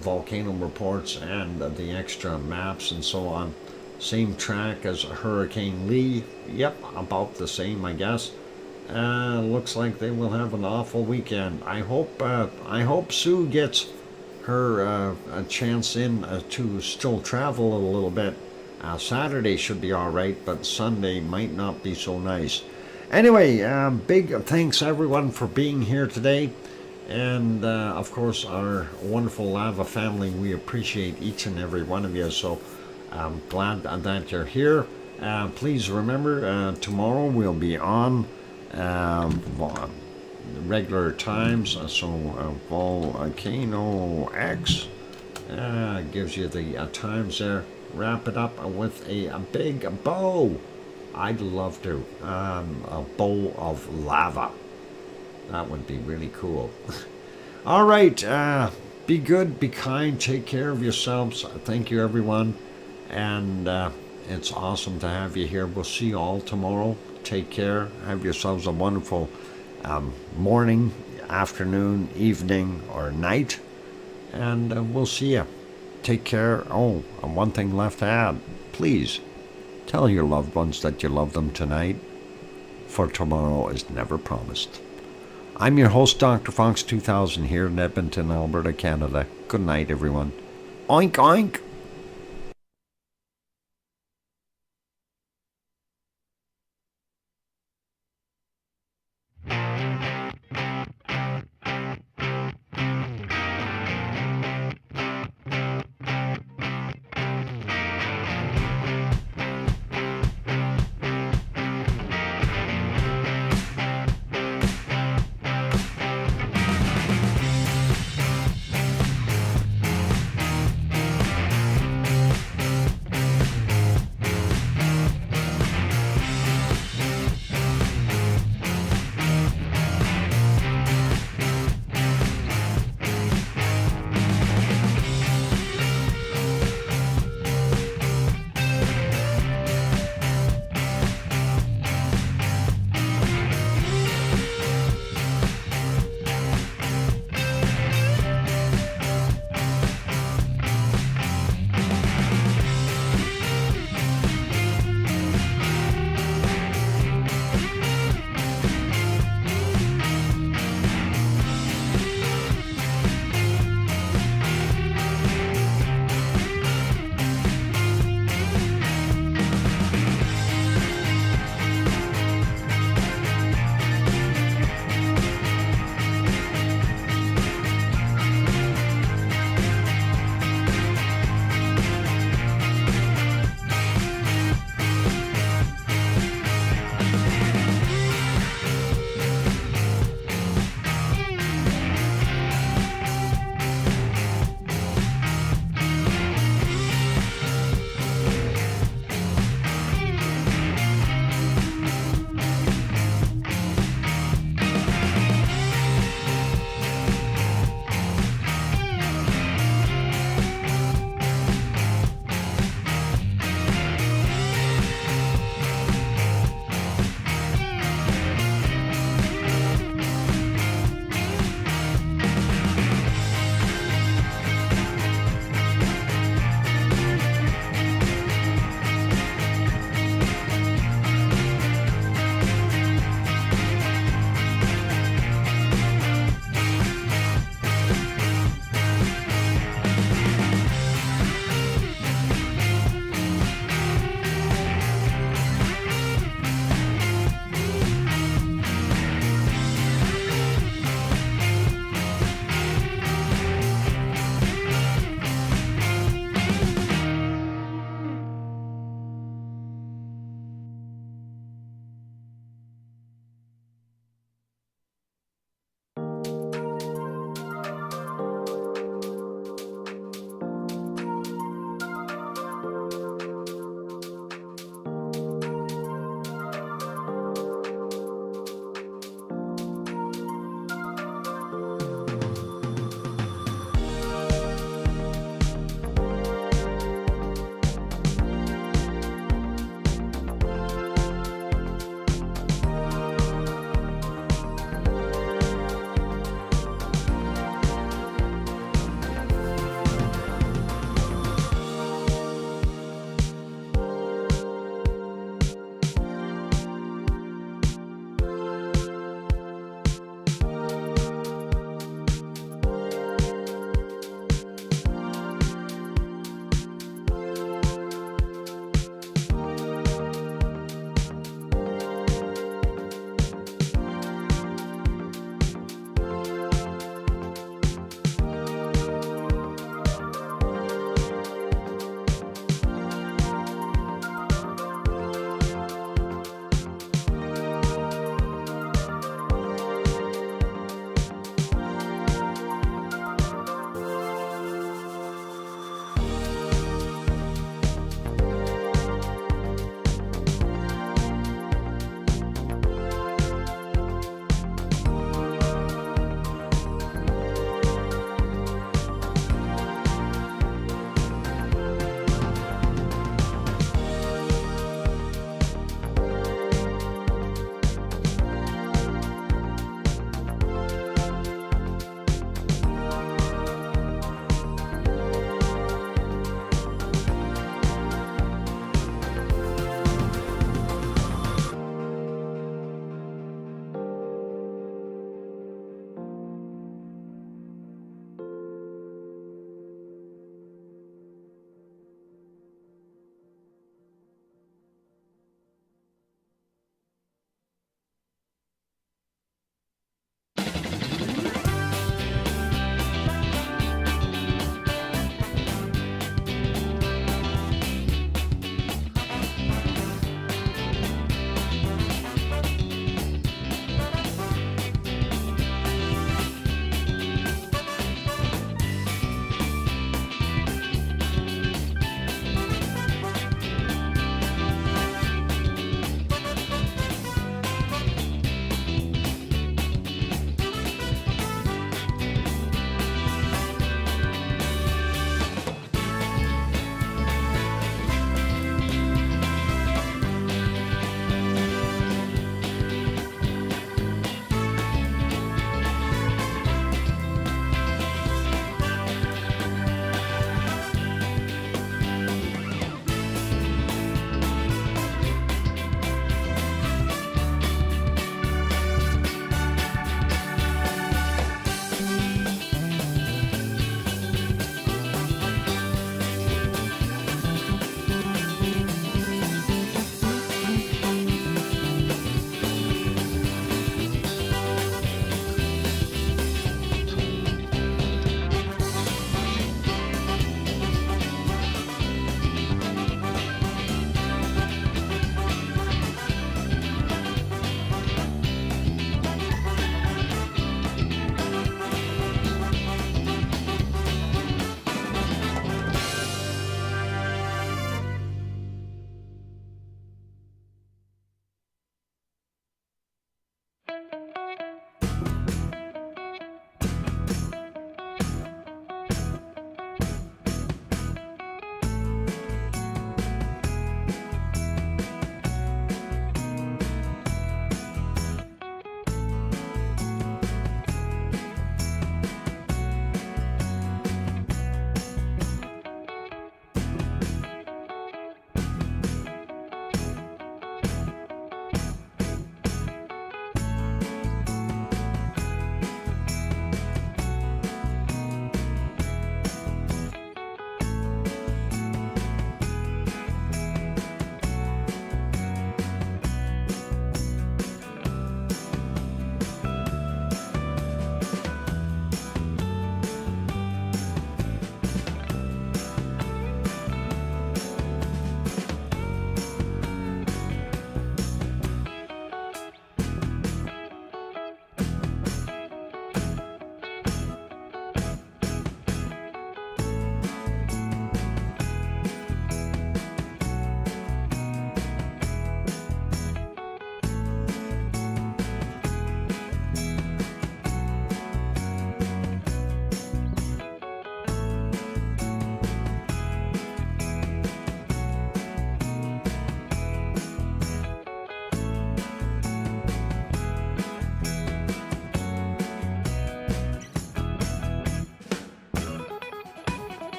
volcano reports and the extra maps and so on. Same track as Hurricane Lee. Yep, about the same, I guess. Looks like they will have an awful weekend. I hope Sue gets her a chance in to still travel a little bit. Saturday should be all right, but Sunday might not be so nice. Anyway, big thanks everyone for being here today. And of course, our wonderful lava family, we appreciate each and every one of you. So I'm glad that you're here. Please remember, tomorrow we'll be on regular times. So VolcanoX gives you the times there. Wrap it up with a big bow. I'd love to. A bowl of lava. That would be really cool. All right. Be good, be kind, take care of yourselves. Thank you, everyone. And it's awesome to have you here. We'll see you all tomorrow. Take care. Have yourselves a wonderful morning, afternoon, evening, or night. And we'll see you. Take care. Oh, and one thing left to add. Please tell your loved ones that you love them tonight, for tomorrow is never promised. I'm your host, DrFox2000, here in Edmonton, Alberta, Canada. Good night, everyone. Oink, oink.